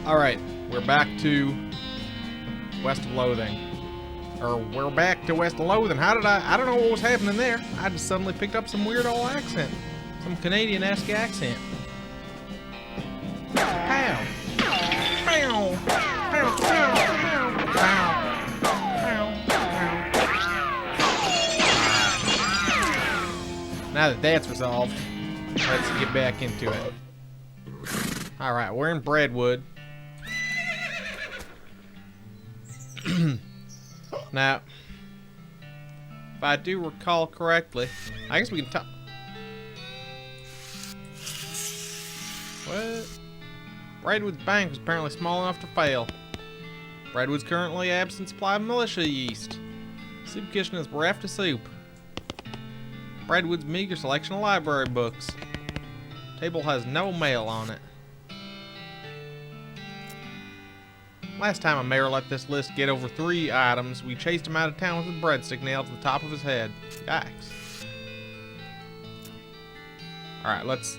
Alright, we're back to West of Loathing. Or, we're back to West of Loathing. How did I don't know what was happening there. I just suddenly picked up some weird old accent. Some Canadian-esque accent. Pow! Pow! Pow! Pow! Pow! Now that that's resolved, let's get back into it. Alright, we're in Breadwood. Now, if I do recall correctly, I guess we can talk. What? Breadwood's bank was apparently small enough to fail. Breadwood's currently absent supply of militia yeast. Soup kitchen is bereft of soup. Breadwood's meager selection of library books. Table has no mail on it. Last time a mayor let this list get over 3 items, we chased him out of town with a breadstick nailed to the top of his head. Yikes. Alright, let's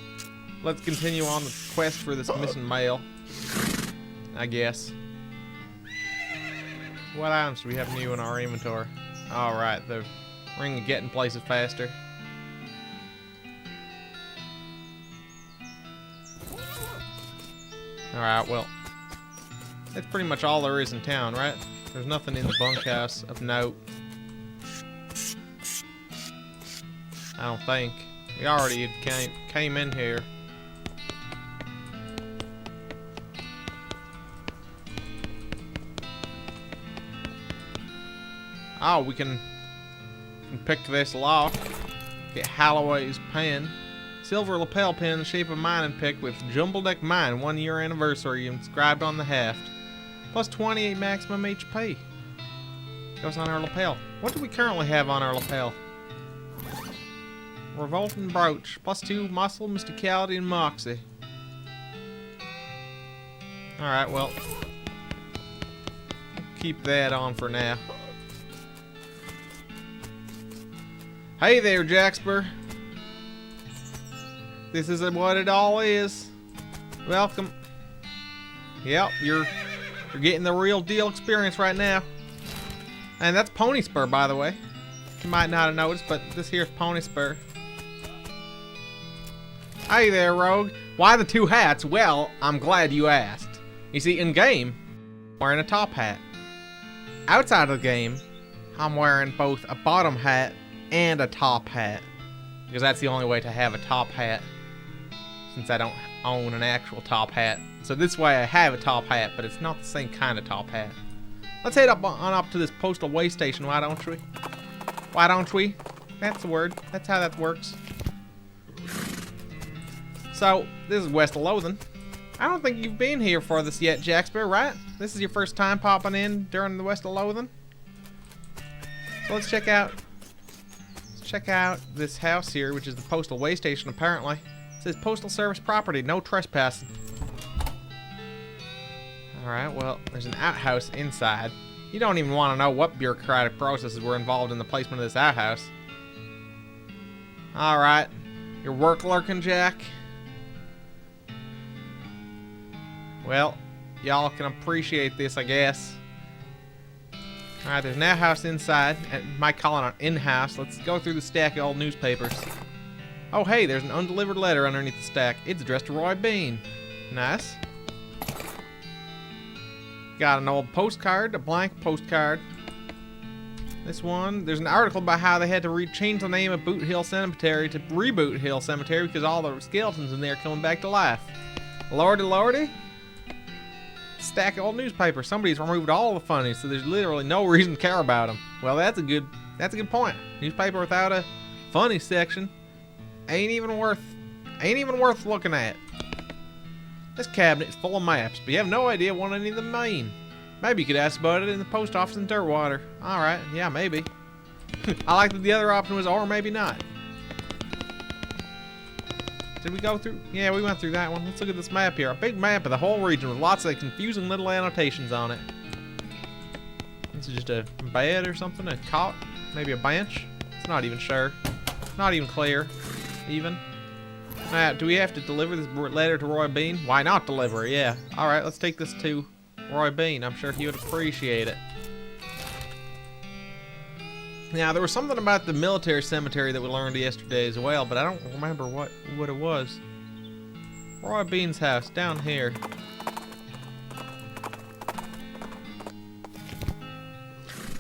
continue on the quest for this missing mail, I guess. What items do we have new in our inventory? Alright, the ring of getting places faster. Alright, well, that's pretty much all there is in town, right? There's nothing in the bunkhouse of note. I don't think. We already came in here. Oh, we can pick this lock. Get Holloway's pen. Silver lapel pin in the shape of mining pick with Jumble Deck Mine 1-year anniversary inscribed on the haft. Plus 28 maximum HP. Goes on our lapel. What do we currently have on our lapel? Revolting brooch. Plus 2 muscle, mysticality, and moxie. Alright, well. Keep that on for now. Hey there, Jaxper. This is what it all is. Welcome. Yep, you're getting the real deal experience right now. And that's Pony Spur, by the way. You might not have noticed, but this here's Pony Spur. Hey there, Rogue. Why the 2 hats? Well, I'm glad you asked. You see, in game, I'm wearing a top hat. Outside of the game, I'm wearing both a bottom hat and a top hat. Because that's the only way to have a top hat. Since I don't own an actual top hat. So this way I have a top hat, but it's not the same kind of top hat. Let's head on up to this postal way station, why don't we? Why don't we? That's the word. That's how that works. So, this is West of Loathing. I don't think you've been here for this yet, Jaxper, right? This is your first time popping in during the West of Loathing? So let's check out this house here, which is the postal way station apparently. It says postal service property, no trespassing. Alright, well, there's an outhouse inside. You don't even want to know what bureaucratic processes were involved in the placement of this outhouse. Alright, your work lurking, Jack? Well, y'all can appreciate this, I guess. Alright, there's an outhouse inside. Might call it an in-house. Let's go through the stack of old newspapers. Oh, hey, there's an undelivered letter underneath the stack. It's addressed to Roy Bean. Nice. Got an old postcard, a blank postcard. This one, there's an article about how they had to change the name of Boot Hill Cemetery to Reboot Hill Cemetery because all the skeletons in there are coming back to life. Lordy, lordy. Stack of old newspapers. Somebody's removed all the funnies, so there's literally no reason to care about them. Well, that's a good point. Newspaper without a funny section ain't even worth looking at. This cabinet is full of maps, but you have no idea what any of them mean. Maybe you could ask about it in the post office in Dirtwater. Alright, yeah, maybe. I like that the other option was or maybe not. Did we go through? Yeah, we went through that one. Let's look at this map here. A big map of the whole region with lots of confusing little annotations on it. This is just a bed or something, a cot, maybe a bench. It's not even sure. Not even clear, even. Do we have to deliver this letter to Roy Bean? Why not deliver it? Yeah. Alright, let's take this to Roy Bean. I'm sure he would appreciate it. Now, there was something about the military cemetery that we learned yesterday as well, but I don't remember what it was. Roy Bean's house, down here.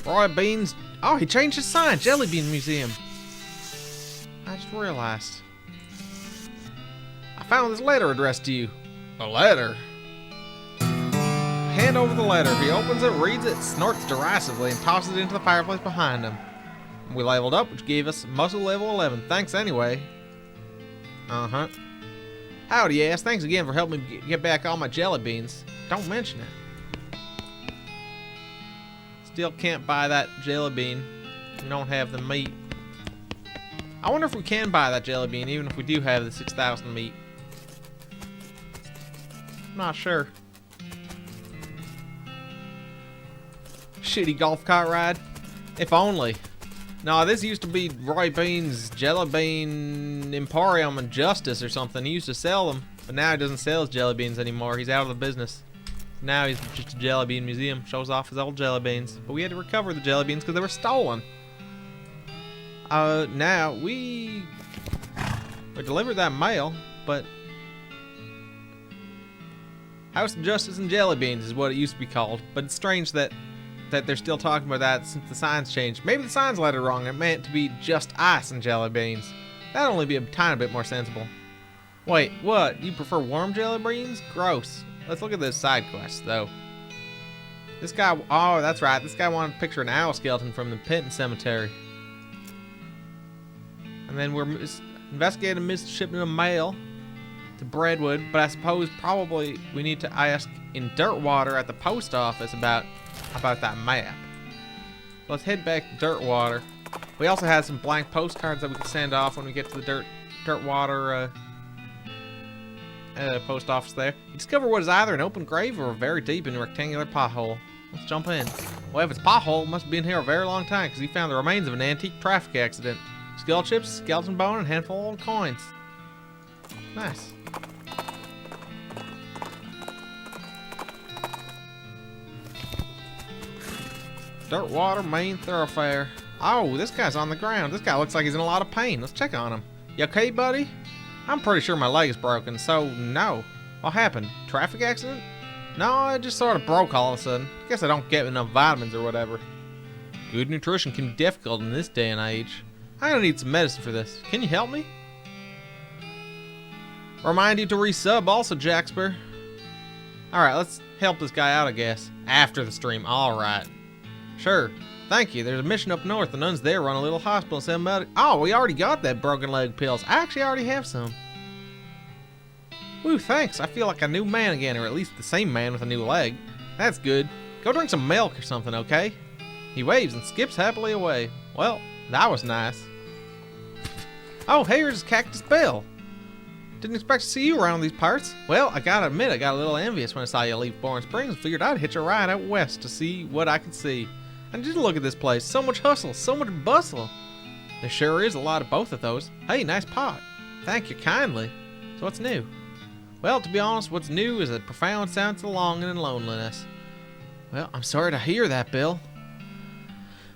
Roy Bean's... Oh, he changed his sign. Jelly Bean Museum. I just realized. I found this letter addressed to you. A letter? Hand over the letter. He opens it, reads it, snorts derisively, and tosses it into the fireplace behind him. We leveled up, which gave us muscle level 11. Thanks anyway. Uh-huh. Howdy, ass. Thanks again for helping me get back all my jelly beans. Don't mention it. Still can't buy that jelly bean. We don't have the meat. I wonder if we can buy that jelly bean, even if we do have the 6,000 meat. I'm not sure. Shitty golf cart ride. If only. No, this used to be Roy Bean's Jelly Bean Emporium and Justice or something. He used to sell them, but now he doesn't sell his jelly beans anymore. He's out of the business. Now he's just a jelly bean museum. Shows off his old jelly beans. But we had to recover the jelly beans because they were stolen. Now we delivered that mail, but House of Justice and Jelly Beans is what it used to be called. But it's strange that they're still talking about that since the signs changed. Maybe the signs let it wrong. It meant to be just ice and jelly beans. That'd only be a tiny bit more sensible. Wait, what? You prefer warm jelly beans? Gross. Let's look at this side quest, though. This guy... Oh, that's right. This guy wanted to picture an owl skeleton from the Penton Cemetery. And then we're investigating a missed shipment of mail to Breadwood, but I suppose probably we need to ask in Dirtwater at the post office about that map. Let's head back to Dirtwater. We also had some blank postcards that we could send off when we get to the Dirtwater post office there. You discover what is either an open grave or a very deep and rectangular pothole. Let's jump in. Well, if it's pothole, it must have been here a very long time because he found the remains of an antique traffic accident. Skull chips, skeleton bone, and a handful of old coins. Nice. Dirtwater main thoroughfare. Oh, this guy's on the ground. This guy looks like he's in a lot of pain. Let's check on him. You okay, buddy? I'm pretty sure my leg is broken, so no. What happened? Traffic accident? No, it just sort of broke all of a sudden. Guess I don't get enough vitamins or whatever. Good nutrition can be difficult in this day and age. I'm gonna need some medicine for this. Can you help me? Remind you to resub also, Jaxper. Alright, let's help this guy out, I guess. After the stream. Alright. Sure. Thank you. There's a mission up north. The nuns there run a little hospital and sell medic. Oh, we already got that broken leg pills. I actually already have some. Woo, thanks. I feel like a new man again, or at least the same man with a new leg. That's good. Go drink some milk or something, okay? He waves and skips happily away. Well, that was nice. Oh, here's Cactus Bill. Didn't expect to see you around these parts. Well, I gotta admit, I got a little envious when I saw you leave Bourne Springs and figured I'd hitch a ride out west to see what I could see. And just look at this place. So much hustle, so much bustle. There sure is a lot of both of those. Hey, nice pot. Thank you kindly. So what's new? Well, to be honest, what's new is a profound sense of longing and loneliness. Well, I'm sorry to hear that, Bill.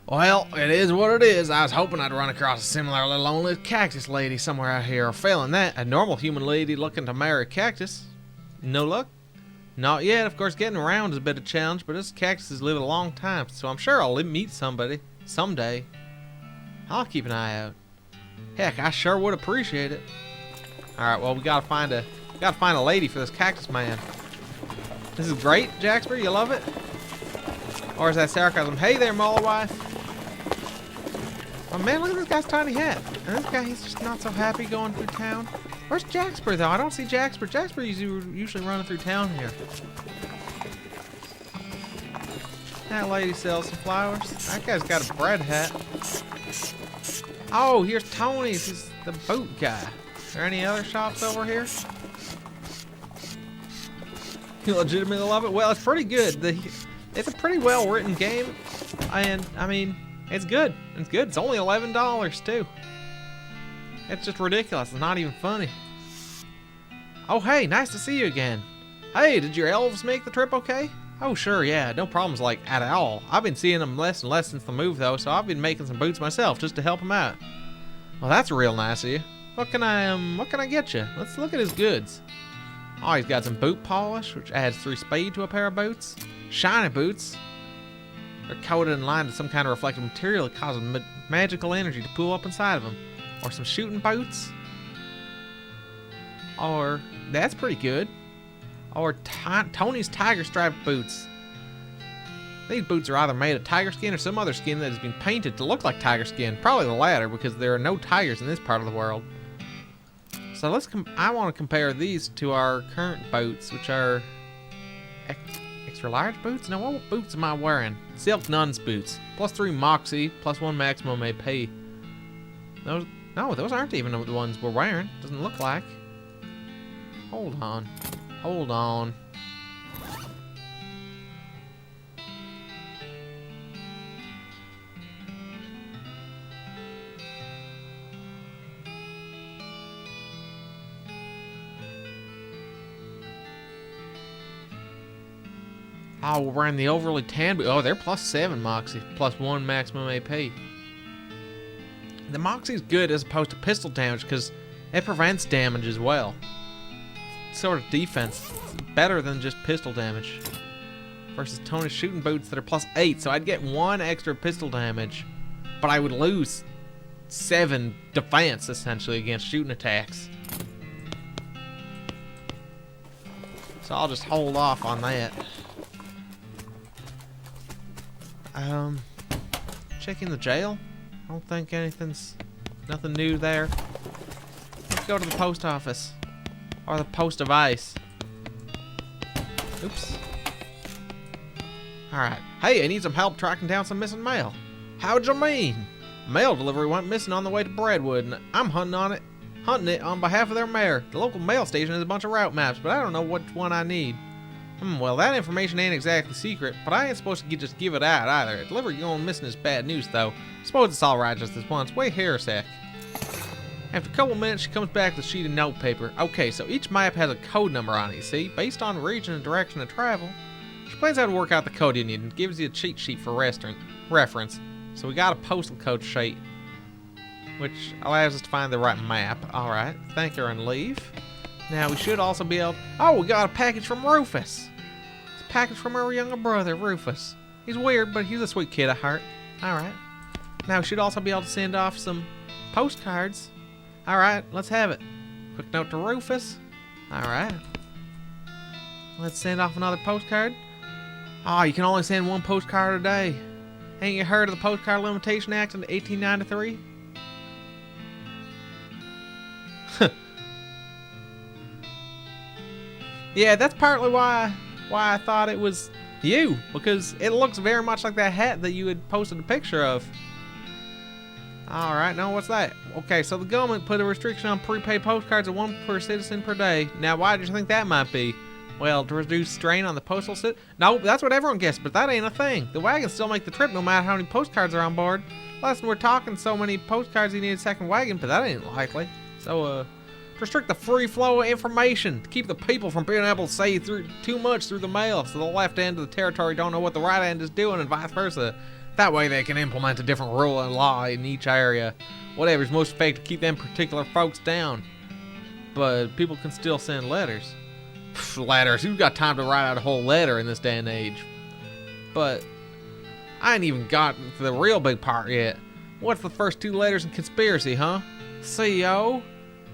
Well, it is what it is. I was hoping I'd run across a similarly lonely cactus lady somewhere out here, or failing that, a normal human lady looking to marry a cactus. No luck? Not yet. Of course, getting around is a bit of a challenge, but this cactus has lived a long time, so I'm sure I'll meet somebody someday. I'll keep an eye out. Heck, I sure would appreciate it. All right, well, we gotta find a lady for this cactus man. This is great, Jaxper. You love it? Or is that sarcasm? Hey there, mole wife. Oh man, look at this guy's tiny hat. And this guy, he's just not so happy going through town. Where's Jaxper though? I don't see Jaxper. Jaxper is usually running through town here. That lady sells some flowers. That guy's got a bread hat. Oh, here's Tony's. He's the boot guy. Are there any other shops over here? You legitimately love it? Well, it's pretty good. It's a pretty well written game. And, I mean, it's good. It's good. It's only $11 too. It's just ridiculous. It's not even funny. Oh, hey, nice to see you again. Hey, did your elves make the trip okay? Oh, sure, yeah, no problems, like, at all. I've been seeing them less and less since the move, though, so I've been making some boots myself just to help them out. Well, that's real nice of you. What can I get you? Let's look at his goods. Oh, he's got some boot polish, which adds 3 speed to a pair of boots. Shiny boots. They're coated and lined with some kind of reflective material that causes magical energy to pool up inside of them. Or some shooting boots. Or, that's pretty good. Or Tony's tiger striped boots. These boots are either made of tiger skin or some other skin that has been painted to look like tiger skin. Probably the latter, because there are no tigers in this part of the world. So I want to compare these to our current boots, which are extra large boots. Now, what boots am I wearing? Silk Nuns boots. +3 Moxie, +1 maximum AP. Those aren't even the ones we're wearing. Doesn't look like. Hold on. Hold on. Oh, we're wearing the overly tan. Oh, they're +7 Moxie, +1 maximum AP. The Moxie's good as opposed to pistol damage because it prevents damage as well. Sort of defense. It's better than just pistol damage. Versus Tony's shooting boots that are +8, so I'd get 1 extra pistol damage, but I would lose 7 defense essentially against shooting attacks. So I'll just hold off on that. Checking the jail. I don't think nothing new there. Let's go to the post office. Or the post of ice. Oops. Alright. Hey, I need some help tracking down some missing mail. How'd you mean? Mail delivery went missing on the way to Breadwood, and I'm hunting it on behalf of their mayor. The local mail station has a bunch of route maps, but I don't know which one I need. Well, that information ain't exactly secret, but I ain't supposed to just give it out either. A delivery going missing is bad news, though. Suppose it's alright just this once. Wait here a sec. After a couple minutes, she comes back with a sheet of notepaper. Okay, so each map has a code number on it, you see? Based on region and direction of travel, she plans how to work out the code you need and gives you a cheat sheet for reference. So we got a postal code sheet, which allows us to find the right map. Alright, thank her and leave. Now we should also be able to... Oh, we got a package from Rufus. It's a package from our younger brother, Rufus. He's weird, but he's a sweet kid at heart. Alright. Now we should also be able to send off some postcards. Alright, let's have it. Quick note to Rufus. Alright. Let's send off another postcard. Oh, you can only send 1 postcard a day. Ain't you heard of the Postcard Limitation Act in 1893? Yeah, that's partly why I thought it was you, because it looks very much like that hat that you had posted a picture of. Alright, now what's that? Okay, so the government put a restriction on prepaid postcards of 1 per citizen per day. Now, why did you think that might be? Well, to reduce strain on the postal system? No, that's what everyone guessed, but that ain't a thing. The wagons still make the trip no matter how many postcards are on board. Last we're talking so many postcards you need a second wagon, but that ain't likely. So, restrict the free flow of information to keep the people from being able to say too much through the mail so the left end of the territory don't know what the right end is doing and vice versa. That way they can implement a different rule and law in each area. Whatever's most effective to keep them particular folks down. But people can still send letters. Letters, who's got time to write out a whole letter in this day and age? But I ain't even gotten to the real big part yet. What's the first 2 letters in conspiracy, huh? CO?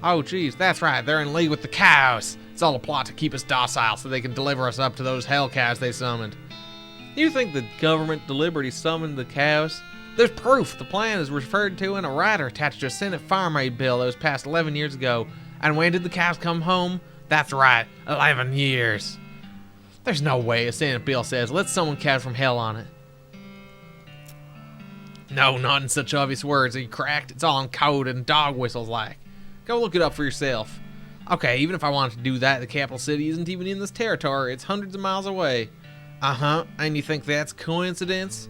Oh, geez, that's right. They're in league with the cows. It's all a plot to keep us docile so they can deliver us up to those hell cows they summoned. You think the government deliberately summoned the cows? There's proof. The plan is referred to in a rider attached to a Senate Farm Aid bill that was passed 11 years ago. And when did the cows come home? That's right, 11 years. There's no way a Senate bill says, let's summon cows from hell on it. No, not in such obvious words. Are you cracked? It's all in code and dog whistles like. Go look it up for yourself. Okay, even if I wanted to do that, the capital city isn't even in this territory. It's hundreds of miles away. Uh-huh, and you think that's coincidence?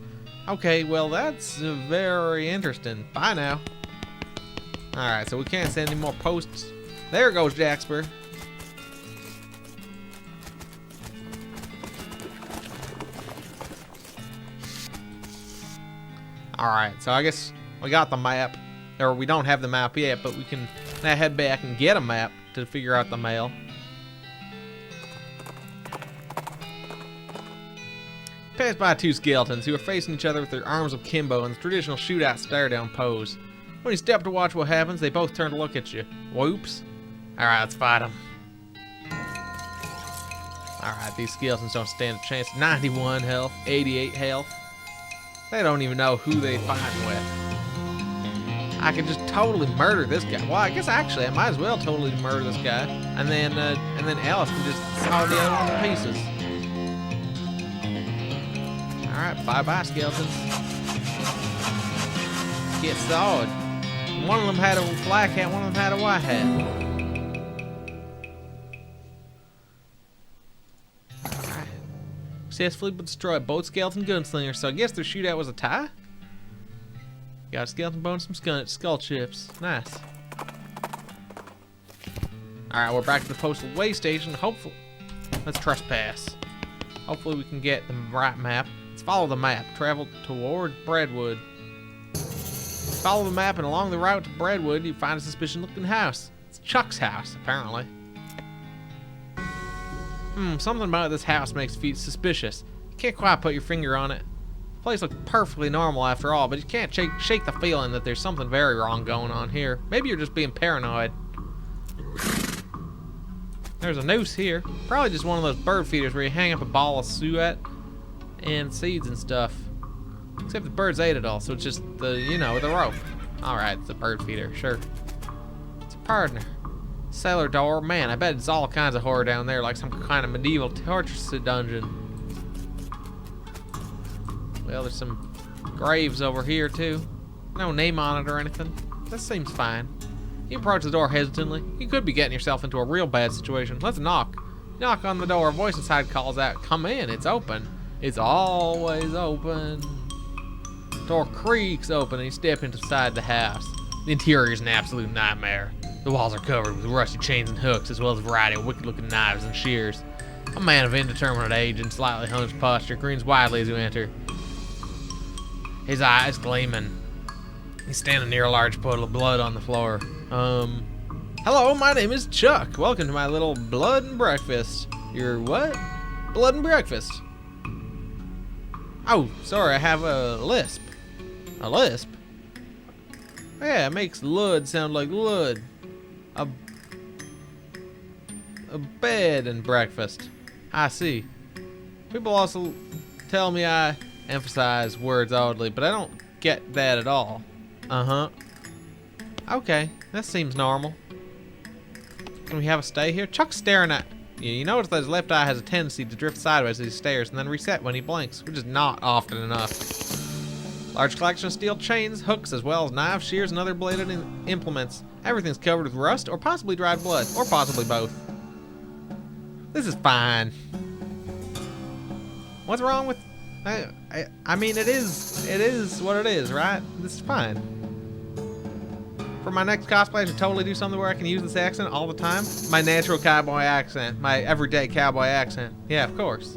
Okay, well, that's very interesting. Bye now. Alright, so we can't send any more posts. There goes Jaxper. Alright, so I guess we got the map. Or we don't have the map yet, but we can now head back and get a map to figure out the mail. Passed by two skeletons who are facing each other with their arms akimbo in the traditional shootout stare-down pose. When you step to watch what happens, they both turn to look at you. Whoops. Alright, let's fight them. Alright, these skeletons don't stand a chance. 91 health, 88 health. They don't even know who they fighting with. I could just totally murder this guy. Well, I guess actually I might as well totally murder this guy, and then Alice can just saw the other one to pieces. All right, bye-bye, skeletons. Get sawed. One of them had a black hat, one of them had a white hat. All right. Successfully destroyed both skeleton gunslingers, so I guess their shootout was a tie. Got a skeleton bone, some skull chips. Nice. Alright, we're back to the postal way station. Hopefully, let's trespass. Hopefully we can get the right map. Let's follow the map. Travel toward Breadwood. Follow the map, and along the route to Breadwood, you find a suspicious-looking house. It's Chuck's house, apparently. Something about this house makes feet suspicious. You can't quite put your finger on it. The place looks perfectly normal after all, but you can't shake the feeling that there's something very wrong going on here. Maybe you're just being paranoid. There's a noose here. Probably just one of those bird feeders where you hang up a ball of suet and seeds and stuff. Except the birds ate it all, so it's just the, the rope. Alright, it's a bird feeder, sure. It's a partner. Cellar door. Man, I bet it's all kinds of horror down there, like some kind of medieval torture dungeon. Well, there's some graves over here, too. No name on it or anything. This seems fine. You approach the door hesitantly. You could be getting yourself into a real bad situation. Let's knock. You knock on the door. A voice inside calls out, "Come in, it's open." It's always open. The door creaks open and you step inside the house. The interior is an absolute nightmare. The walls are covered with rusty chains and hooks, as well as a variety of wicked-looking knives and shears. A man of indeterminate age and slightly hunched posture grins widely as you enter. His eyes gleaming. He's standing near a large puddle of blood on the floor. Hello, my name is Chuck. Welcome to my little blood and breakfast. Your what? Blood and breakfast. Oh, sorry, I have a lisp. A lisp? Yeah, it makes lud sound like lud. A bed and breakfast. I see. People also tell me I emphasize words oddly, but I don't get that at all. Uh-huh. Okay, that seems normal. Can we have a stay here? Chuck's staring at you. You notice that his left eye has a tendency to drift sideways as he stares and then reset when he blinks, which is not often enough. Large collection of steel chains, hooks, as well as knives, shears, and other bladed implements. Everything's covered with rust or possibly dried blood, or possibly both. This is fine. What's wrong with... I mean, it is what it is, right? This is fine. For my next cosplay, I should totally do something where I can use this accent all the time. My natural cowboy accent. My everyday cowboy accent. Yeah, of course.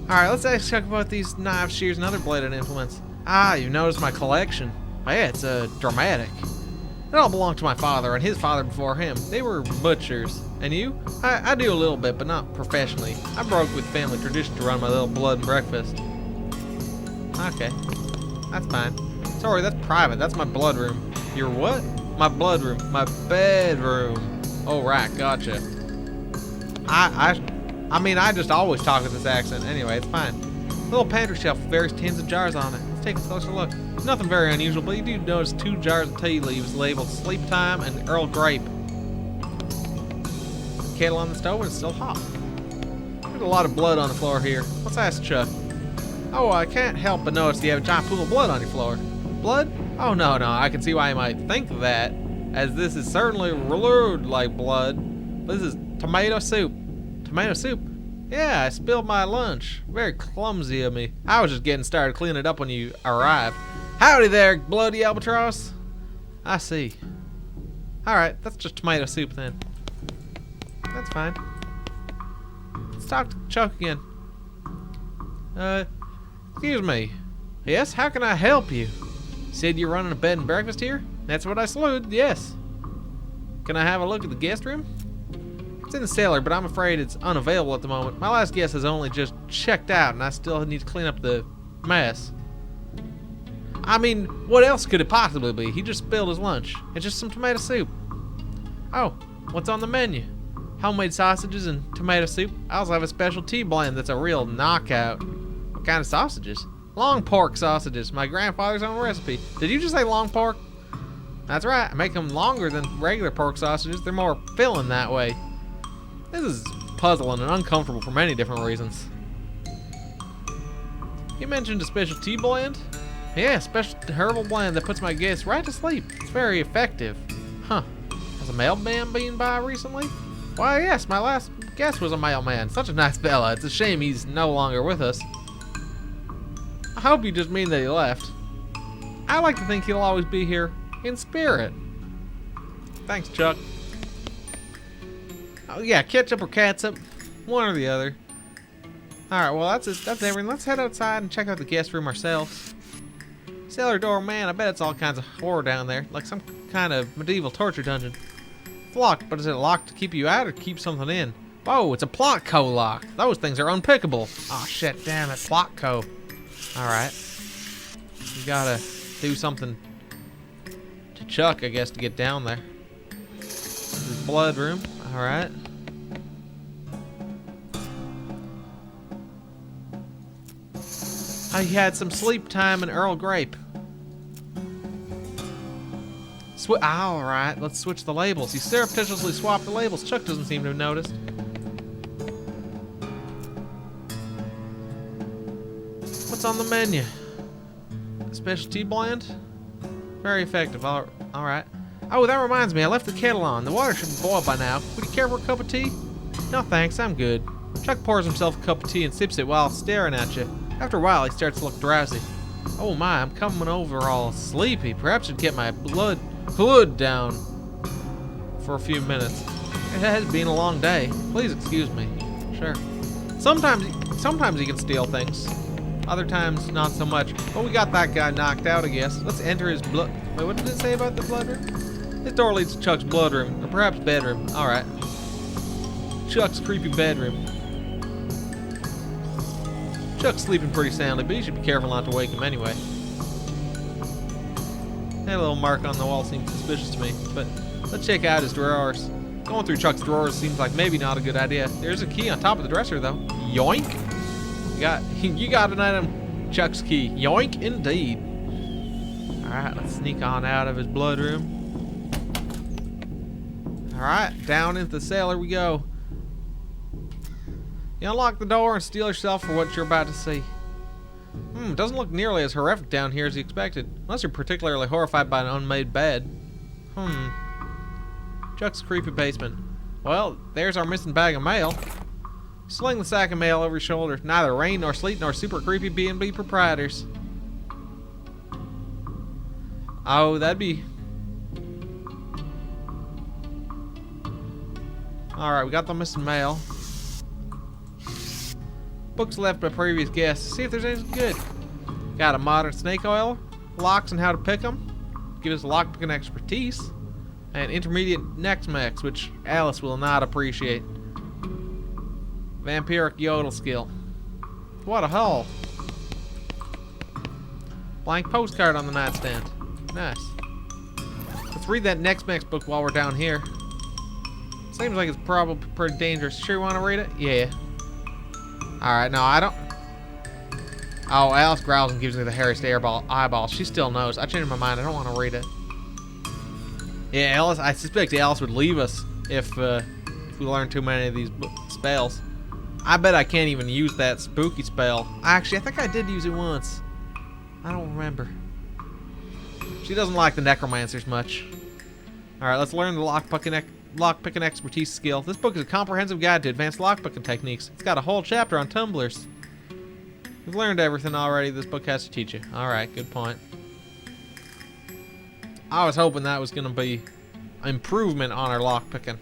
Alright, let's ask Chuck about these knives, shears, and other bladed implements. Ah, you noticed my collection. Oh yeah, it's dramatic. It all belonged to my father and his father before him. They were butchers. And you? I do a little bit, but not professionally. I broke with family tradition to run my little blood and breakfast. Okay, that's fine. Sorry, that's private. That's my blood room. Your what? My blood room. My bedroom. Oh, right, gotcha. I mean, I just always talk with this accent. Anyway, it's fine. Little pantry shelf with various tins and jars on it. Let's take a closer look. Nothing very unusual, but you do notice 2 jars of tea leaves labeled Sleep Time and Earl Grape. Kettle on the stove and it's still hot. There's a lot of blood on the floor here. Let's ask Chuck. Oh, I can't help but notice you have a giant pool of blood on your floor. Blood? Oh, no, I can see why you might think that, as this is certainly rude like blood. This is tomato soup. Tomato soup? Yeah, I spilled my lunch. Very clumsy of me. I was just getting started cleaning it up when you arrived. Howdy there, bloody albatross. I see. Alright, that's just tomato soup then. That's fine. Let's talk to Chuck again. Excuse me. Yes, how can I help you? Said you're running a bed and breakfast here? That's what I saluted, yes. Can I have a look at the guest room? It's in the cellar, but I'm afraid it's unavailable at the moment. My last guest has only just checked out, and I still need to clean up the mess. I mean, what else could it possibly be? He just spilled his lunch. It's just some tomato soup. Oh, what's on the menu? Homemade sausages and tomato soup. I also have a special tea blend that's a real knockout. What kind of sausages? Long pork sausages, my grandfather's own recipe. Did you just say long pork? That's right, I make them longer than regular pork sausages. They're more filling that way. This is puzzling and uncomfortable for many different reasons. You mentioned a special tea blend? Yeah, a special herbal blend that puts my guests right to sleep. It's very effective. Huh. Has a mailman been by recently? Why, yes, my last guest was a mailman. Such a nice fella. It's a shame he's no longer with us. I hope you just mean that he left. I like to think he'll always be here in spirit. Thanks, Chuck. Oh yeah, ketchup or catsup, one or the other. All right, well that's it. That's everything. Let's head outside and check out the guest room ourselves. Cellar door, man. I bet it's all kinds of horror down there, like some kind of medieval torture dungeon. It's locked, but is it locked to keep you out or keep something in? Oh, it's a plot co lock. Those things are unpickable. Oh shit, damn it, plot co. All right, you gotta do something to Chuck, I guess, to get down there. His blood room. All right. I had some sleep time in Earl Grape. All right, let's switch the labels. He surreptitiously swapped the labels. Chuck doesn't seem to have noticed. What's on the menu? A special tea blend? Very effective. All right. Oh, that reminds me. I left the kettle on. The water should boil by now. Would you care for a cup of tea? No, thanks. I'm good. Chuck pours himself a cup of tea and sips it while staring at you. After a while, he starts to look drowsy. Oh my, I'm coming over all sleepy. Perhaps I'd get my blood down for a few minutes. It has been a long day. Please excuse me. Sure. Sometimes he can steal things. Other times, not so much. But we got that guy knocked out, I guess. Let's enter his blood. Wait, what did it say about the blood room? This door leads to Chuck's blood room, or perhaps bedroom. All right. Chuck's creepy bedroom. Chuck's sleeping pretty soundly, but you should be careful not to wake him anyway. That little mark on the wall seems suspicious to me, but let's check out his drawers. Going through Chuck's drawers seems like maybe not a good idea. There's a key on top of the dresser, though. Yoink! You got an item, Chuck's key. Yoink, indeed. Alright, let's sneak on out of his blood room. Alright, down into the cellar we go. You unlock the door and steel yourself for what you're about to see. Doesn't look nearly as horrific down here as you expected. Unless you're particularly horrified by an unmade bed. Chuck's creepy basement. Well, there's our missing bag of mail. Sling the sack of mail over your shoulder. Neither rain nor sleet nor super creepy B&B proprietors. Oh, that'd be... Alright, we got the missing mail. Books left by previous guests. See if there's anything good. Got a modern snake oil, locks and how to pick them, give us lockpicking expertise, and intermediate next mechs, which Alice will not appreciate. Vampiric yodel skill. What a haul. Blank postcard on the nightstand. Nice. Let's read that next mech's book while we're down here. Seems like it's probably pretty dangerous. Sure you want to read it? Yeah. Alright, no, I don't... Oh, Alice growls and gives me the hairiest eyeball. She still knows. I changed my mind. I don't want to read it. Yeah, Alice. I suspect Alice would leave us if we learn too many of these spells. I bet I can't even use that spooky spell. Actually, I think I did use it once. I don't remember. She doesn't like the necromancers much. Alright, let's learn the lockpicking expertise skill. This book is a comprehensive guide to advanced lockpicking techniques. It's got a whole chapter on tumblers. We've learned everything already this book has to teach you. Alright, good point. I was hoping that was going to be improvement on our lockpicking.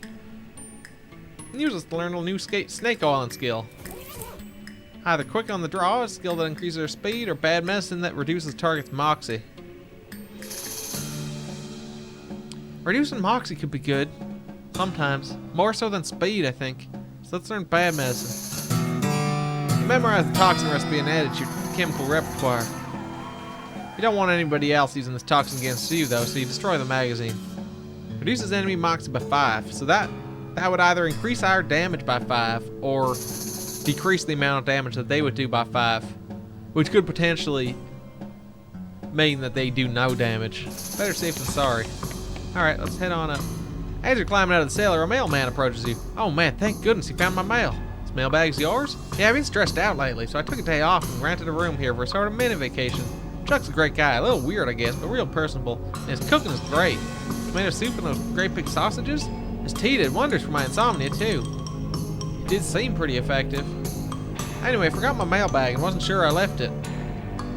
Use this to learn a new snake oiling skill. Either quick on the draw, a skill that increases their speed, or bad medicine that reduces target's moxie. Reducing moxie could be good. Sometimes. More so than speed, I think. So let's learn bad medicine. You memorize the toxin recipe and add it to your chemical repertoire. You don't want anybody else using this toxin against you, though, so you destroy the magazine. Reduces enemy moxie by 5. So that would either increase our damage by 5, or decrease the amount of damage that they would do by 5, which could potentially mean that they do no damage. Better safe than sorry. Alright, let's head on up. As you're climbing out of the cellar, a mailman approaches you. Oh man, thank goodness he found my mail. This mailbag's yours? Yeah, I've been stressed out lately, so I took a day off and rented a room here for a sort of mini vacation. Chuck's a great guy, a little weird I guess, but real personable. And his cooking is great. Tomato soup and those great big sausages? His tea did wonders for my insomnia too. It did seem pretty effective. Anyway, I forgot my mail bag and wasn't sure I left it.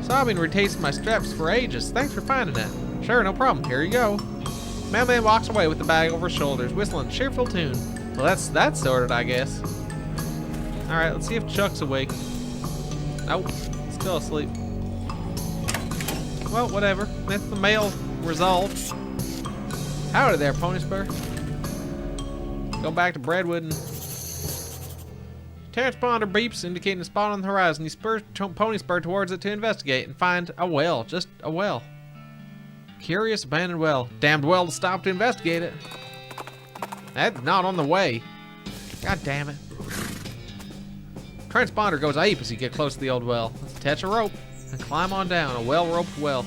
So I've been retasting my straps for ages. Thanks for finding it. Sure, no problem. Here you go. Mailman walks away with the bag over his shoulders, whistling a cheerful tune. Well, that's sorted, I guess. Alright, let's see if Chuck's awake. Nope, still asleep. Well, whatever. That's the mail resolved. Howdy there, Pony Spur. Go back to Breadwood and... Transponder beeps, indicating a spot on the horizon. You spur Pony Spur towards it to investigate and find a well. Just a well. Curious abandoned well. Damned well to stop to investigate it. That's not on the way. God damn it. Transponder goes ape as you get close to the old well. Let's attach a rope and climb on down a well-roped well.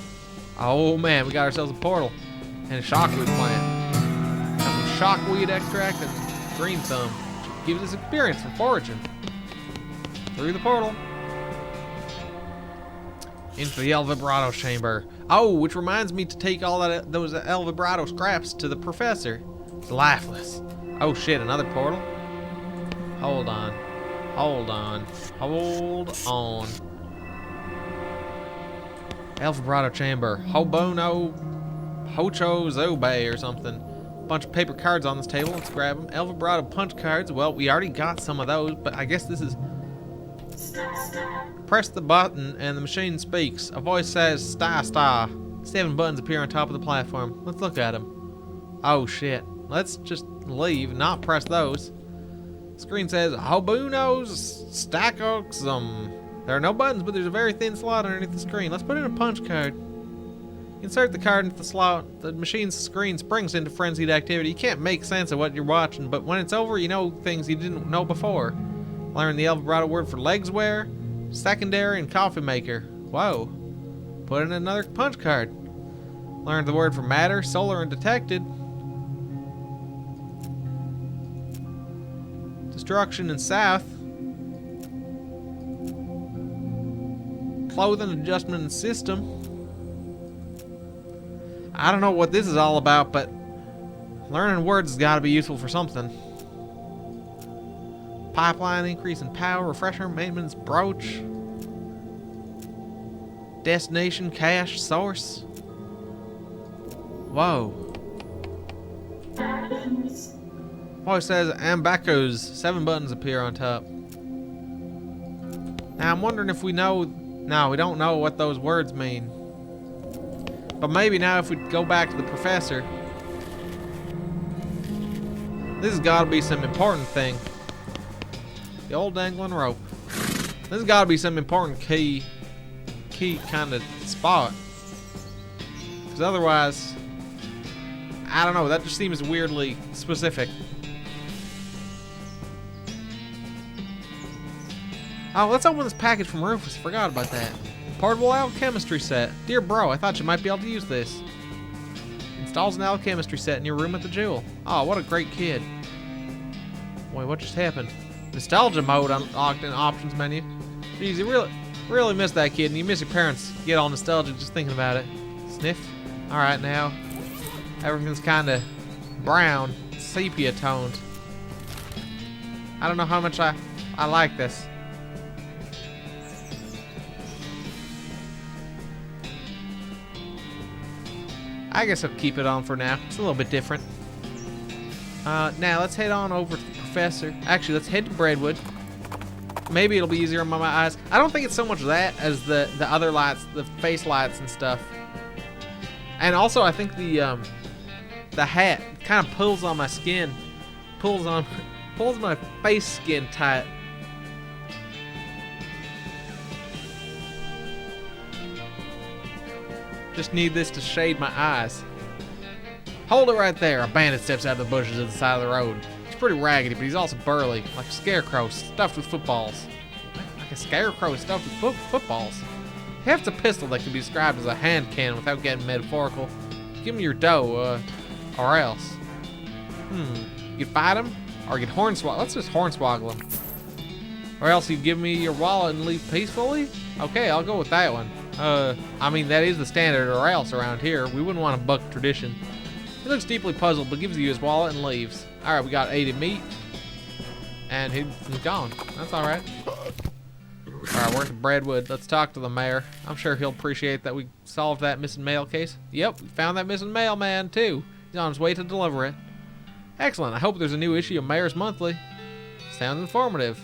Oh man, we got ourselves a portal and a shockweed plant. Got some shockweed extract and green thumb. Gives us experience for foraging. Through the portal. Into the El Vibrato chamber. Oh, which reminds me to take all those El Vibrato scraps to the professor. It's lifeless. Oh shit, another portal? Hold on. Hold on. Hold on. El Vibrato chamber. Hobono Hocho Zobe or something. Bunch of paper cards on this table. Let's grab them. El Vibrato punch cards. Well, we already got some of those, but I guess this is... Press the button and the machine speaks. A voice says, "Star, star." 7 buttons appear on top of the platform. Let's look at them. Oh shit. Let's just leave, not press those. The screen says, Hobunos Stackoxum. There are no buttons, but there's a very thin slot underneath the screen. Let's put in a punch card. Insert the card into the slot. The machine's screen springs into frenzied activity. You can't make sense of what you're watching, but when it's over, you know things you didn't know before. Learn the El Vibrato word for legs wear, secondary, and coffee maker. Whoa. Put in another punch card. Learn the word for matter, solar, and detected. Destruction and south. Clothing adjustment and system. I don't know what this is all about, but learning words has got to be useful for something. Pipeline increase in power, refresher maintenance, brooch. Destination, cache, source. Whoa. Voice says Ambacos. 7 buttons appear on top. Now I'm wondering if we know... No, we don't know what those words mean. But maybe now if we go back to the professor... This has got to be some important thing. The old dangling rope. This has got to be some important key kind of spot. Because otherwise... I don't know, that just seems weirdly specific. Oh, let's open this package from Rufus. Forgot about that. Portable alchemistry set. Dear bro, I thought you might be able to use this. Installs an alchemistry set in your room at the Jewel. Oh, what a great kid. Wait, what just happened? Nostalgia mode unlocked in options menu. Jeez, you really miss that kid, and you miss your parents. You get all nostalgic just thinking about it. Sniff. Alright, now. Everything's kinda brown, sepia toned. I don't know how much I like this. I guess I'll keep it on for now. It's a little bit different. Now let's head on over to the professor. Actually, let's head to Breadwood. maybe it'll be easier on my eyes. I don't think it's so much that as the other lights, the face lights and stuff. And also, I think the hat kind of pulls on my skin, pulls my face skin tight. Just need this to shade my eyes. Hold it right there. A bandit steps out of the bushes at the side of the road. He's pretty raggedy, but he's also burly, like a scarecrow stuffed with footballs. Like a scarecrow stuffed with footballs? He has a pistol that can be described as a hand cannon without getting metaphorical. Give me your dough, or else. You could fight him, or you could hornswoggle. Let's just hornswoggle him. Or else you give me your wallet and leave peacefully? Okay, I'll go with that one. I mean, that is the standard or else around here. We wouldn't want to buck tradition. He looks deeply puzzled, but gives you his wallet and leaves. Alright, we got 80 meat. And he's gone. That's alright. Alright, where's Bradwood? Let's talk to the mayor. I'm sure he'll appreciate that we solved that missing mail case. Yep, we found that missing mailman, too. He's on his way to deliver it. Excellent. I hope there's a new issue of Mayor's Monthly. Sounds informative.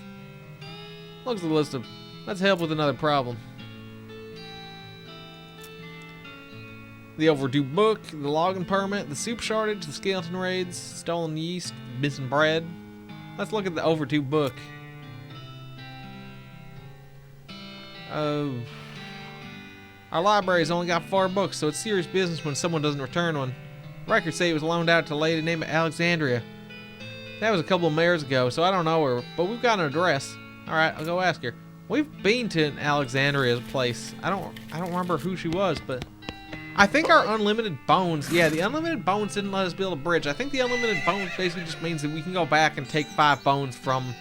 Looks at the list of... Let's help with another problem. The overdue book, the logging permit, the soup shortage, the skeleton raids, stolen yeast, missing bread. Let's look at the overdue book. Our library's only got 4 books, so it's serious business when someone doesn't return one. Records say it was loaned out to a lady named Alexandria. That was a couple of mayors ago, so I don't know her, but we've got an address. Alright, I'll go ask her. We've been to Alexandria's place. I don't remember who she was, but... I think our unlimited bones, yeah, the unlimited bones didn't let us build a bridge. I think the unlimited bones basically just means that we can go back and take 5 bones from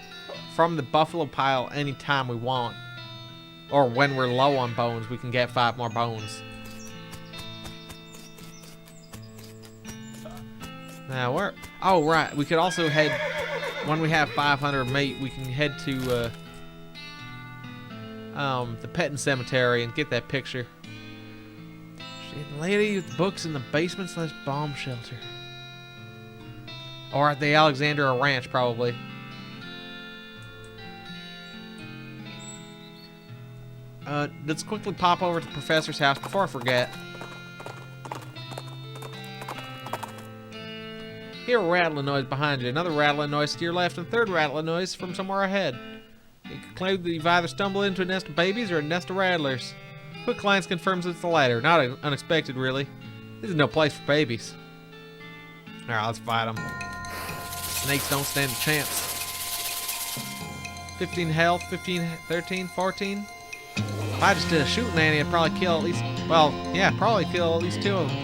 the buffalo pile anytime we want. Or when we're low on bones, we can get 5 more bones. Now, where? Oh, right. We could also head, when we have 500 meat, we can head to the petting cemetery and get that picture. The lady with the books in the basement / bomb shelter. Or at the Alexandria Ranch, probably. Let's quickly pop over to the professor's house before I forget. Hear a rattling noise behind you, another rattling noise to your left, and a third rattling noise from somewhere ahead. It concludes that you've either stumbled into a nest of babies or a nest of rattlers. Quick glance confirms it's the latter. Not unexpected, really. This is no place for babies. Alright, let's fight them. Snakes don't stand a chance. 15 health, 15, 13, 14. If I just did a shooting nanny, I'd probably kill at least... Well, yeah, probably kill at least 2 of them.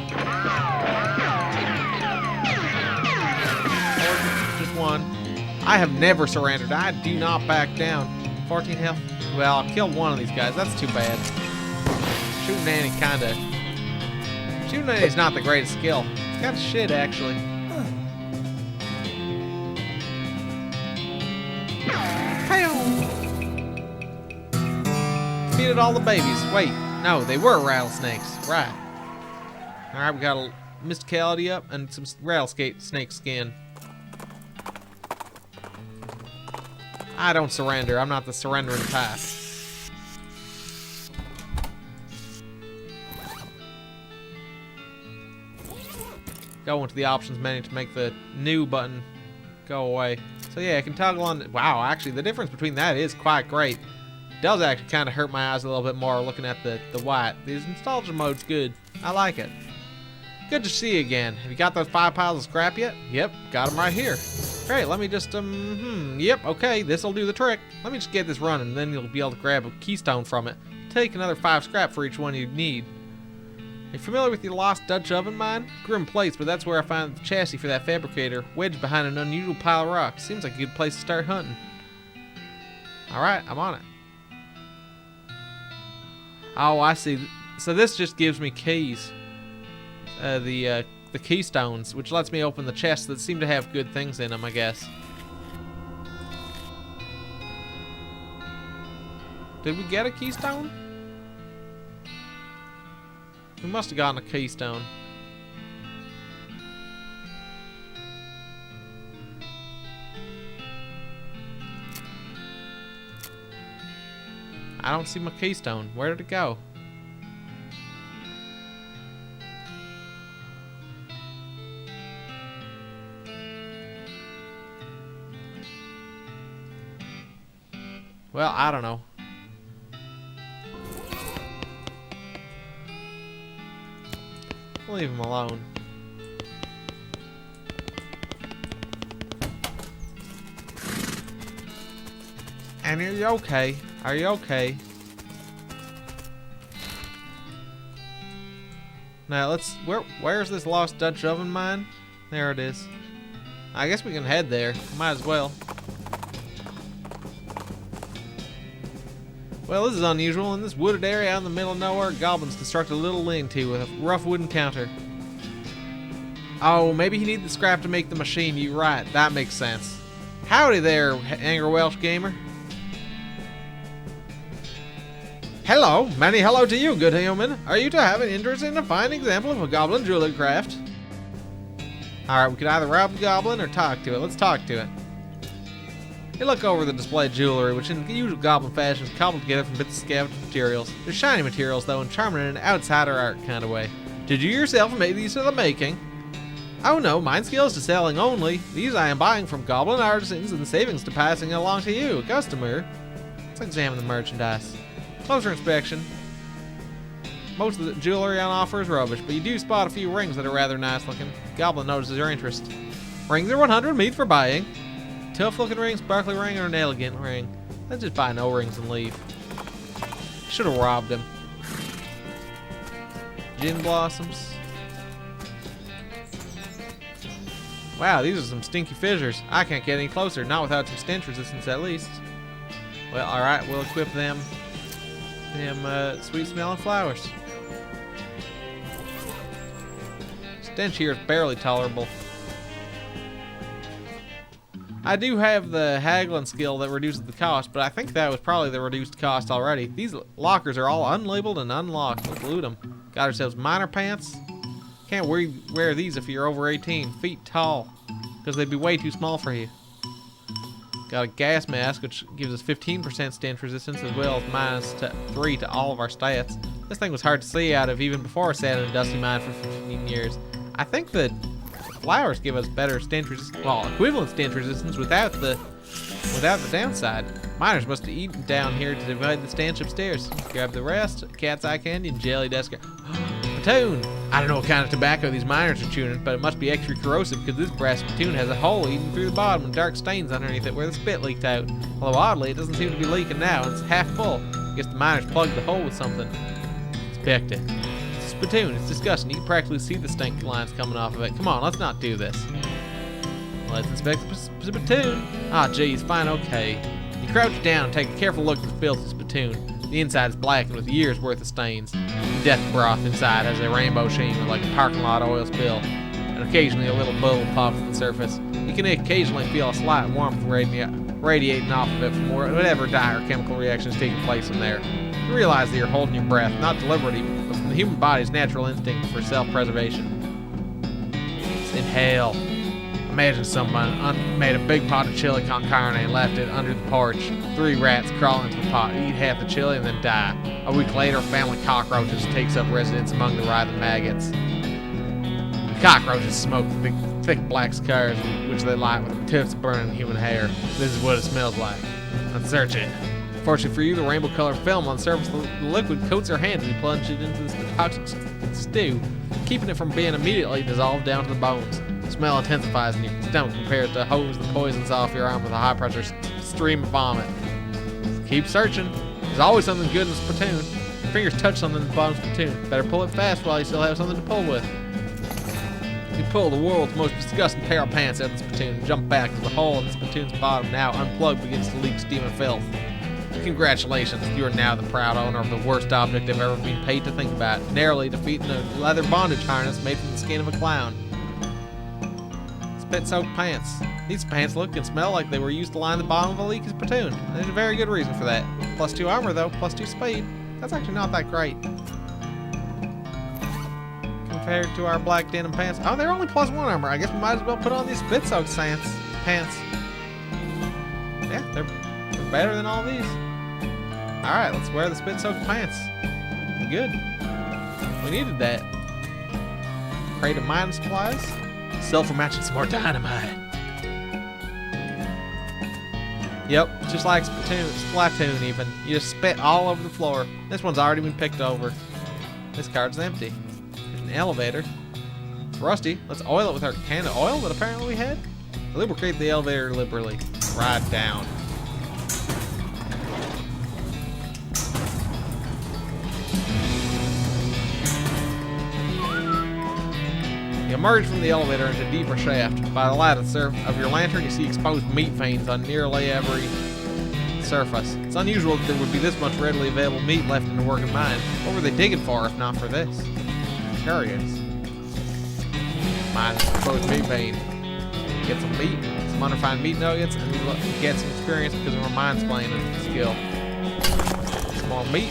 Or just 1. I have never surrendered. I do not back down. 14 health. Well, I'll kill 1 of these guys. That's too bad. Shooting nanny kinda... Shooting nanny's not the greatest skill. It's kind of shit, actually. Defeated all the babies. Wait, no, they were rattlesnakes. Right. Alright, we got a mysticality up and some rattlesnake skin. I don't surrender. I'm not the surrendering type. Go into the options menu to make the new button go away. So yeah, I can toggle on... Wow, actually, the difference between that is quite great. It does actually kind of hurt my eyes a little bit more looking at the white. The nostalgia mode's good. I like it. Good to see you again. Have you got those 5 piles of scrap yet? Yep, got them right here. Great, let me just, yep, okay, this'll do the trick. Let me just get this running, then you'll be able to grab a keystone from it. Take another 5 scrap for each one you need. Are you familiar with the lost Dutch oven mine? Grim place, but that's where I found the chassis for that fabricator, wedged behind an unusual pile of rocks. Seems like a good place to start hunting. Alright, I'm on it. Oh, I see. So this just gives me keys. The keystones, which lets me open the chests that seem to have good things in them, I guess. Did we get a keystone? We must have gotten a keystone. I don't see my keystone. Where did it go? Well, I don't know. Leave him alone. And are you okay? Are you okay? Now let's. Where's this lost Dutch oven mine? There it is. I guess we can head there. Might as well. Well, this is unusual. In this wooded area out in the middle of nowhere, goblins constructed a little lean-to with a rough wooden counter. Oh, maybe he needed the scrap to make the machine. You're right. That makes sense. Howdy there, Angry Welsh Gamer. Hello. Many hello to you, good human. Are you to have an interest in a fine example of a goblin jewelry craft? Alright, we could either rob the goblin or talk to it. Let's talk to it. You look over the displayed jewelry, which in the usual goblin fashion is cobbled together from bits of scavenged materials. They're shiny materials, though, and charming in an outsider art kind of way. Did you yourself make these for the making? Oh no, mine skill is to selling only. These I am buying from goblin artisans and the savings to passing along to you, customer. Let's examine the merchandise. Closer inspection. Most of the jewelry on offer is rubbish, but you do spot a few rings that are rather nice looking. Goblin notices your interest. Rings are 100 meat for buying. Tough looking ring, sparkly ring, or an elegant ring. Let's just buy no rings and leave. Should have robbed him. Gin blossoms. Wow, these are some stinky fissures. I can't get any closer, not without some stench resistance at least. Well, alright, we'll equip them sweet smelling flowers. Stench here is barely tolerable. I do have the haggling skill that reduces the cost, but I think that was probably the reduced cost already. These lockers are all unlabeled and unlocked. Let's loot them. Got ourselves miner pants. Can't wear these if you're over 18 feet tall, because they'd be way too small for you. Got a gas mask, which gives us 15% stench resistance, as well as -3 to all of our stats. This thing was hard to see out of even before I sat in a dusty mine for 15 years. I think that flowers give us better stench resistance, well, equivalent stench resistance without the downside. Miners must have eaten down here to divide the stench upstairs. Grab the rest, cat's eye candy, and jelly desk. Spittoon! I don't know what kind of tobacco these miners are chewing, but it must be extra corrosive because this brass spittoon has a hole eaten through the bottom and dark stains underneath it where the spit leaked out. Although oddly, it doesn't seem to be leaking now, and it's half full. I guess the miners plugged the hole with something. Inspect it. Spittoon, it's disgusting. You can practically see the stink lines coming off of it. Come on, let's not do this. Let's inspect the spittoon. Ah, geez, fine, okay. You crouch down and take a careful look at the filthy spittoon. The inside is blackened with years worth of stains. Death broth inside has a rainbow sheen like a parking lot oil spill, and occasionally a little bubble pops at the surface. You can occasionally feel a slight warmth radiating off of it from whatever dire chemical reaction is taking place in there. You realize that you're holding your breath, not deliberately, but from the human body's natural instinct for self-preservation. Inhale. Imagine someone made a big pot of chili con carne and left it under the porch. 3 rats crawl into the pot, eat half the chili, and then die. A week later, a family of cockroaches takes up residence among the writhing maggots. The cockroaches smoke the big, thick black scars which they light with tufts of burning human hair. This is what it smells like. Let's search it. Fortunately for you, the rainbow-colored film on the surface of the liquid coats our hands as we plunge it into this toxic stew, keeping it from being immediately dissolved down to the bones. The smell intensifies in your stomach compared to hose the poisons off your arm with a high-pressure stream of vomit. Keep searching. There's always something good in the spittoon. Your fingers touch something in the bottom of the spittoon. Better pull it fast while you still have something to pull with. You pull the world's most disgusting pair of pants out of the spittoon and jump back as the hole in the spittoon's bottom, now unplugged, begins to leak steam and filth. Congratulations, you are now the proud owner of the worst object I've ever been paid to think about, narrowly defeating a leather bondage harness made from the skin of a clown. Spit-soaked pants. These pants look and smell like they were used to line the bottom of a leaky spittoon. There's a very good reason for that. +2 armor though, +2 speed. That's actually not that great. Compared to our black denim pants. Oh, they're only +1 armor. I guess we might as well put on these spit-soaked pants. Yeah, they're better than all these. Alright, let's wear the spit-soaked pants. Good. We needed that. Crate of mining supplies. Sulfur match and some more dynamite. Yep, just like Splatoon even. You just spit all over the floor. This one's already been picked over. This card's empty. There's an elevator. It's rusty. Let's oil it with our can of oil that apparently we had. Lubricate the elevator liberally. Ride down. You emerge from the elevator into a deeper shaft. By the light of your lantern, you see exposed meat veins on nearly every surface. It's unusual that there would be this much readily available meat left in the working mine. What were they digging for if not for this? Curious. Mine exposed meat vein. Get some meat, some unrefined meat nuggets, and get some experience because of our mind splaining skill. Some more meat,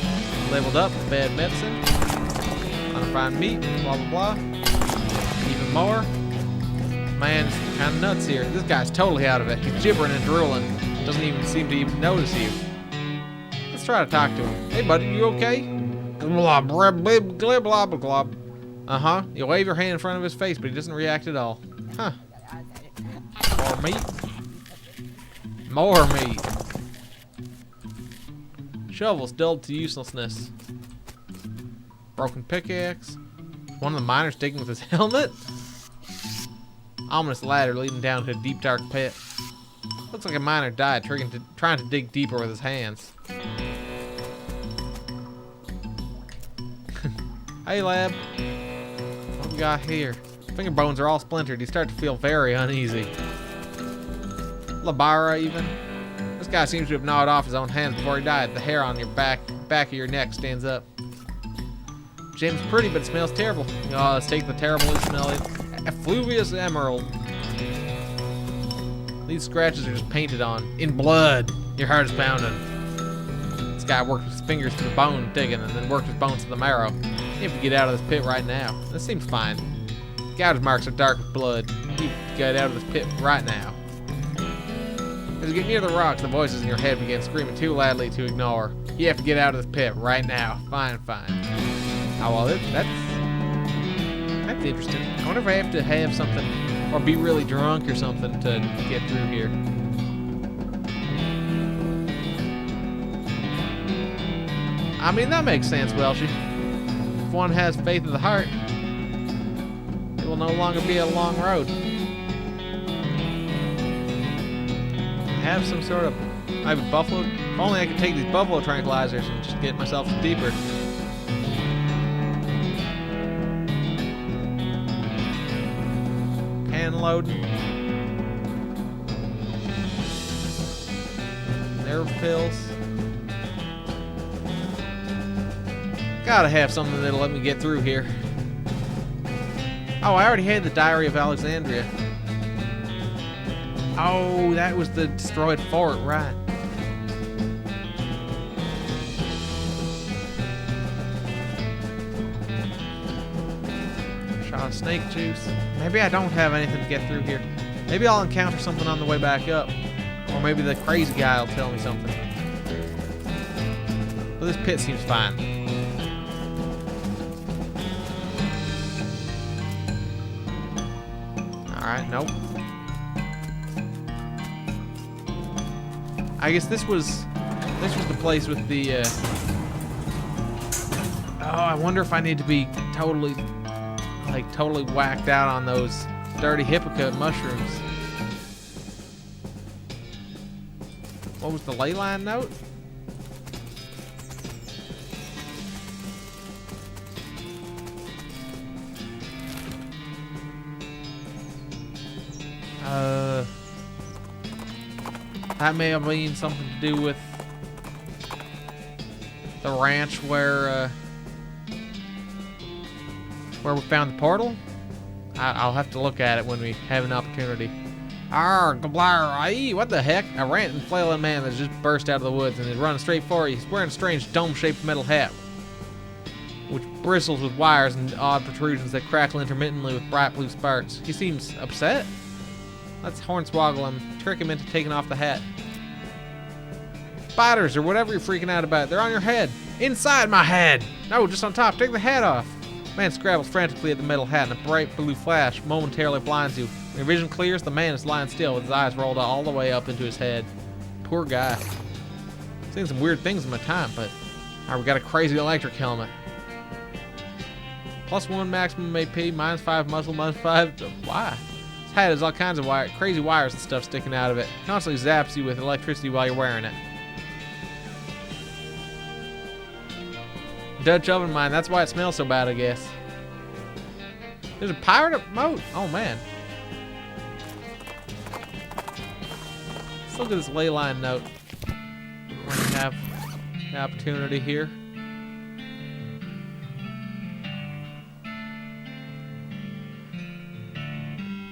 leveled up, bad medicine, unrefined meat, blah blah blah. Even more. Man, it's kind of nuts here. This guy's totally out of it. He's gibbering and drooling. Doesn't even seem to even notice you. Let's try to talk to him. Hey, buddy, you okay? Blah, blah, blah, blah, blah, blah. Uh-huh. You wave your hand in front of his face, but he doesn't react at all. Huh. More meat. More meat. Shovel's dulled to uselessness. Broken pickaxe. One of the miners digging with his helmet? Ominous ladder leading down to a deep dark pit. Looks like a miner died trying to dig deeper with his hands. Hey lab. What we got here? Finger bones are all splintered. You start to feel very uneasy. Labara even. This guy seems to have gnawed off his own hands before he died. The hair on your back of your neck stands up. Gem's pretty, but it smells terrible. Oh, let's take the terribly smelly effluvious emerald. These scratches are just painted on. In blood. Your heart is pounding. This guy worked his fingers to the bone digging and then worked his bones to the marrow. You have to get out of this pit right now. This seems fine. Gouge marks are dark with blood. You get out of this pit right now. As you get near the rocks, the voices in your head begin screaming too loudly to ignore. You have to get out of this pit right now. Fine, fine. Oh, well, that's interesting. I wonder if I have to have something, or be really drunk or something to get through here. I mean, that makes sense, Welshie. If one has faith of the heart, it will no longer be a long road. Have some sort of, maybe buffalo. If only I could take these buffalo tranquilizers and just get myself deeper. Loading. Nerve pills. Gotta have something that'll let me get through here. Oh, I already had the Diary of Alexandria. Oh, that was the destroyed fort, right? Shot of snake juice. Maybe I don't have anything to get through here. Maybe I'll encounter something on the way back up. Or maybe the crazy guy will tell me something. But this pit seems fine. Alright, nope. I guess this was the place with the oh, I wonder if I need to be totally whacked out on those dirty hypocrite mushrooms. What was the ley line note? That may have been something to do with the ranch where we found the portal. I'll have to look at it when we have an opportunity. Arr, gablar, what the heck? A ranting, flailing man that just burst out of the woods and is running straight for you. He's wearing a strange dome-shaped metal hat, which bristles with wires and odd protrusions that crackle intermittently with bright blue sparks. He seems upset. Let's hornswoggle him, trick him into taking off the hat. Spiders or whatever you're freaking out about. They're on your head. Inside my head. No, just on top. Take the head off. Man scrabbles frantically at the metal hat, and a bright blue flash momentarily blinds you. When your vision clears, the man is lying still with his eyes rolled all the way up into his head. Poor guy. Seen some weird things in my time, but alright, we got a crazy electric helmet. +1 maximum AP, -5 muscle, -5. Why? This hat has all kinds of crazy wires and stuff sticking out of it. Constantly zaps you with electricity while you're wearing it. Dutch oven mine, that's why it smells so bad, I guess. There's a pirate moat. Oh man. Let's look at this ley line note. We're gonna have the opportunity here.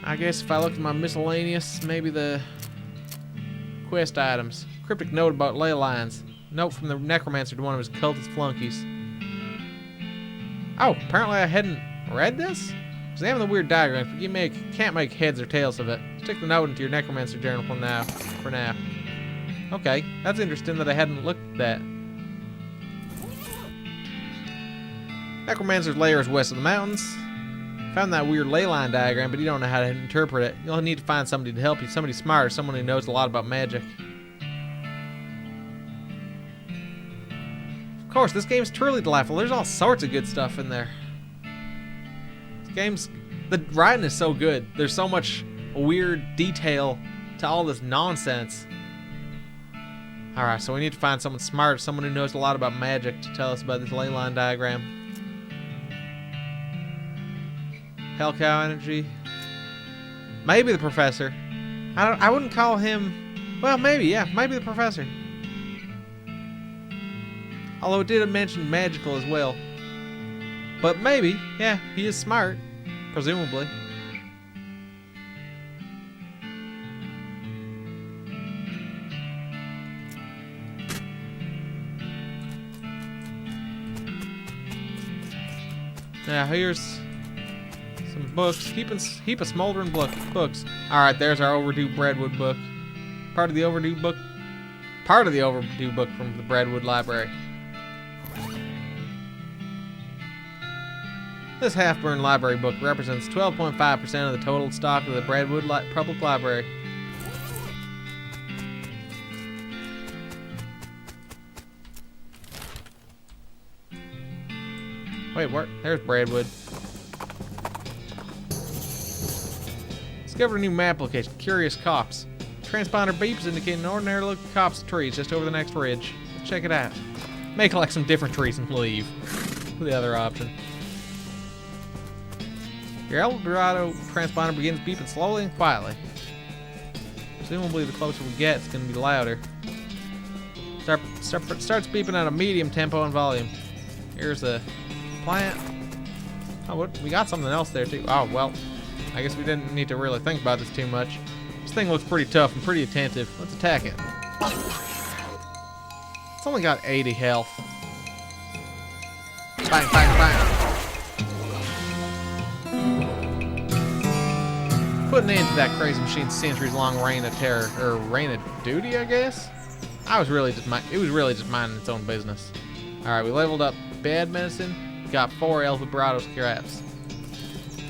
I guess if I look at my miscellaneous, maybe the quest items. Cryptic note about ley lines. Note from the necromancer to one of his cultist flunkies. Oh, apparently I hadn't read this? Examine the weird diagram. If you can't make heads or tails of it, stick the note into your necromancer journal for now. Okay, that's interesting that I hadn't looked at that. Necromancer's lair is west of the mountains. Found that weird ley line diagram, but you don't know how to interpret it. You'll need to find somebody to help you. Somebody smart, someone who knows a lot about magic. Of course, this game's truly delightful. There's all sorts of good stuff in there. The writing is so good. There's so much weird detail to all this nonsense. Alright, so we need to find someone smart, someone who knows a lot about magic to tell us about this ley line diagram. Hell cow energy. Maybe the professor. I wouldn't call him... Well, maybe, yeah. Maybe the professor. Although it did mention magical as well. But maybe, yeah, he is smart. Presumably. Now here's some books. Heap of smoldering books. Alright, there's our overdue Breadwood book. Part of the overdue book from the Breadwood Library. This half-burned library book represents 12.5% of the total stock of the Breadwood Public Library. Wait, where? There's Breadwood. Discovered a new map location. Curious copse. Transponder beeps indicating an ordinary looking copse of trees just over the next ridge. Let's check it out. May collect some different trees and leave. The other option. Your El Dorado transponder begins beeping slowly and quietly. Presumably the closer we get, it's going to be louder. Starts beeping at a medium tempo and volume. Here's a plant. Oh, what? We got something else there too. Oh, well. I guess we didn't need to really think about this too much. This thing looks pretty tough and pretty attentive. Let's attack it. It's only got 80 health. Bang, bang, bang. Putting an end to that crazy machine's centuries-long reign of terror, or reign of duty, I guess. It was really just minding its own business. All right, we leveled up bad medicine. Got 4 El Vibrato scraps.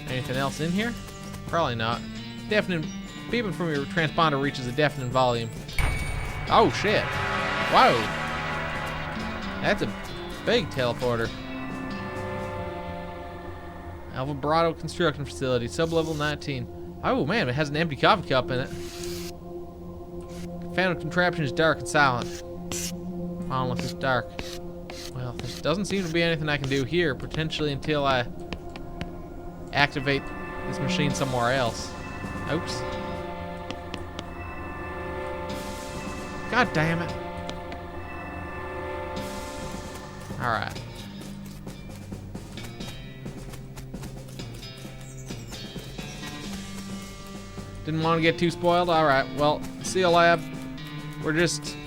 Anything else in here? Probably not. Deafening. Beeping from your transponder reaches a deafening volume. Oh shit! Whoa! That's a big teleporter. El Vibrato Construction Facility, sublevel 19. Oh man, it has an empty coffee cup in it. Found contraption is dark and silent. I don't know if it's dark. Well, there doesn't seem to be anything I can do here, potentially until I activate this machine somewhere else. Oops. God damn it. Alright. Didn't want to get too spoiled? Alright, well, see you, lab. We're just,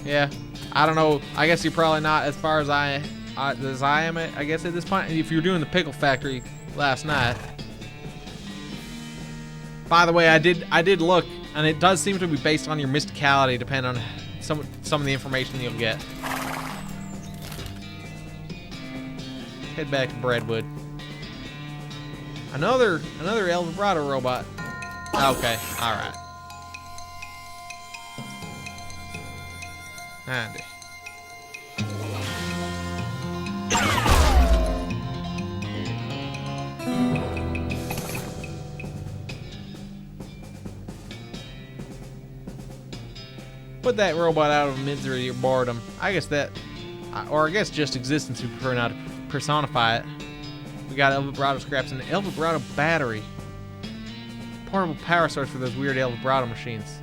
yeah. I don't know. I guess you're probably not as far as I am, I guess, at this point. If you were doing the pickle factory last night. By the way, I did look, and it does seem to be based on your mysticality, depending on some of the information you'll get. Head back to Breadwood. Another El Vibrato robot. Okay, all right. Andy. Put that robot out of misery or boredom. I guess that, or I guess just existence. We prefer not to personify it. We got El Vibrato scraps and an El Vibrato battery. Portable power source for those weird El Vibrato machines.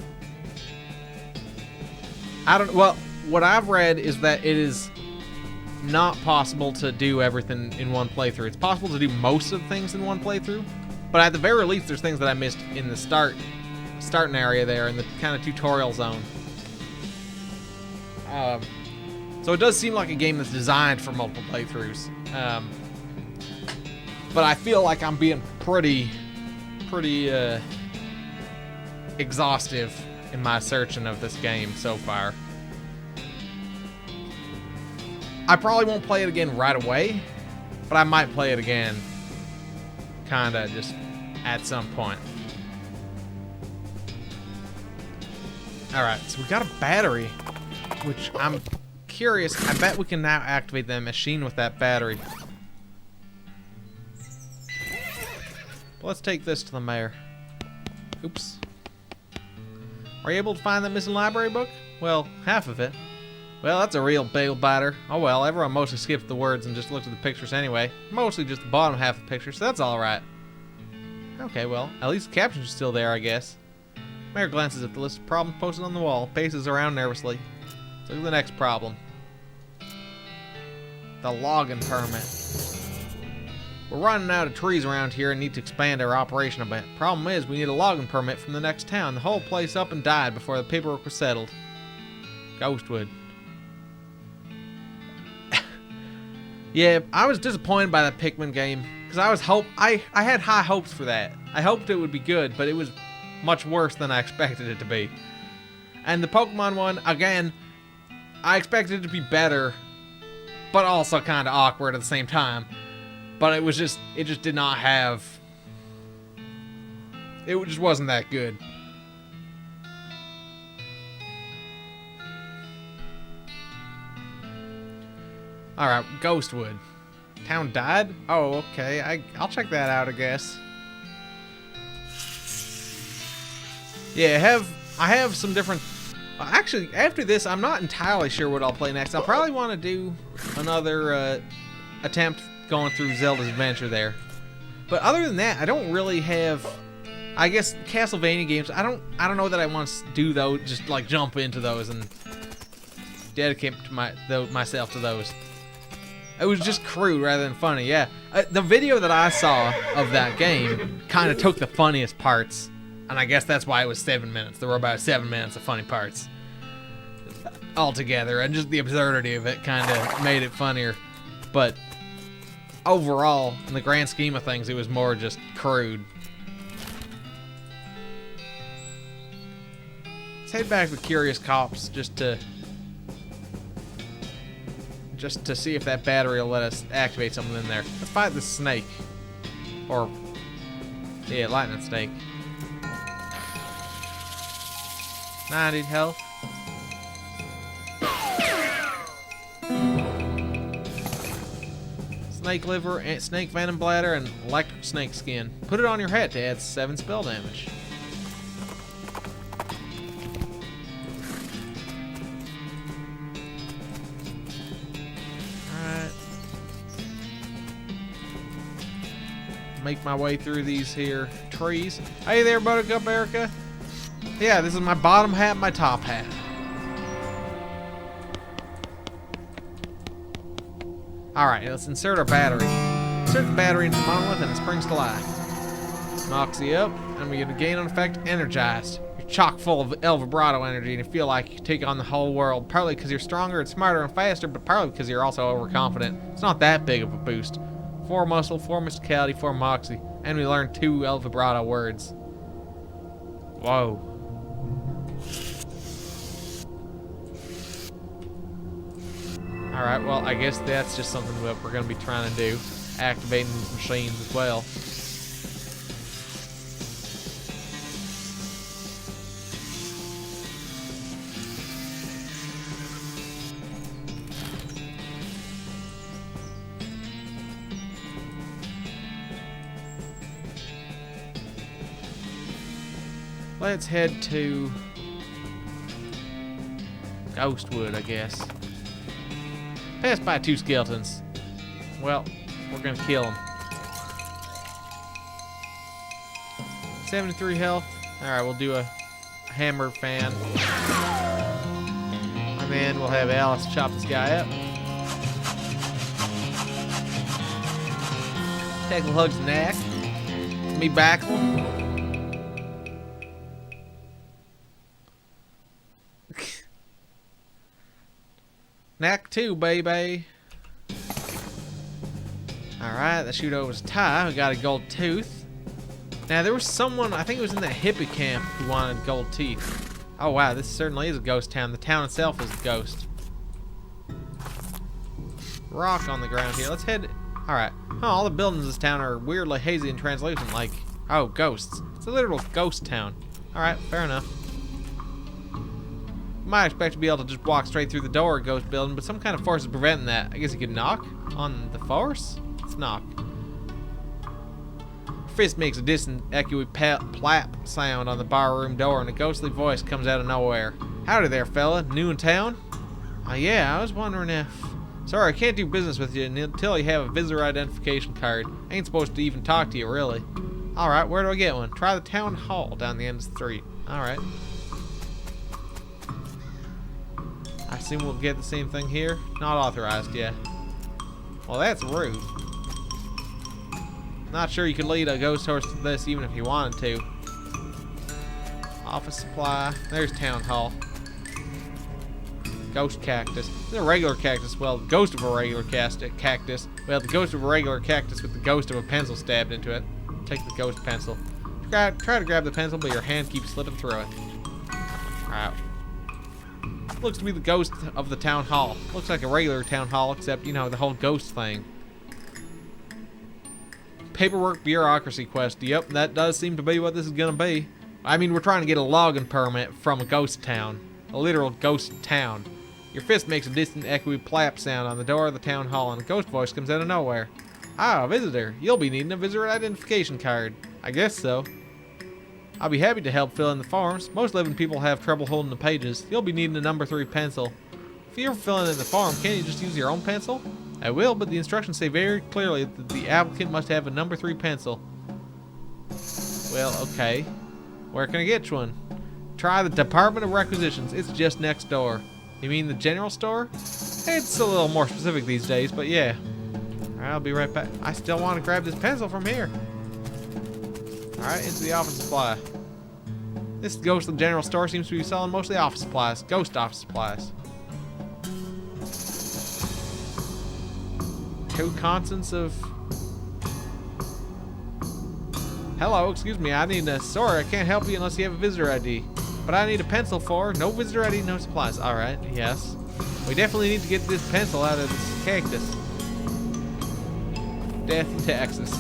Well, what I've read is that it is not possible to do everything in one playthrough. It's possible to do most of the things in one playthrough, but at the very least, there's things that I missed in the starting area there, in the kind of tutorial zone. So it does seem like a game that's designed for multiple playthroughs. But I feel like I'm being pretty exhaustive in my searching of this game so far. I probably won't play it again right away, but I might play it again kinda just at some point. Alright, so we got a battery, which I'm curious. I bet we can now activate the machine with that battery. But let's take this to the mayor. Oops. Are you able to find that missing library book? Well, half of it. Well, that's a real bail biter. Oh well, everyone mostly skips the words and just looks at the pictures anyway. Mostly just the bottom half of the picture, so that's alright. Okay, well, at least the captions are still there, I guess. Mayor glances at the list of problems posted on the wall, paces around nervously. So look at the next problem. The logging permit. We're running out of trees around here and need to expand our operation a bit. Problem is, we need a logging permit from the next town. The whole place up and died before the paperwork was settled. Ghostwood. Yeah, I was disappointed by that Pikmin game because I had high hopes for that. I hoped it would be good, but it was much worse than I expected it to be. And the Pokemon one, again, I expected it to be better, but also kind of awkward at the same time. But it just did not have, it just wasn't that good. Alright, Ghostwood. Town died? Oh, okay. I'll check that out, I guess. Yeah, I have some different... Actually, after this, I'm not entirely sure what I'll play next. I'll probably want to do another attempt going through Zelda's Adventure there. But other than that, I don't really have... I guess Castlevania games, I don't know that I want to do those, just like jump into those and dedicate myself to those. It was just crude rather than funny, yeah. The video that I saw of that game kind of took the funniest parts, and I guess that's why it was 7 minutes. There were about 7 minutes of funny parts altogether, and just the absurdity of it kind of made it funnier. But overall, in the grand scheme of things, it was more just crude. Let's head back to the Curious Cops just to see if that battery will let us activate something in there. Let's fight the snake. Or, yeah, lightning snake. 90 health. Snake liver, and snake venom bladder, and electric snake skin. Put it on your head to add 7 spell damage. Make my way through these here trees. Hey there, Buttercup Erica. Yeah, this is my bottom hat, my top hat. Alright, let's insert our battery. Insert the battery into the monolith and it springs to life. Knocks you up, and we get a gain on effect, energized. You're chock full of El Vibrato energy and you feel like you take on the whole world, partly because you're stronger and smarter and faster, but partly because you're also overconfident. It's not that big of a boost. 4 muscle, 4 mysticality, 4 moxie. And we learned 2 El Vibrato words. Whoa. Alright, well, I guess that's just something that we're going to be trying to do. Activating these machines as well. Let's head to Ghostwood, I guess. Passed by 2 skeletons. Well, we're gonna kill them. 73 health. Alright, we'll do a hammer fan. And then we'll have Alice chop this guy up. Take a hug's neck. Me back. Knack 2, baby. Alright, that shoot over was Ty. We got a gold tooth. Now, there was someone, I think it was in that hippie camp, who wanted gold teeth. Oh, wow, this certainly is a ghost town. The town itself is a ghost. Rock on the ground here. Let's head... Alright. Oh, all the buildings in this town are weirdly hazy and translucent, like... Oh, ghosts. It's a literal ghost town. Alright, fair enough. Might expect to be able to just walk straight through the door of a ghost building, but some kind of force is preventing that. I guess you could knock on the force? Let's knock. Fist makes a distant, echoey plap sound on the barroom door, and a ghostly voice comes out of nowhere. Howdy there, fella. New in town? Yeah, I was wondering if... Sorry, I can't do business with you until you have a visitor identification card. I ain't supposed to even talk to you, really. Alright, where do I get one? Try the town hall down the end of the street. Alright. I assume we'll get the same thing here. Not authorized yet. Well, that's rude. Not sure you could lead a ghost horse to this even if you wanted to. Office supply. There's town hall. Ghost cactus. This is a regular cactus. Well, the ghost of a regular cactus. Well, the ghost of a regular cactus with the ghost of a pencil stabbed into it. Take the ghost pencil. Try to grab the pencil, but your hand keeps slipping through it. Alright. Looks to be the ghost of the town hall. Looks like a regular town hall, except, you know, the whole ghost thing. Paperwork bureaucracy quest. Yep, that does seem to be what this is gonna be. I mean, we're trying to get a logging permit from a ghost town. A literal ghost town. Your fist makes a distant echoey plap sound on the door of the town hall, and a ghost voice comes out of nowhere. Ah, a visitor. You'll be needing a visitor identification card. I guess so. I'll be happy to help fill in the forms. Most living people have trouble holding the pages. You'll be needing a number 3 pencil. If you're filling in the form, can't you just use your own pencil? I will, but the instructions say very clearly that the applicant must have a number 3 pencil. Well, okay. Where can I get one? Try the Department of Requisitions. It's just next door. You mean the general store? It's a little more specific these days, but yeah. Alright, I'll be right back. I still want to grab this pencil from here. Alright, into the office supply. This ghost of the general store seems to be selling mostly office supplies. Ghost office supplies. 2 constants of... Hello, excuse me, I need a... Sorry, I can't help you unless you have a visitor ID. But I need a pencil for... No visitor ID, no supplies. Alright, yes. We definitely need to get this pencil out of this cactus. Death in Texas.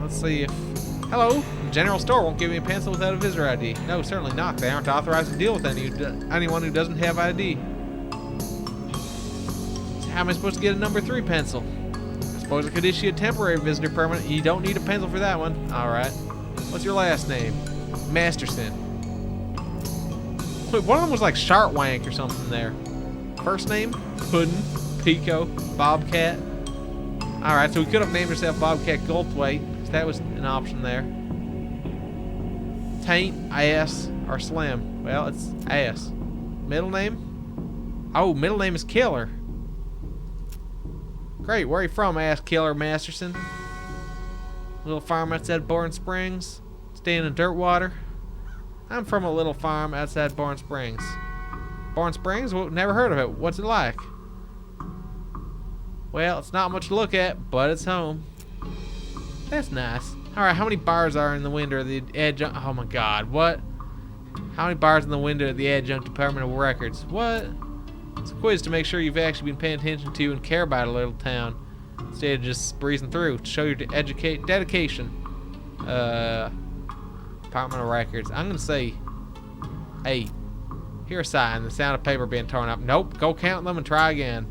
Let's see if... Hello? The general store won't give me a pencil without a visitor ID. No, certainly not. They aren't authorized to deal with anyone who doesn't have ID. So how am I supposed to get a number 3 pencil? I suppose I could issue a temporary visitor permit. You don't need a pencil for that one. Alright. What's your last name? Masterson. Wait, one of them was like Shartwank or something there. First name? Puddin', Pico, Bobcat. Alright, so we could have named ourselves Bobcat Goldthwait. That was an option there. Taint, Ass, or Slim. Well, it's Ass. Middle name? Oh, middle name is Killer. Great, where are you from, Ass Killer Masterson? Little farm outside Bourne Springs. Staying in dirt water. I'm from a little farm outside Bourne Springs. Bourne Springs? Well, never heard of it. What's it like? Well, it's not much to look at, but it's home. That's nice. Alright, how many bars are in the window of the adjunct... Oh my god, what? How many bars in the window of the adjunct Department of Records? What? It's a quiz to make sure you've actually been paying attention to and care about a little town, instead of just breezing through to show your dedication. Department of Records. I'm gonna say 8. Hear a sign, the sound of paper being torn up. Nope, go count them and try again.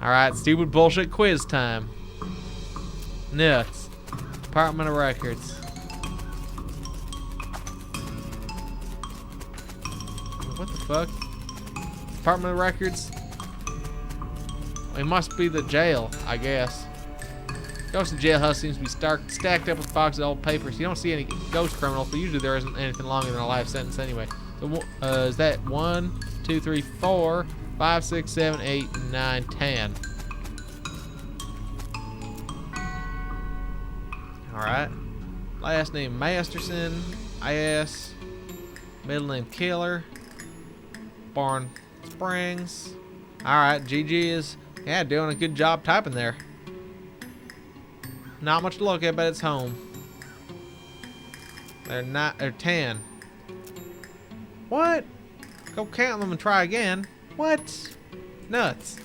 Alright, stupid bullshit quiz time. Nuts. Department of Records. What the fuck? Department of Records? It must be the jail, I guess. Ghost in jailhouse seems to be stacked up with boxes of old papers. You don't see any ghost criminals, but usually there isn't anything longer than a life sentence anyway. So, is that 1, 2, 3, 4, 5, 6, 7, 8, 9, 10. Alright. Last name Masterson. IS. Middle name Killer. Born Springs. Alright, GG is, yeah, doing a good job typing there. Not much to look at, but it's home. They're 10. What? Go count them and try again. What? Nuts.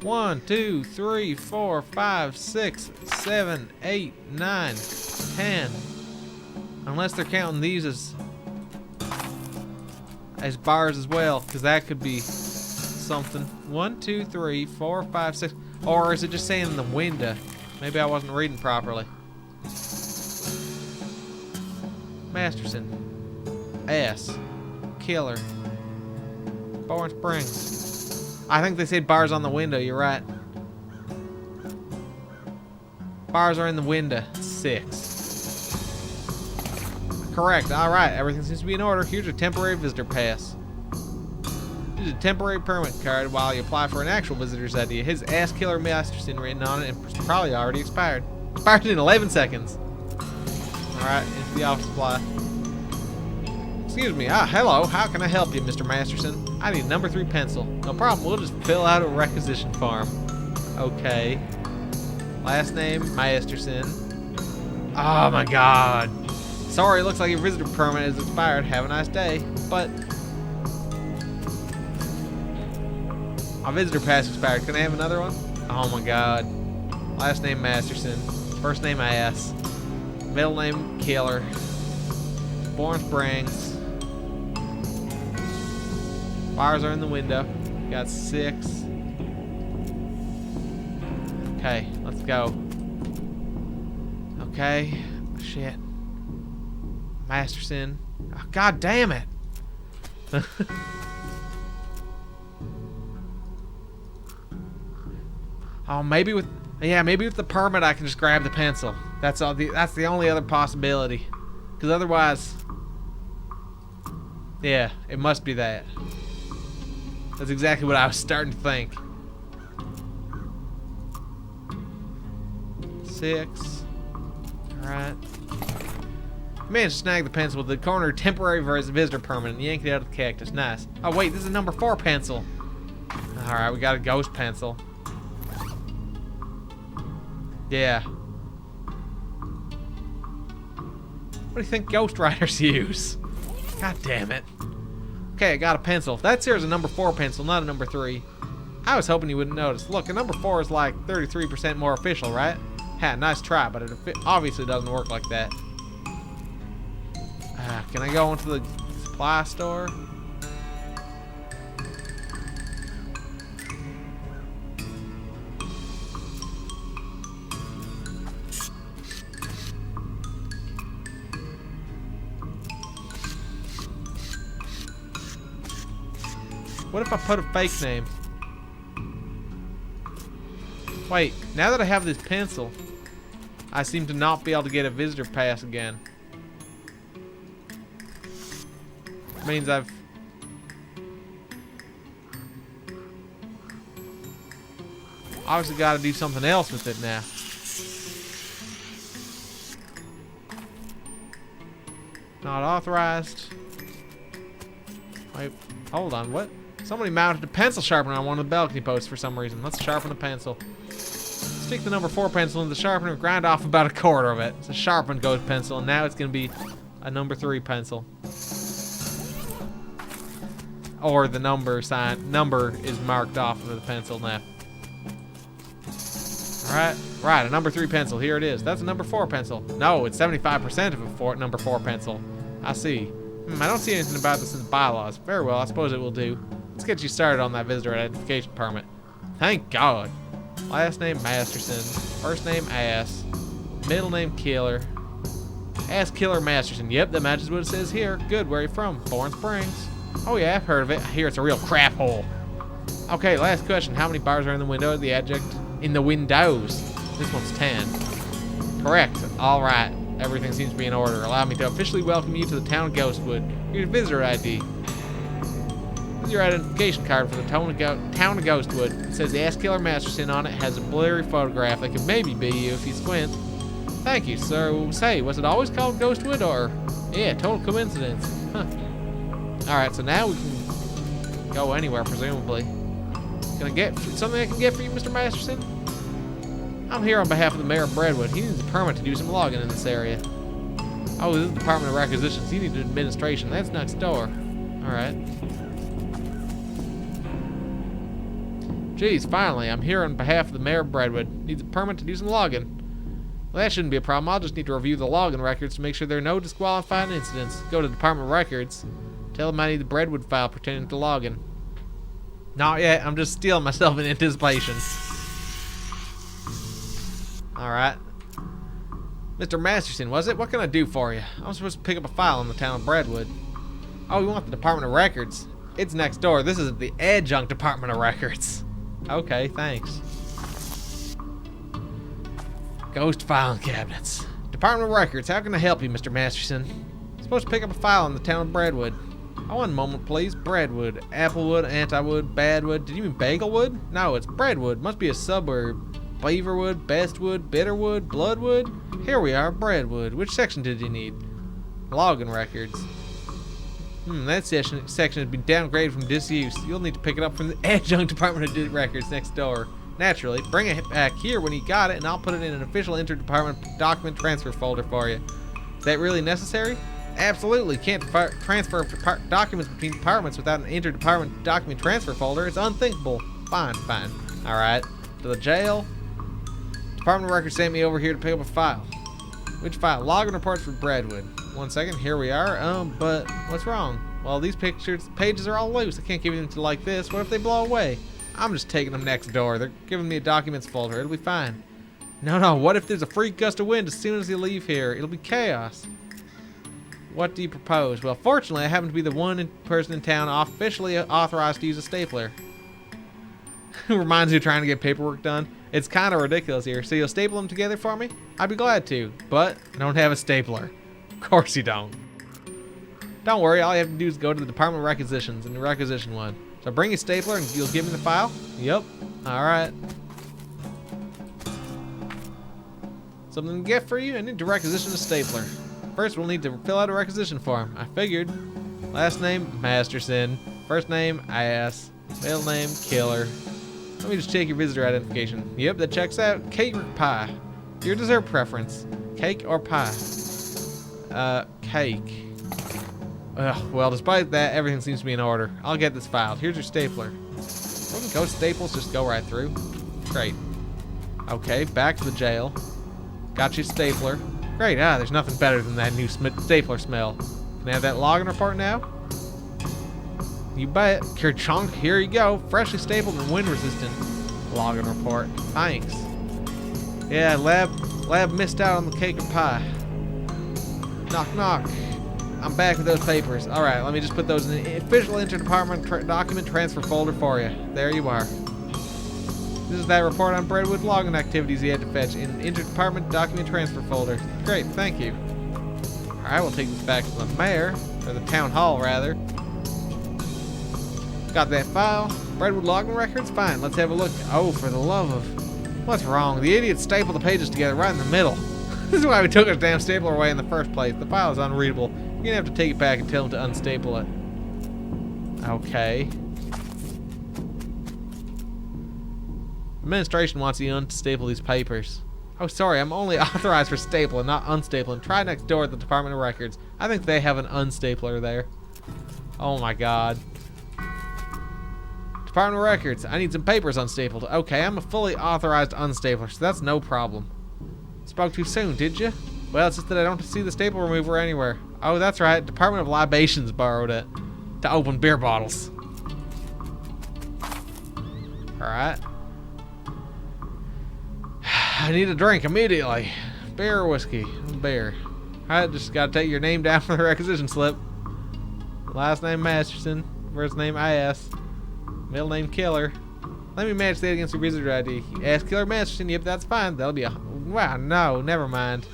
1, 2, 3, 4, 5, 6, 7, 8, 9, 10. Unless they're counting these as bars as well, because that could be something. 1, 2, 3, 4, 5, 6. Or is it just saying in the window? Maybe I wasn't reading properly. Masterson. S. Killer. Born Springs. I think they said bars on the window, you're right. Bars are in the window. 6. Correct, alright, everything seems to be in order. Here's your temporary visitor pass. Use a temporary permit card while you apply for an actual visitor's ID. His ass killer Masterson written on it and probably already expired. Expired in 11 seconds. Alright, into the office supply. Excuse me, hello, how can I help you, Mr. Masterson? I need number 3 pencil. No problem, we'll just fill out a requisition form. Okay. Last name, Masterson. Oh my god. Sorry, looks like your visitor permit is expired. Have a nice day. But my visitor pass expired. Can I have another one? Oh my god. Last name Masterson. First name Ass. Middle name Killer. Born Springs. Bars are in the window. Got 6. Okay, let's go. Okay. Shit. Masterson. Oh, god damn it. Oh, maybe with the permit I can just grab the pencil. That's the only other possibility. Because otherwise, yeah, it must be that. That's exactly what I was starting to think. 6. Alright. Managed to snag the pencil with the corner temporary visitor permit and yank it out of the cactus. Nice. Oh wait, this is a number 4 pencil. Alright, we got a ghost pencil. Yeah. What do you think ghostwriters use? God damn it. Okay, I got a pencil. That's here's a number 4 pencil, not a number 3. I was hoping you wouldn't notice. Look, a number 4 is like 33% more official, right? Ha, nice try, but it obviously doesn't work like that. Can I go into the supply store? What if I put a fake name? Wait, now that I have this pencil, I seem to not be able to get a visitor pass again. Means I've obviously got to do something else with it now. Not authorized. Wait, hold on, what? Somebody mounted a pencil sharpener on one of the balcony posts for some reason. Let's sharpen the pencil. Stick the number 4 pencil into the sharpener and grind off about a quarter of it. It's a sharpened ghost pencil, and now it's going to be a number 3 pencil. or the number is marked off of the pencil now. Right, a number 3 pencil. Here it is. That's a number 4 pencil. No, it's 75% of a number 4 pencil. I see. I don't see anything about this in the bylaws. Very well, I suppose it will do. Let's get you started on that visitor identification permit. Thank God. Last name Masterson. First name Ass. Middle name Killer. Ass Killer Masterson. Yep, that matches what it says here. Good, where are you from? Bourne Springs. Oh yeah, I've heard of it. I hear it's a real crap hole. Okay, last question. How many bars are in the window? The adjunct in the windows. This one's 10. Correct. All right. Everything seems to be in order. Allow me to officially welcome you to the town of Ghostwood. Here's your visitor ID. This is your identification card for the town of Ghostwood. It says the Ass Killer Masterson on it. Has a blurry photograph that could maybe be you if you squint. Thank you. So, say, was it always called Ghostwood or? Yeah, total coincidence. Huh. Alright, so now we can go anywhere, presumably. Can I get something I can get for you, Mr. Masterson? I'm here on behalf of the mayor of Brentwood. He needs a permit to do some logging in this area. Oh, this is the Department of Requisitions. He needs administration. That's next door. Alright. Geez, finally, I'm here on behalf of the mayor of Brentwood. Needs a permit to do some logging. Well, that shouldn't be a problem. I'll just need to review the logging records to make sure there are no disqualifying incidents. Go to the Department of Records. Tell them I need the Brentwood file pertaining to logging. Not yet. I'm just stealing myself in anticipation. Alright. Mr. Masterson, was it? What can I do for you? I'm supposed to pick up a file in the town of Brentwood. Oh, you want the Department of Records? It's next door. This is the adjunct Department of Records. Okay, thanks. Ghost filing cabinets. Department of Records, how can I help you, Mr. Masterson? I'm supposed to pick up a file in the town of Brentwood. Oh, one moment, please. Breadwood. Applewood, Antiwood, Badwood. Did you mean Bagelwood? No, it's Breadwood. Must be a suburb. Beaverwood, Bestwood, Bitterwood, Bloodwood. Here we are, Breadwood. Which section did you need? Logging records. That section has been downgraded from disuse. You'll need to pick it up from the adjunct Department of Records next door. Naturally, bring it back here when you got it, and I'll put it in an official interdepartment document transfer folder for you. Is that really necessary? Absolutely. Can't transfer documents between departments without an interdepartment document transfer folder. It's unthinkable. Fine. Alright. To the jail. Department of Records sent me over here to pick up a file. Which file? Logging reports for Breadwood. 1 second. Here we are. But what's wrong? Well, these pages are all loose. I can't give them to like this. What if they blow away? I'm just taking them next door. They're giving me a documents folder. It'll be fine. No. What if there's a freak gust of wind as soon as you leave here? It'll be chaos. What do you propose? Well, fortunately, I happen to be the one person in town officially authorized to use a stapler. Reminds you of trying to get paperwork done. It's kind of ridiculous here. So you'll staple them together for me? I'd be glad to, but I don't have a stapler. Of course you don't. Don't worry, all you have to do is go to the Department of Requisitions and requisition one. So bring your stapler and you'll give me the file? Yep. Alright. Something to get for you? I need to requisition a stapler. First, we'll need to fill out a requisition form. I figured. Last name, Masterson. First name, Ass. Middle name, Killer. Let me just check your visitor identification. Yep, that checks out. Cake or pie? Your dessert preference. Cake or pie? Cake. Well, despite that, everything seems to be in order. I'll get this filed. Here's your stapler. Wouldn't ghost staples just go right through? Great. Okay, back to the jail. Got your stapler. Great, there's nothing better than that new stapler smell. Can I have that logging report now? You bet. Kerchunk, here you go. Freshly stapled and wind resistant. Logging report. Thanks. Yeah, lab missed out on the cake and pie. Knock, knock. I'm back with those papers. Alright, let me just put those in the official interdepartment document transfer folder for you. There you are. This is that report on Brentwood logging activities you had to fetch in interdepartment document transfer folder. Great, thank you. Alright, we'll take this back to the mayor, or the town hall rather. Got that file. Brentwood logging records? Fine, let's have a look. Oh, for the love of... What's wrong? The idiot stapled the pages together right in the middle. This is why we took our damn stapler away in the first place. The file is unreadable. You're gonna have to take it back and tell him to unstaple it. Okay. Administration wants you to unstaple these papers. Oh, sorry, I'm only authorized for stapling, not unstapling. Try next door at the Department of Records. I think they have an unstapler there. Oh my god. Department of Records. I need some papers unstapled. Okay, I'm a fully authorized unstapler, so that's no problem. Spoke too soon, did you? Well, it's just that I don't see the staple remover anywhere. Oh, that's right. Department of Libations borrowed it to open beer bottles. Alright. I need a drink immediately. Beer or whiskey? Beer. Alright, just gotta take your name down for the requisition slip. Last name Masterson. First name IS. Middle name Killer. Let me match that against your visitor ID. Ask Killer Masterson. Yep, that's fine. That'll be a... Wow, no, never mind.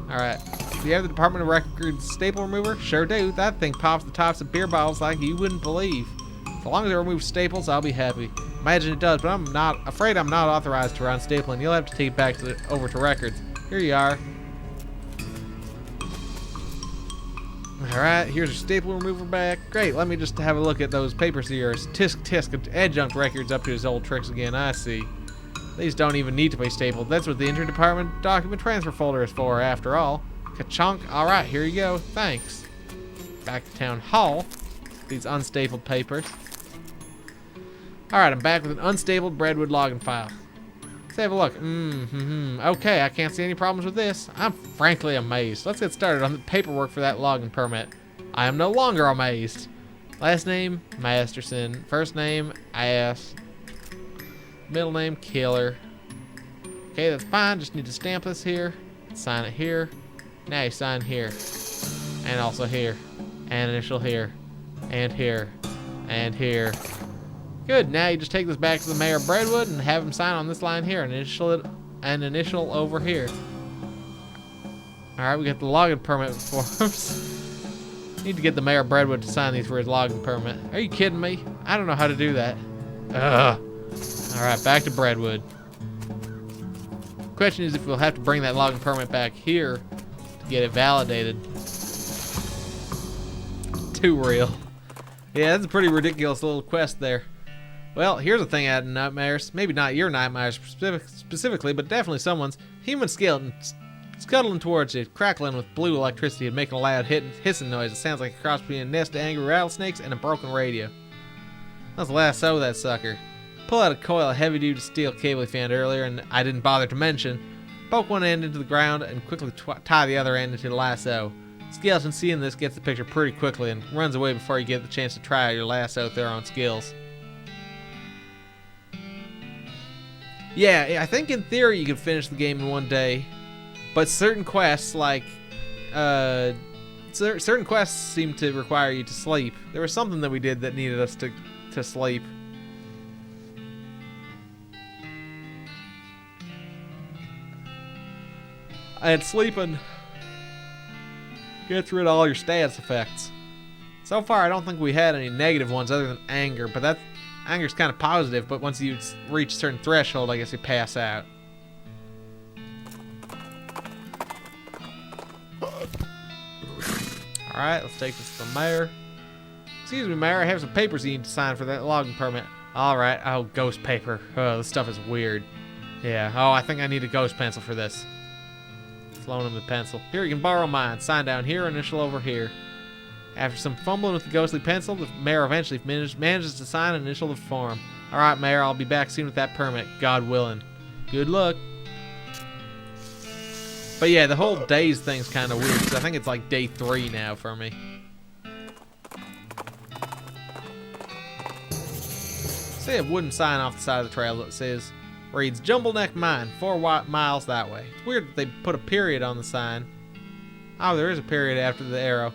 Alright. Do you have the Department of Records staple remover? Sure do. That thing pops the tops of beer bottles like you wouldn't believe. So long as it removes staples, I'll be happy. Imagine it does, but I'm not afraid I'm not authorized to run stapling. You'll have to take it back over to Records. Here you are. Alright, here's your staple remover back. Great, let me just have a look at those papers of yours. Tisk, adjunct records up to his old tricks again, I see. These don't even need to be stapled. That's what the interdepartment document transfer folder is for, after all. Ka-chunk. Alright, here you go. Thanks. Back to town hall. These unstapled papers. Alright, I'm back with an unstapled Breadwood login file. Let's have a look. Okay, I can't see any problems with this. I'm frankly amazed. Let's get started on the paperwork for that login permit. I am no longer amazed. Last name, Masterson. First name, IS. Middle name, Killer. Okay, that's fine. Just need to stamp this here. Sign it here. Now you sign here. And also here. And initial here. And here. And here. Good. Now you just take this back to the mayor of Breadwood and have him sign on this line here. And initial over here. Alright, we got the login permit forms. Need to get the mayor of Breadwood to sign these for his login permit. Are you kidding me? I don't know how to do that. Ugh. Alright, back to Breadwood. Question is if we'll have to bring that login permit back here to get it validated. Too real. Yeah, that's a pretty ridiculous little quest there. Well, here's a thing out in nightmares. Maybe not your nightmares specifically, but definitely someone's. Human skeleton scuttling towards you, crackling with blue electricity and making a loud hissing noise. It sounds like a cross between a nest of angry rattlesnakes and a broken radio. Let's lasso that sucker. Pull out a coil of heavy-duty steel cable he found earlier, and I didn't bother to mention. Poke one end into the ground and quickly tie the other end into the lasso. Skeleton, seeing this, gets the picture pretty quickly and runs away before you get the chance to try out your lasso throwing skills. Yeah, I think in theory you could finish the game in one day, but certain quests like certain quests seem to require you to sleep. There was something that we did that needed us to sleep. And sleeping gets rid of all your stats effects. So far, I don't think we had any negative ones other than anger, but anger's kind of positive, but once you reach a certain threshold, I guess you pass out. Alright, let's take this to the mayor. Excuse me, mayor, I have some papers you need to sign for that logging permit. Alright, oh, ghost paper. Oh, this stuff is weird. Yeah, oh, I think I need a ghost pencil for this. Loan him the pencil. Here, you can borrow mine. Sign down here, initial over here. After some fumbling with the ghostly pencil, the mayor eventually manages to sign and initial the form. Alright, mayor, I'll be back soon with that permit, God willing. Good luck. But yeah, the whole days thing's kind of weird, because I think it's like day 3 now for me. See a wooden sign off the side of the trail that says, reads, Jumble Neck Mine, 4 miles that way. It's weird that they put a period on the sign. Oh, there is a period after the arrow.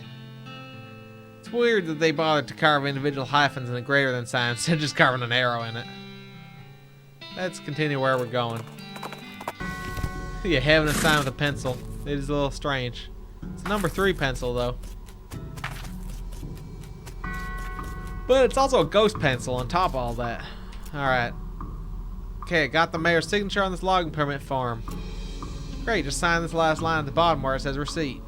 It's weird that they bothered to carve individual hyphens in a greater than sign instead of just carving an arrow in it. Let's continue where we're going. Yeah, having a sign with a pencil. It is a little strange. It's a number 3 pencil, though. But it's also a ghost pencil on top of all that. Alright. Okay, got the mayor's signature on this logging permit form. Great, just sign this last line at the bottom where it says receipt.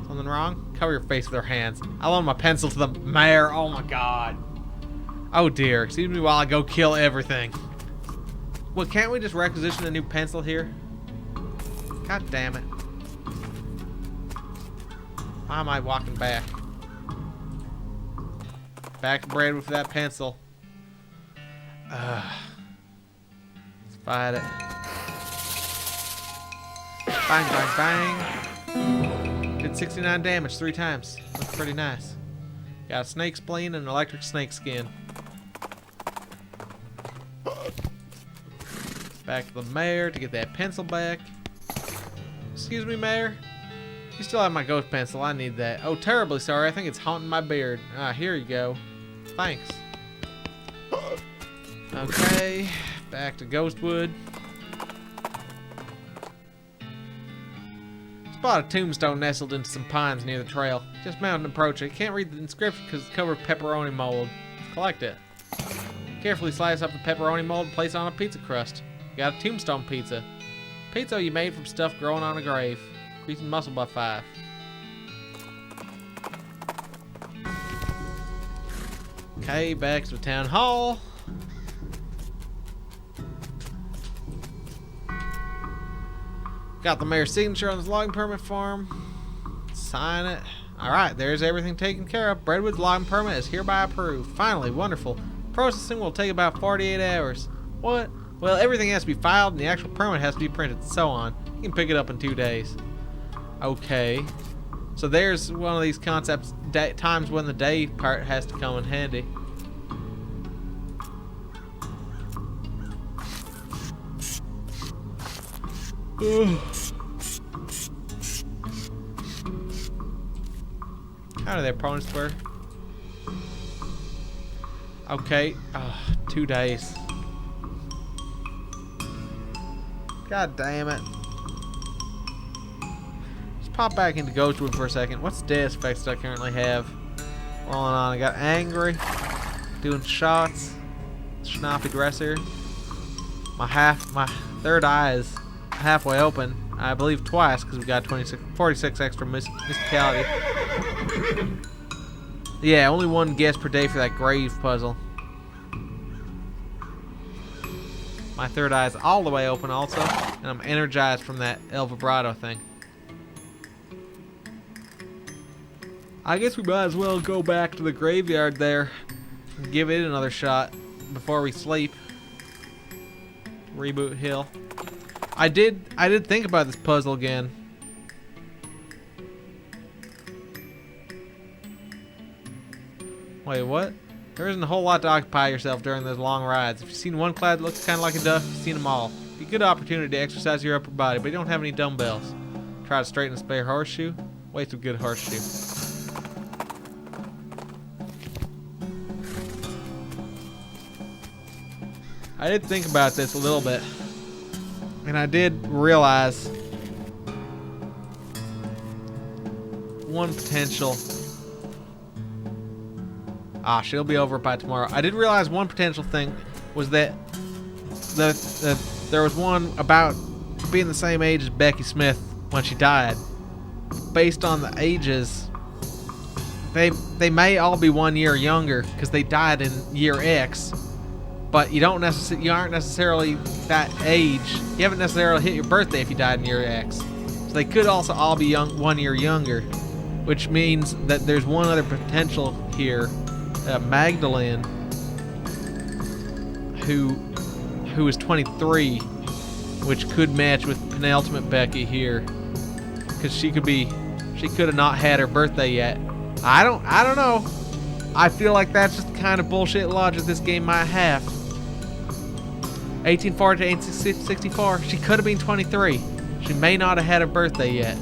Something wrong? Cover your face with your hands. I loan my pencil to the mayor. Oh my god. Oh dear. Excuse me while I go kill everything. Well, can't we just requisition a new pencil here? God damn it. Why am I walking back? Back to bread with that pencil. Let's fight it. Bang, bang, bang. Did 69 damage 3 times. Looks pretty nice. Got a snake spleen and an electric snake skin. Back to the mayor to get that pencil back. Excuse me, mayor. You still have my ghost pencil. I need that. Oh, terribly sorry. I think it's haunting my beard. Ah, here you go. Thanks. Okay, back to Ghostwood. Spot a tombstone nestled into some pines near the trail. Just mount and approach it. Can't read the inscription because it's covered with pepperoni mold. Collect it. Carefully slice up the pepperoni mold and place it on a pizza crust. You got a tombstone pizza. Pizza you made from stuff growing on a grave. Increasing muscle by 5. Okay, back to the town hall. Got the mayor's signature on this logging permit form. Sign it. Alright, there's everything taken care of. Breadwood's logging permit is hereby approved. Finally, wonderful. Processing will take about 48 hours. What? Well, everything has to be filed and the actual permit has to be printed and so on. You can pick it up in 2 days. Okay. So there's one of these concepts, times when the day part has to come in handy. How do their opponents were? Okay. 2 days. God damn it. Let's pop back into Ghostwood for a second. What's the death effects that I currently have? Rolling on. I got angry. Doing shots. Schnappy dresser. My third eye is halfway open. I believe twice because we got 46 extra mysticality. Yeah, only 1 guess per day for that grave puzzle. My third eye is all the way open also, and I'm energized from that El Vibrato thing. I guess we might as well go back to the graveyard there and give it another shot before we sleep. Reboot Hill. I did think about this puzzle again. Wait, what? There isn't a whole lot to occupy yourself during those long rides. If you've seen one cloud that looks kind of like a duck, you've seen them all. It'd be a good opportunity to exercise your upper body, but you don't have any dumbbells. Try to straighten a spare horseshoe. Waste a good horseshoe. I did think about this a little bit, and I did realize one potential. She'll be over by tomorrow. I did realize one potential thing was that there was one about being the same age as Becky Smith when she died. Based on the ages, they may all be 1 year younger because they died in year X. But you aren't necessarily that age. You haven't necessarily hit your birthday if you died in year X. So they could also all be 1 year younger, which means that there's one other potential here. Magdalene, who is 23, which could match with penultimate Becky here, because she could have not had her birthday yet. I don't know. I feel like that's just the kind of bullshit logic this game might have. 1840 to 1864, she could have been 23. She may not have had her birthday yet.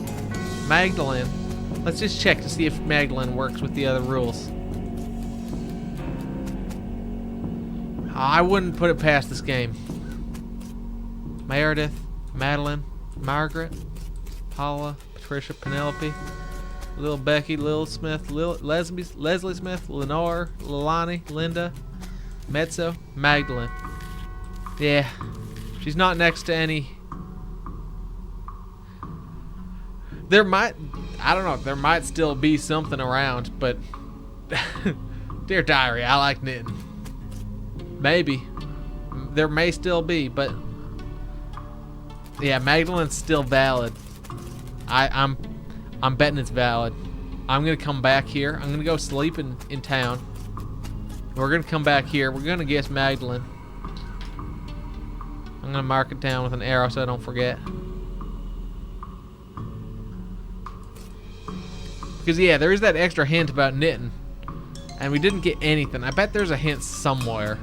Magdalene. Let's just check to see if Magdalene works with the other rules. I wouldn't put it past this game. Meredith, Madeline, Margaret, Paula, Patricia, Penelope, Little Becky, Lil Smith, Leslie Smith, Lenore, Lilani, Linda, Mezzo, Magdalene. Yeah, she's not next to any. There might still be something around, but dear diary, I like knitting. Maybe. There may still be, but yeah, Magdalene's still valid. I'm betting it's valid. I'm gonna come back here. I'm gonna go sleep in town. We're gonna come back here. We're gonna guess Magdalene. I'm gonna mark it down with an arrow so I don't forget. Because yeah, there is that extra hint about knitting. And we didn't get anything. I bet there's a hint somewhere.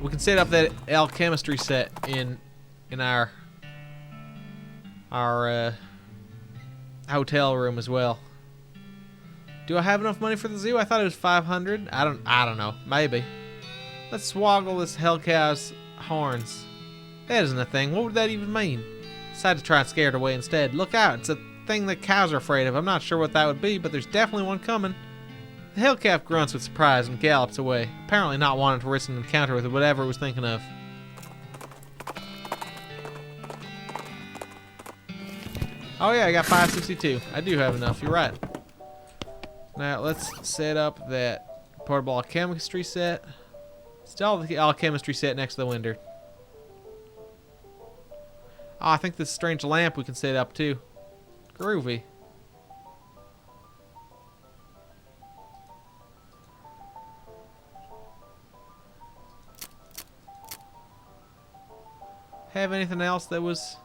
We can set up that alchemistry set in our hotel room as well. Do I have enough money for the zoo? I thought it was 500. I don't know. Maybe. Let's swoggle this hell cow's horns. That isn't a thing. What would that even mean? Decided to try and scare it away instead. Look out! It's a thing that cows are afraid of. I'm not sure what that would be, but there's definitely one coming. The hell calf grunts with surprise and gallops away, apparently not wanting to risk an encounter with whatever it was thinking of. Oh yeah, I got 562. I do have enough. You're right. Now let's set up that portable alchemistry set. Still the alchemistry set next to the window. Oh, I think this strange lamp we can set up too. Groovy. Have anything else that was...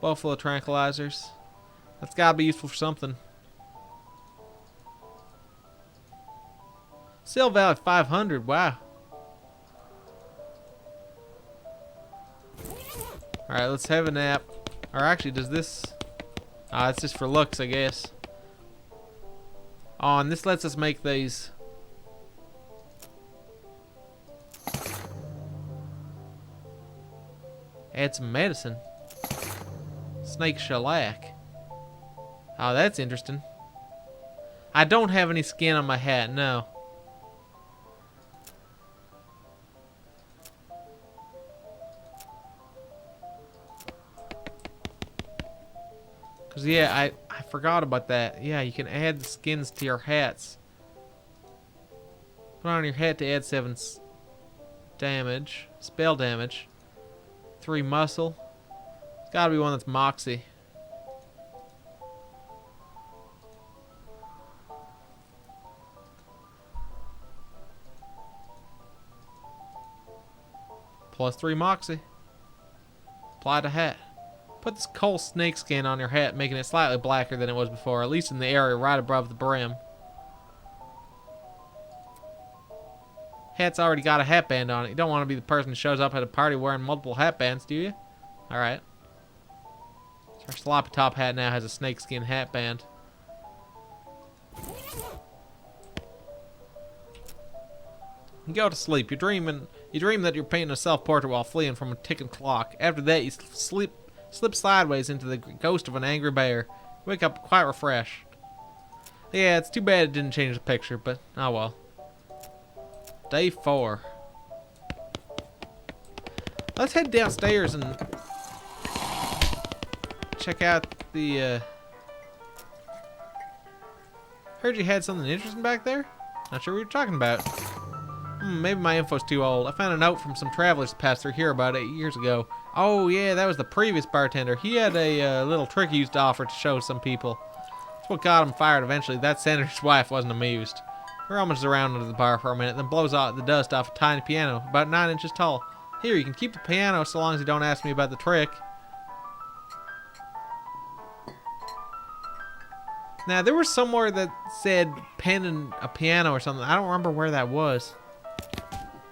Buffalo tranquilizers. That's gotta be useful for something. Sale value 500. Wow. Alright, let's have a nap. Or actually, does this... Ah, it's just for looks, I guess. Oh, and this lets us make these. Add some medicine. Snake shellac. Oh, that's interesting. I don't have any skin on my hat, no. Cause yeah, I forgot about that. Yeah, you can add the skins to your hats. Put on your hat to add 7 damage, spell damage, 3 muscle. It's gotta be one that's Moxie. Plus 3 Moxie. Apply to hat. Put this coal snake skin on your hat, making it slightly blacker than it was before, at least in the area right above the brim. Hat's already got a hat band on it. You don't want to be the person who shows up at a party wearing multiple hat bands, do you? Alright. So our sloppy top hat now has a snakeskin hat band. You go to sleep. You dream that you're painting a self-portrait while fleeing from a ticking clock. After that, you slip sideways into the ghost of an angry bear. You wake up quite refreshed. Yeah, it's too bad it didn't change the picture, but oh well. Day 4. Let's head downstairs and check out the, Heard you had something interesting back there? Not sure what you're talking about. Maybe my info's too old. I found a note from some travelers that passed through here about 8 years ago. Oh yeah, that was the previous bartender. He had a little trick he used to offer to show some people. That's what got him fired eventually. That senator's wife wasn't amused. He rummages around under the bar for a minute, then blows out the dust off a tiny piano, about 9 inches tall. Here, you can keep the piano so long as you don't ask me about the trick. Now, there was somewhere that said pen and a piano or something. I don't remember where that was.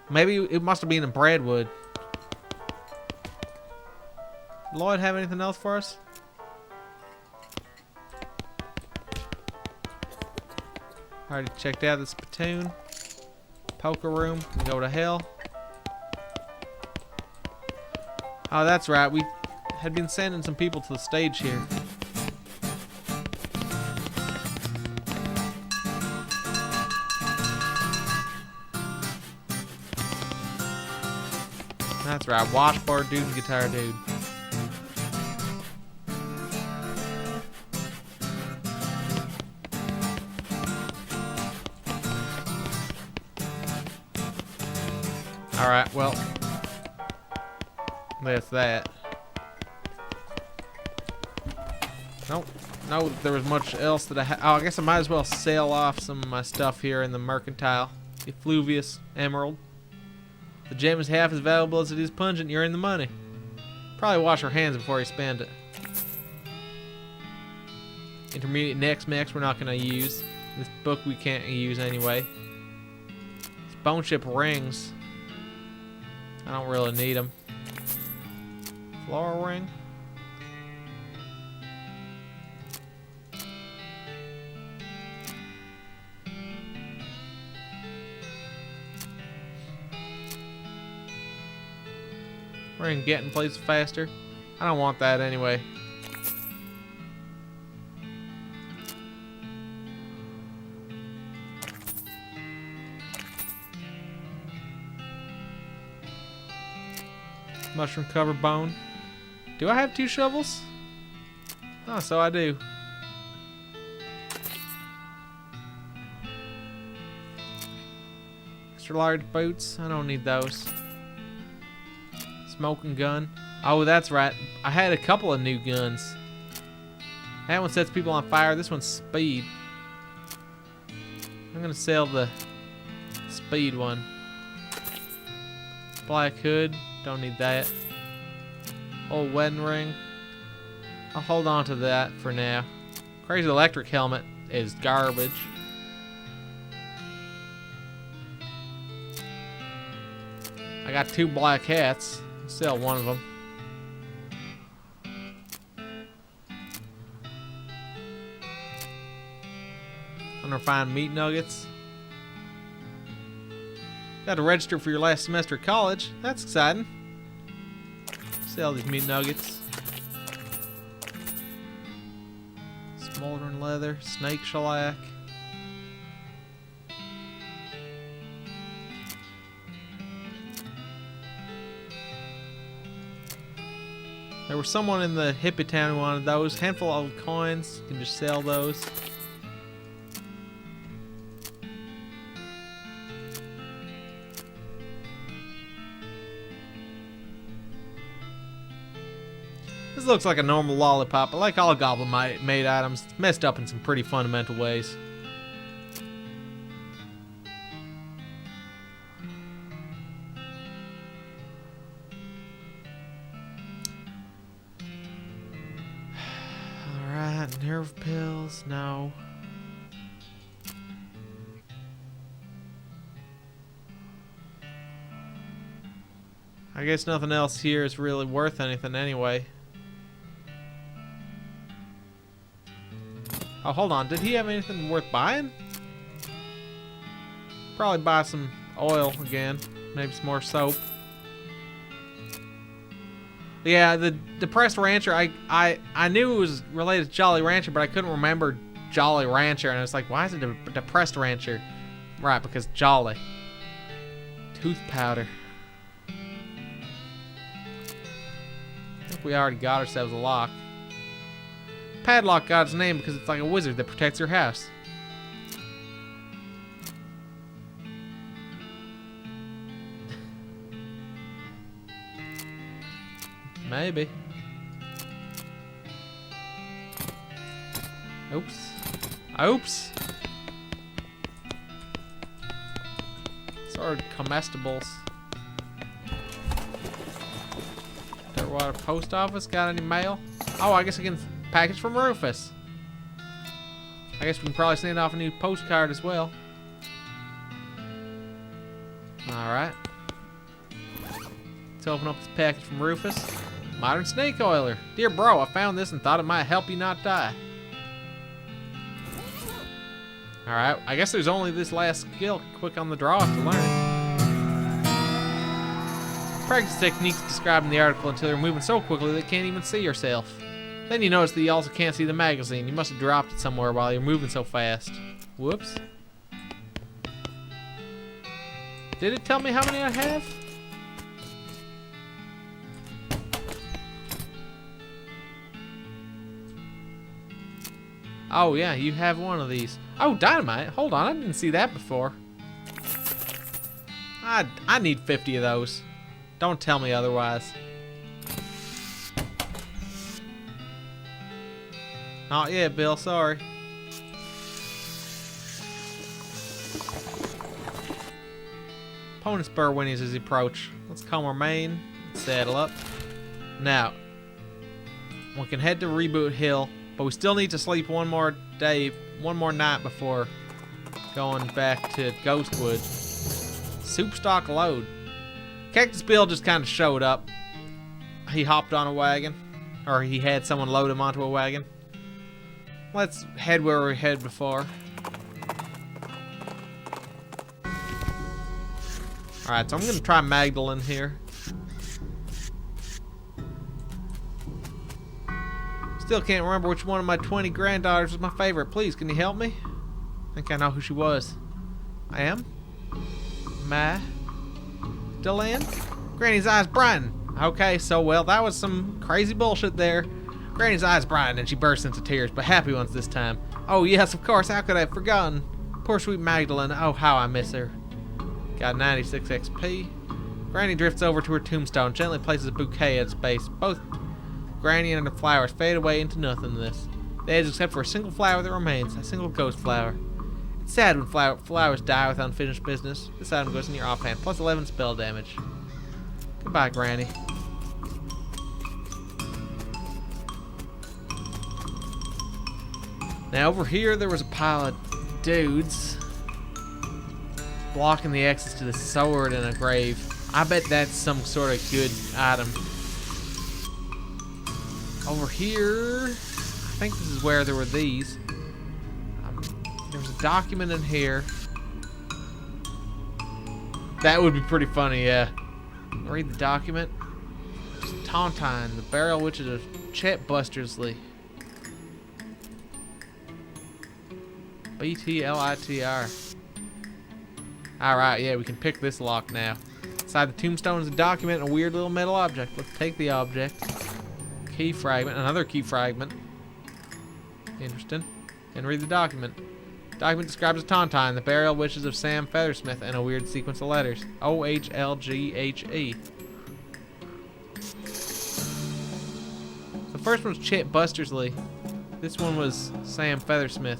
Maybe it must have been in Bradwood. Lloyd have anything else for us? Already checked out the spittoon. Poker room. We go to hell. Oh, that's right. We had been sending some people to the stage here. That's right. Washboard dude and guitar dude. Alright, well. That's that. Nope. No, there was much else that I guess I might as well sell off some of my stuff here in the mercantile. The Fluvius Emerald. The gem is half as valuable as it is pungent. You're in the money. Probably wash your hands before you spend it. Intermediate next max we're not going to use. This book we can't use anyway. These bone chip rings. I don't really need them. Floral ring. Ring getting places faster. I don't want that anyway. Mushroom cover bone. Do I have 2 shovels? Oh, so I do. Extra large boots. I don't need those. Smoking gun. Oh, that's right. I had a couple of new guns. That one sets people on fire. This one's speed. I'm gonna sell the speed one. Black hood. Don't need that. Old wedding ring. I'll hold on to that for now. Crazy electric helmet is garbage. I got 2 black hats. I'll sell one of them. Unrefined meat nuggets. Got to register for your last semester of college. That's exciting. Sell these meat nuggets. Smoldering leather, snake shellac. There was someone in the hippie town who wanted those. Handful of coins. You can just sell those. This looks like a normal lollipop, but like all goblin-made items, it's messed up in some pretty fundamental ways. Alright, nerve pills, no. I guess nothing else here is really worth anything anyway. Oh, hold on. Did he have anything worth buying? Probably buy some oil again. Maybe some more soap. Yeah, the Depressed Rancher, I knew it was related to Jolly Rancher, but I couldn't remember Jolly Rancher. And I was like, why is it a Depressed Rancher? Right, because Jolly. Tooth powder. I think we already got ourselves a lock. Padlock got its name because it's like a wizard that protects your house. Maybe. Oops. Oops. Sort of comestibles. Dirtwater Post Office got any mail? Oh, I guess I can package from Rufus. I guess we can probably send off a new postcard as well. Alright. Let's open up this package from Rufus. Modern Snake Oiler. Dear bro, I found this and thought it might help you not die. Alright, I guess there's only this last skill, quick on the draw, to learn. Practice techniques described in the article until you're moving so quickly that you can't even see yourself. Then you notice that you also can't see the magazine. You must have dropped it somewhere while you're moving so fast. Whoops. Did it tell me how many I have? Oh yeah, you have one of these. Oh, dynamite. Hold on, I didn't see that before. I need 50 of those. Don't tell me otherwise. Not yet, Bill. Sorry. Opponent's burr whinnies as he approach. Let's calm our main. Saddle up. Now, we can head to Reboot Hill, but we still need to sleep one more night before going back to Ghostwood. Soup stock load. Cactus Bill just kind of showed up. He hopped on a wagon, or he had someone load him onto a wagon. Let's head where we head before. Alright, so I'm going to try Magdalene here. Still can't remember which one of my 20 granddaughters was my favorite. Please, can you help me? I think I know who she was. I am? Magdalene? Granny's eyes brighten. Okay, so well, that was some crazy bullshit there. Granny's eyes brighten and she bursts into tears, but happy ones this time. Oh yes, of course, how could I have forgotten? Poor sweet Magdalene, oh how I miss her. Got 96 XP. Granny drifts over to her tombstone, gently places a bouquet at its base. Both Granny and the flowers fade away into nothingness. The edge except for a single flower that remains, a single ghost flower. It's sad when flowers die with unfinished business. This item goes in your offhand, plus 11 spell damage. Goodbye, Granny. Now over here there was a pile of dudes blocking the access to the sword in a grave. I bet that's some sort of good item. Over here, I think this is where there were these. There's a document in here. That would be pretty funny, yeah. Read the document. Just Tauntine, the burial witches of Chet Bustersley. BTLITR. Alright, yeah, we can pick this lock now. Inside the tombstone is a document and a weird little metal object. Let's take the object. Key fragment, another key fragment. Interesting. And read the document. Document describes a Tauntine, the burial wishes of Sam Feathersmith, and a weird sequence of letters. OHLGHE. The first one's Chet Bustersley. This one was Sam Feathersmith.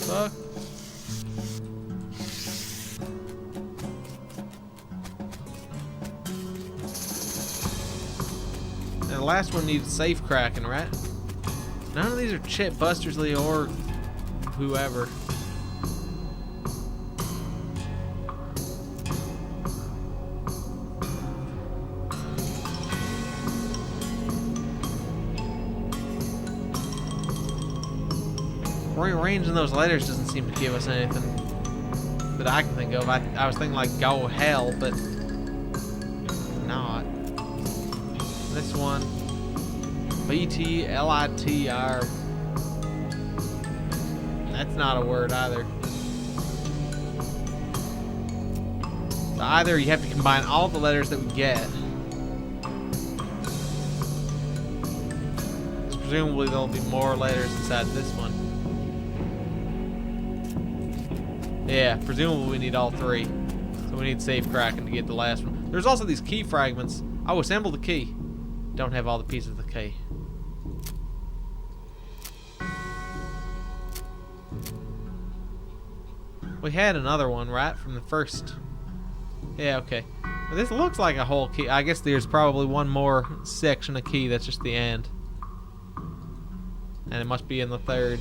Fuck. And the last one needs safe cracking, right? None of these are Chet Bustersley or whoever. Rearranging those letters doesn't seem to give us anything that I can think of. I was thinking like go hell, but not. This one, BTLITR. That's not a word either. So either you have to combine all the letters that we get. Presumably there'll be more letters inside this one. Yeah, presumably we need all three. So we need safe cracking to get the last one. There's also these key fragments. Oh, assemble the key. Don't have all the pieces of the key. We had another one, right? From the first. Yeah, okay. But this looks like a whole key. I guess there's probably one more section of key that's just the end. And it must be in the third.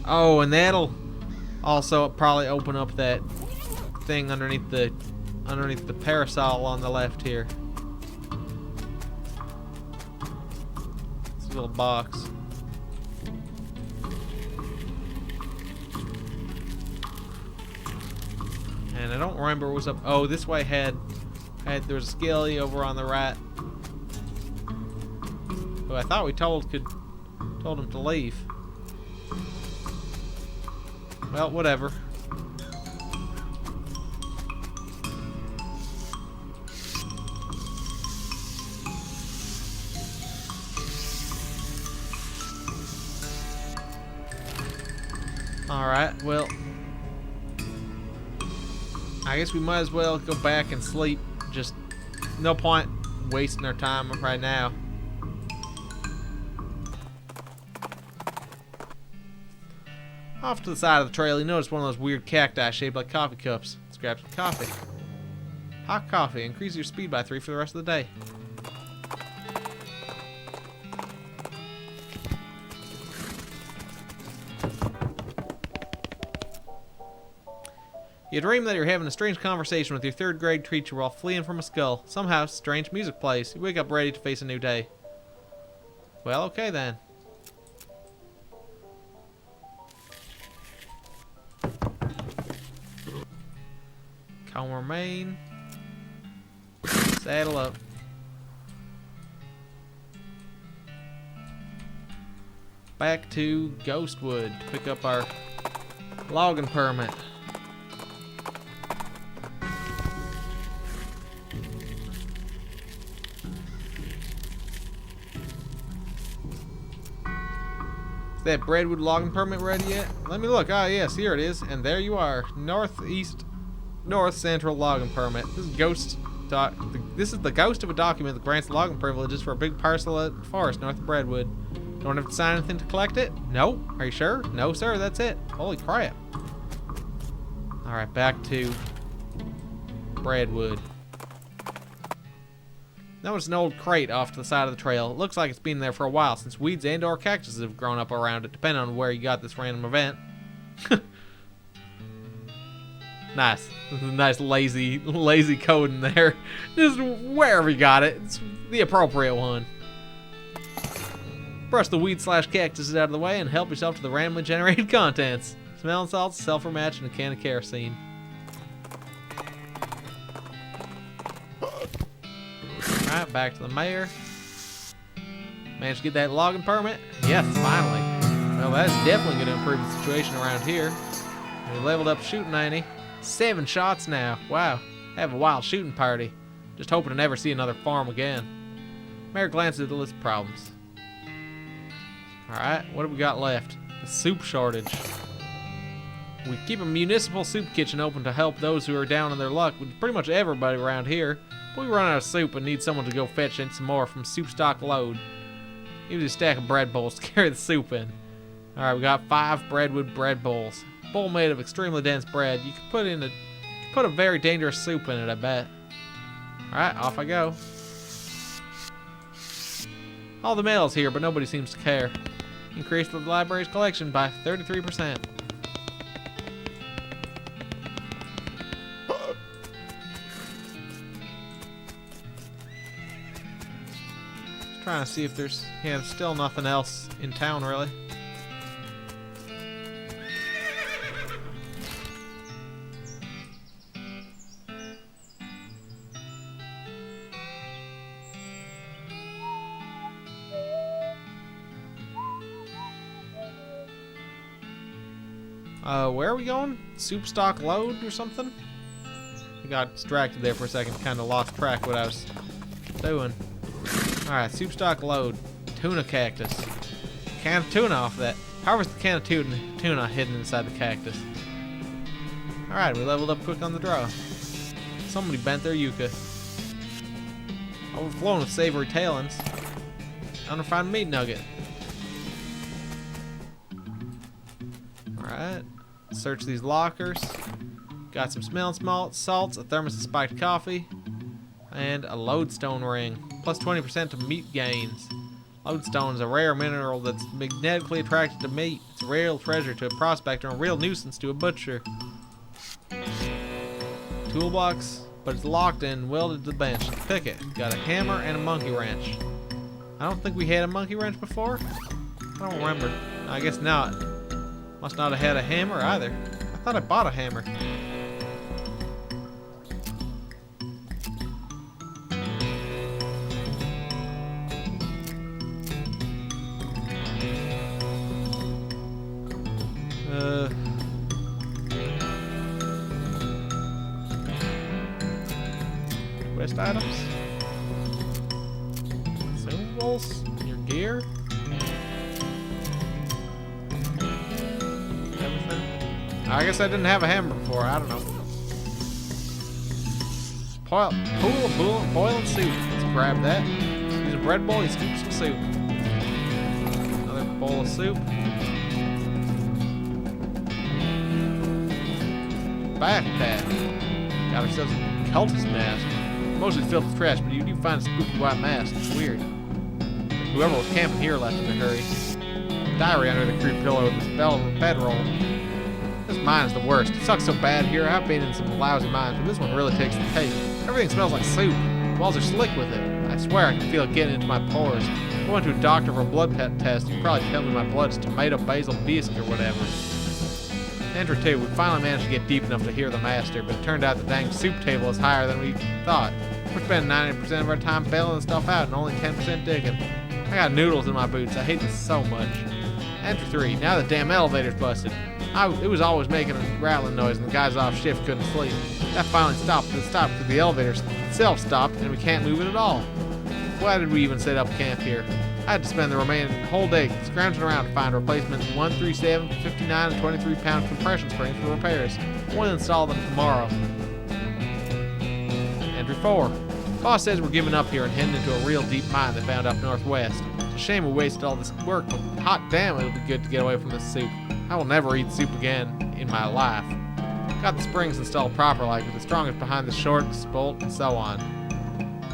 Oh, and that'll also probably open up that thing underneath the parasol on the left here. This little box. And I don't remember what was up. Oh, this way there was a skelly over on the right. Who I thought we told him to leave. Well, whatever. Alright, well, I guess we might as well go back and sleep. Just no point wasting our time right now. Off to the side of the trail, you notice one of those weird cacti shaped like coffee cups. Let's grab some coffee. Hot coffee. Increase your speed by 3 for the rest of the day. You dream that you're having a strange conversation with your 3rd grade teacher while fleeing from a skull. Somehow, strange music plays. You wake up ready to face a new day. Well, okay then. Calmer Main. Saddle up. Back to Ghostwood to pick up our logging permit. That Breadwood logging permit ready yet? Let me look. Ah, yes, here it is. And there you are. North Central logging permit. This is the ghost of a document that grants logging privileges for a big parcel of forest north of Breadwood. Don't have to sign anything to collect it? No. Are you sure? No, sir. That's it. Holy crap. Alright, back to Breadwood. Notice an old crate off to the side of the trail. It looks like it's been there for a while, since weeds and or cactuses have grown up around it, depending on where you got this random event. Nice. Nice lazy code in there. Just wherever you got it. It's the appropriate one. Brush the weed / cactuses out of the way and help yourself to the randomly generated contents. Smelling salts, sulfur match, and a can of kerosene. Alright, back to the mayor. Managed to get that logging permit? Yes, finally. Well, that's definitely going to improve the situation around here. We leveled up shooting, ain't he? 7 shots now. Wow. Have a wild shooting party. Just hoping to never see another farm again. Mayor glances at the list of problems. Alright, what have we got left? The soup shortage. We keep a municipal soup kitchen open to help those who are down on their luck with pretty much everybody around here. But we run out of soup and need someone to go fetch in some more from Soup Stock Load. Use a stack of bread bowls to carry the soup in. Alright, we got 5 Breadwood bread bowls. Bowl made of extremely dense bread. You could put a very dangerous soup in it, I bet. Alright, off I go. All the mail's here, but nobody seems to care. Increase the library's collection by 33%. Just trying to see if there's still nothing else in town, really. Where are we going? Soup Stock Load or something? I got distracted there for a second, kind of lost track of what I was doing. Alright, Soup Stock Load. Tuna cactus. Can of tuna off that. Harvest the can of tuna hidden inside the cactus. Alright, we leveled up quick on the draw. Somebody bent their yucca. Overflowing with savory tailings. Unrefined meat nugget. Alright. Search these lockers. Got some smelling salts, a thermos of spiked coffee, and a lodestone ring. Plus 20% to meat gains. Lodestone is a rare mineral that's magnetically attracted to meat. It's a real treasure to a prospector and a real nuisance to a butcher. Toolbox, but it's locked and welded to the bench. Pick it. Got a hammer and a monkey wrench. I don't think we had a monkey wrench before. I don't remember. I guess not. Must not have had a hammer either. I thought I bought a hammer. Quest items. Consumables. Your gear. Everything. I guess I didn't have a hammer before. I don't know. Pool of boiling soup. Let's grab that. Use a bread bowl. You scoop some soup. Another bowl of soup. Backpack. Got ourselves a cultist mask. Mostly filled with trash, but you do find a spooky white mask. It's weird. Whoever was camping here left in a hurry. Diary under the creep pillow with the bell of a bedroll. This mine is the worst. It sucks so bad here. I've been in some lousy mines, but this one really takes the cake. Everything smells like soup. The walls are slick with it. I swear I can feel it getting into my pores. If I went to a doctor for a blood test, he'd probably tell me my blood's tomato basil bisque or whatever. Entry 2, we finally managed to get deep enough to hear the master, but it turned out the dang soup table is higher than we thought. We're spending 90% of our time bailing stuff out and only 10% digging. I got noodles in my boots. I hate this so much. Entry 3, now the damn elevator's busted. It was always making a rattling noise and the guys off shift couldn't sleep. That finally stopped. It stopped because the elevator itself stopped and we can't move it at all. Why did we even set up camp here? I had to spend the remaining whole day scrounging around to find a replacement 137, 59, and 23-pound compression springs for repairs. We'll install them tomorrow. Entry 4. Boss says we're giving up here and heading into a real deep mine they found up northwest. It's a shame we wasted all this work, but hot damn, it'll be good to get away from this soup. I will never eat soup again in my life. Got the springs installed proper like with the strongest behind the shortest bolt and so on.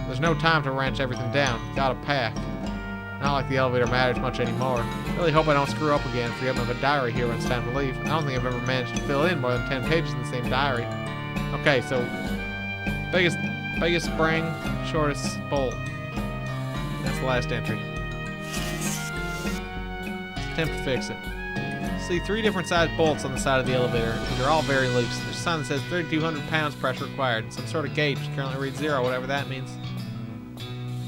There's no time to wrench everything down. Gotta pack. Not like the elevator matters much anymore. Really hope I don't screw up again and forget my diary here when it's time to leave. I don't think I've ever managed to fill in more than 10 pages in the same diary. Okay, so biggest spring, shortest bolt. That's the last entry. Let's attempt to fix it. See 3 different sized bolts on the side of the elevator. They're all very loose. There's a sign that says 3,200 pounds pressure required. Some sort of gauge currently reads 0, whatever that means.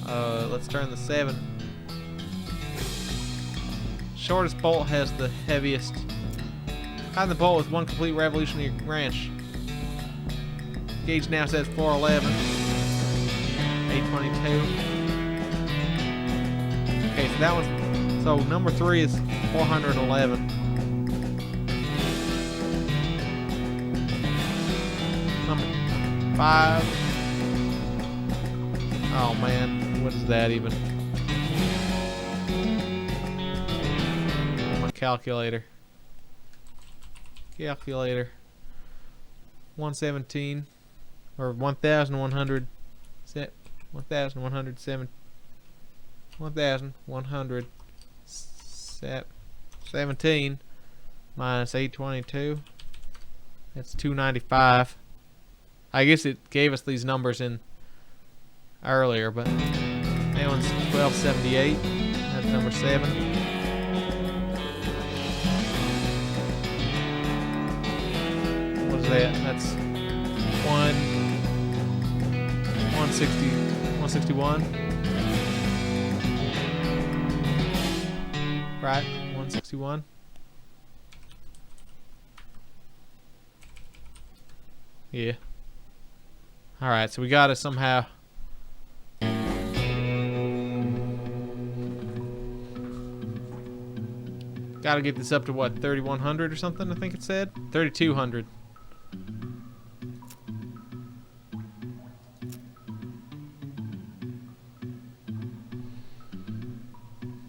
Let's turn the 7. Shortest bolt has the heaviest. Behind the bolt is 1 complete revolutionary wrench. Gauge now says 411. 822. Okay, so that one's. So number 3 is 411. Number 5. Oh man, what is that even? My calculator. 117 or 1,100 set 1,107 1,100 set 17 minus 822. That's 295. I guess it gave us these numbers in earlier, but that one's 1278. That's number 7. What is that? That's 161. Right, 161. Yeah. Alright, so we gotta somehow gotta get this up to what, 3,100 or something, I think it said? 3,200.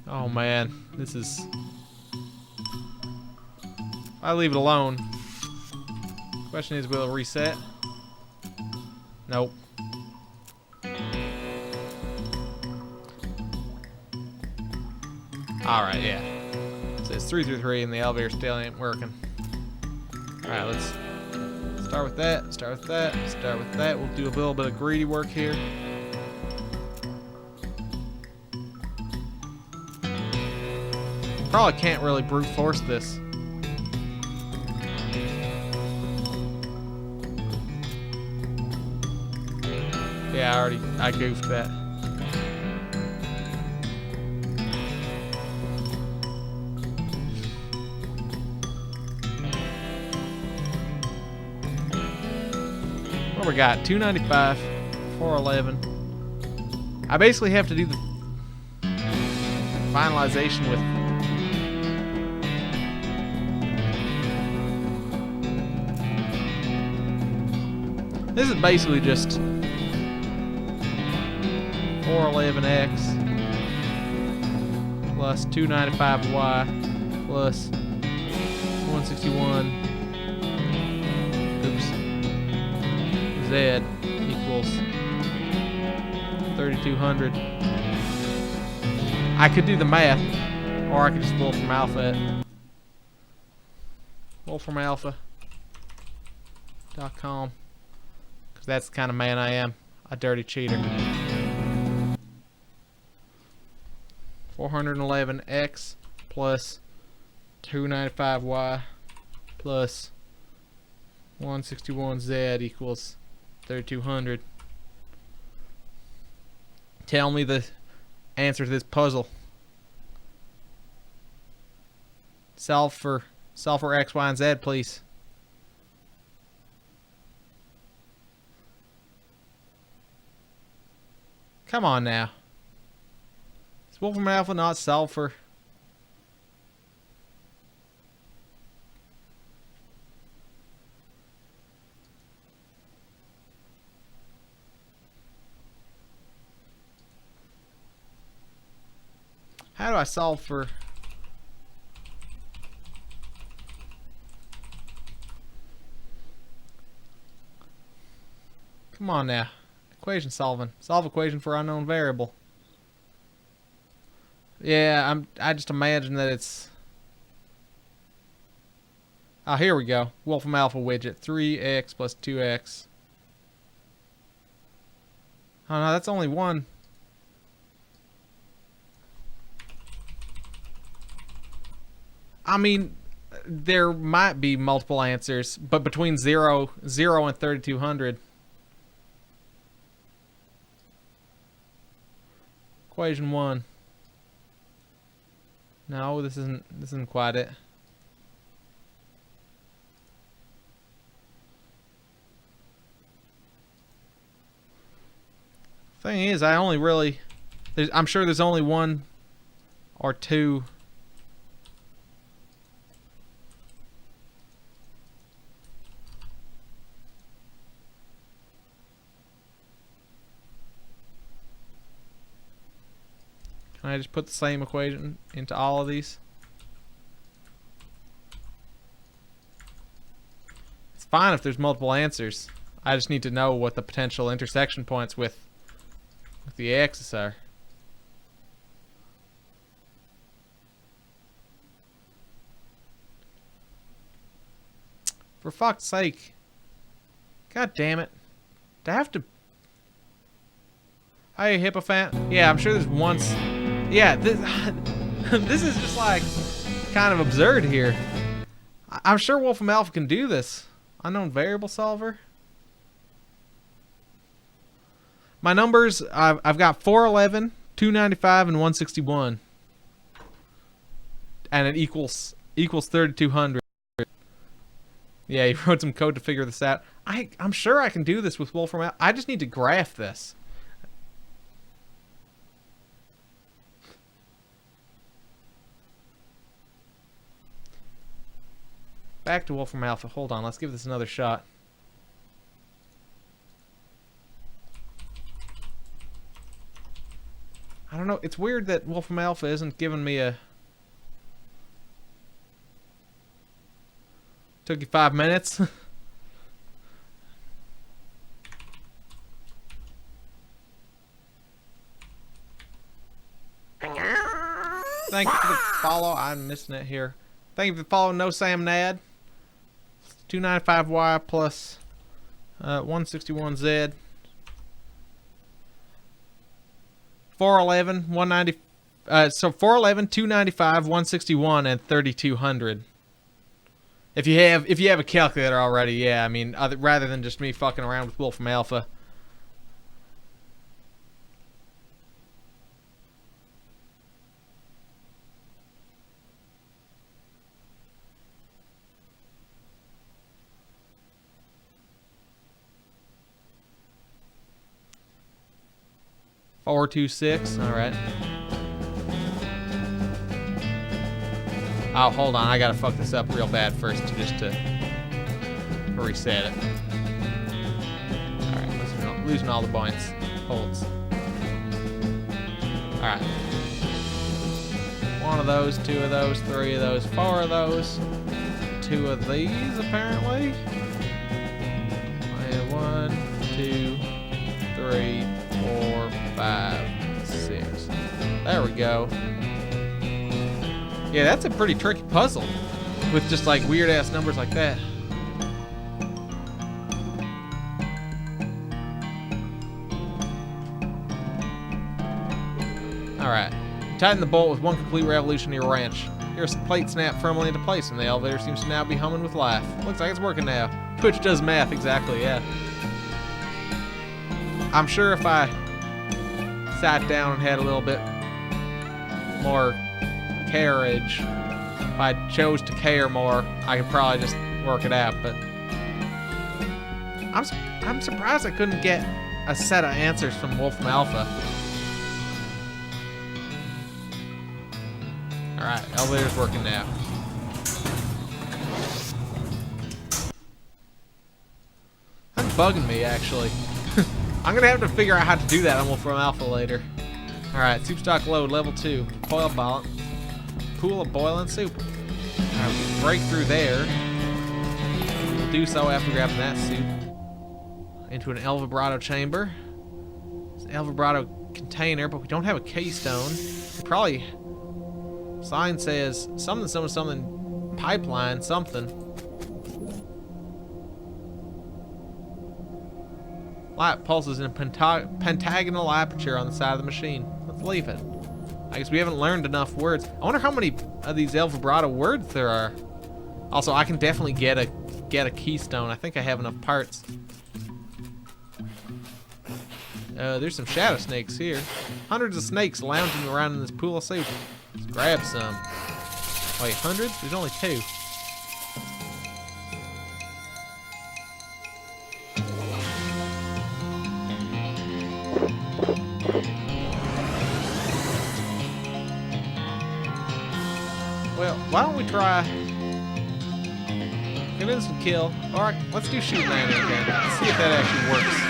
Oh man, this is... I leave it alone. Question is, will it reset? Nope. Alright, yeah. It says 333 and the elevator still ain't working. Alright, let's start with that, start with that, start with that. We'll do a little bit of greedy work here. Probably can't really brute force this. Yeah, I goofed that. What we got? 295, 411. I basically have to do the finalization with This is basically just 411x plus 295y plus 161 z equals 3200. I could do the math, or I could just Wolfram Alpha it. WolframAlpha.com, because that's the kind of man I am, a dirty cheater. 411x plus 295y plus 161z equals 3200. Tell me the answer to this puzzle. Solve for x, y, and z, please. Come on now. Is Wolfram Alpha not solve for? How do I solve for? Come on now. Equation solving. Solve equation for unknown variable. Yeah, I just imagine that it's... Oh, here we go. Wolfram Alpha widget. 3x plus 2x. Oh no, that's only one. I mean, there might be multiple answers, but between 0 and 3200. Equation 1. No, this isn't quite it. Thing is, I only really... I'm sure there's only one or two... Can I just put the same equation into all of these? It's fine if there's multiple answers. I just need to know what the potential intersection points with the axis are. For fuck's sake. God damn it. Do I have to... Hey, Hippofant. Yeah, I'm sure there's once... Yeah, this is just like kind of absurd here. I'm sure Wolfram Alpha can do this. Unknown variable solver. My numbers, I've got 411, 295, and 161. And it equals 3200. Yeah, he wrote some code to figure this out. I'm sure I can do this with Wolfram Alpha. I just need to graph this. Back to Wolfram Alpha. Hold on, let's give this another shot. I don't know, it's weird that Wolfram Alpha isn't giving me a... Took you 5 minutes? Thank you for the follow. I'm missing it here. Thank you for the follow, No Sam Nad. 295Y plus 161Z. 411, 190. So 411, 295, 161, and 3200. If you have a calculator already, yeah. I mean, rather than just me fucking around with Wolfram Alpha. Four, 2, 6. All right. Oh, hold on. I gotta fuck this up real bad first, just to reset it. losing all the points. Holds. Alright. 1 of those, 2 of those, 3 of those, 4 of those. 2 of these, apparently. 1, 2, 3, 4, 5, 6. There we go. Yeah, that's a pretty tricky puzzle with just like weird ass numbers like that. Alright. Tighten the bolt with 1 complete revolution of your wrench. Here's the plate snap firmly into place, and the elevator seems to now be humming with life. Looks like it's working now. Twitch does math, exactly, yeah. I'm sure if I sat down and had a little bit more carriage, if I chose to care more, I could probably just work it out, but I'm surprised I couldn't get a set of answers from Wolfram Alpha. Alright, elevator's working now. That's bugging me, actually. I'm gonna have to figure out how to do that on Wolfram Alpha later. Alright, soup stock load, level 2. Boil balance. Pool of boiling soup. Alright, we can break through there. We'll do so after grabbing that soup. Into an El Vibrato chamber. It's an El Vibrato container, but we don't have a keystone. We probably... Sign says something, pipeline, something. Light pulses in a pentagonal aperture on the side of the machine. Let's leave it. I guess we haven't learned enough words. I wonder how many of these El Vibrato words there are. Also, I can definitely get a keystone. I think I have enough parts. There's some shadow snakes here. Hundreds of snakes lounging around in this pool of soup. Let's grab some. Wait, hundreds? There's only 2. Well, why don't we try... Get instant kill. Alright, let's do shooting at it again. Let's see if that actually works.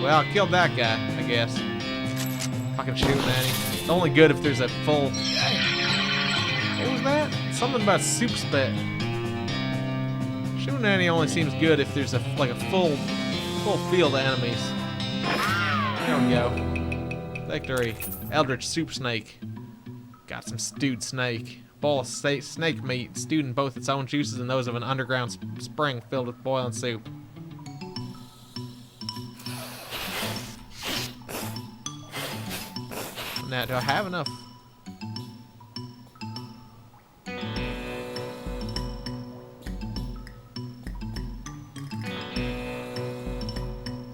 Well, I killed that guy, I guess. Fucking shooting at him. It's only good if there's a full... What was that? Something about soup spit. Shooting at him only seems good if there's a full field of enemies. There we go. Victory. Eldritch soup snake. Got some stewed snake. Bowl of snake meat, stewed in both its own juices and those of an underground spring filled with boiling soup. Now, do I have enough?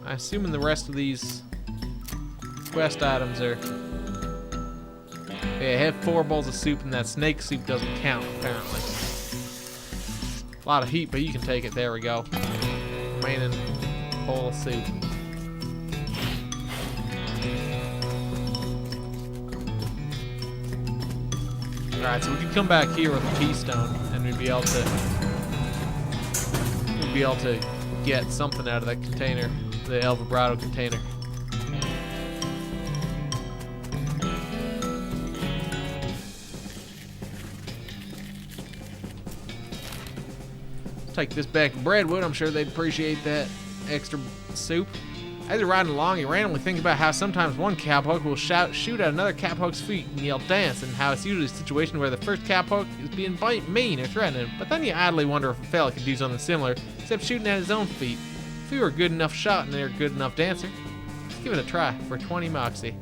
I'm assuming the rest of these quest items are... Yeah, I have 4 bowls of soup, and that snake soup doesn't count, apparently. A lot of heat, but you can take it. There we go. Remaining bowl of soup. Alright, so we can come back here with a keystone, and we'd be able to get something out of that container, the El Vibrato container. Take this back to Breadwood. I'm sure they'd appreciate that extra soup. As you're riding along, you randomly think about how sometimes one cowpoke will shoot at another cowpoke's feet and yell dance, and how it's usually a situation where the first cowpoke is being mean or threatening. But then you idly wonder if a fella could do something similar, except shooting at his own feet. If you were a good enough shot and they're a good enough dancer, let's give it a try for 20 moxie.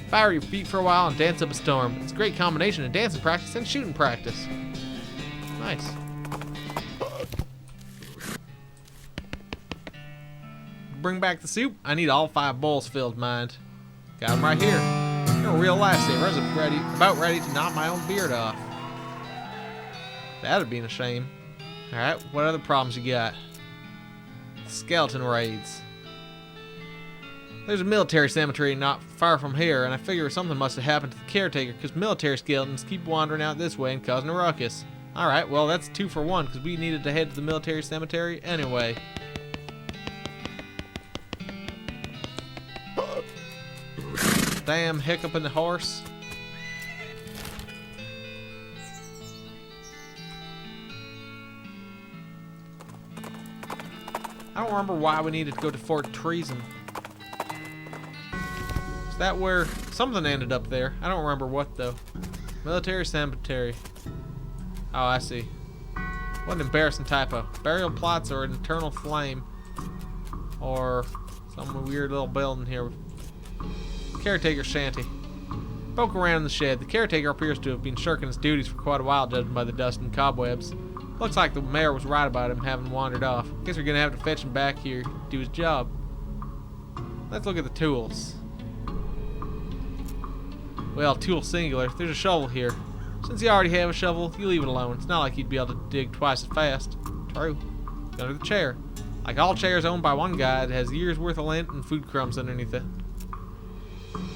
Fire your feet for a while and dance up a storm. It's a great combination of dancing practice and shooting practice. Nice. Bring back the soup. I need all 5 bowls filled, mind. Got them right here. You're a real lifesaver. I was about ready to knock my own beard off. That'd be a shame. Alright, what other problems you got? Skeleton raids. There's a military cemetery not far from here, and I figure something must have happened to the caretaker, because military skeletons keep wandering out this way and causing a ruckus. Alright, well that's 2 for 1, because we needed to head to the military cemetery anyway. damn hiccup in the horse. I don't remember why we needed to go to Fort Treason. Is that where something ended up there? I don't remember what though. Military cemetery. Oh, I see. What an embarrassing typo. Burial plots or an eternal flame. Or some weird little building here. Caretaker shanty. Poke around in the shed. The caretaker appears to have been shirking his duties for quite a while, judging by the dust and cobwebs. Looks like the mayor was right about him having wandered off. Guess we're gonna have to fetch him back here to do his job. Let's look at the tools. Well, tool singular. There's a shovel here. Since you already have a shovel, you leave it alone. It's not like you'd be able to dig twice as fast. True. Under the chair. Like all chairs owned by one guy, it has a year's worth of lint and food crumbs underneath it.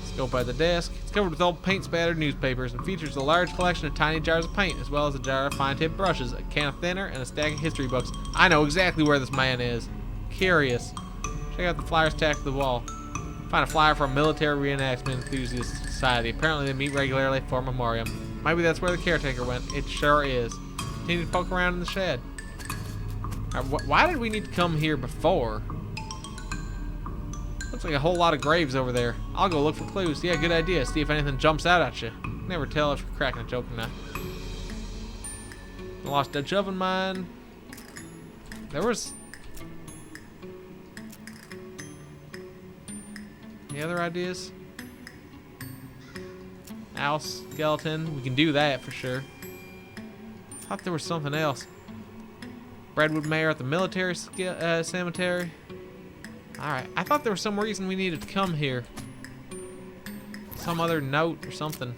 Scope by the desk. It's covered with old paint-spattered newspapers and features a large collection of tiny jars of paint, as well as a jar of fine-tipped brushes, a can of thinner, and a stack of history books. I know exactly where this man is. Curious. Check out the flyers tacked to the wall. Find a flyer for a military reenactment enthusiast society. Apparently they meet regularly for a memoriam. Maybe that's where the caretaker went. It sure is. Continue to poke around in the shed. Why did we need to come here before? Looks like a whole lot of graves over there. I'll go look for clues. Yeah, good idea. See if anything jumps out at you. Never tell if you're cracking a joke or not. I lost Dutch oven mine. There was... Any other ideas? Owl skeleton. We can do that for sure. Thought there was something else. Redwood Mayor at the military cemetery. Alright, I thought there was some reason we needed to come here. Some other note or something.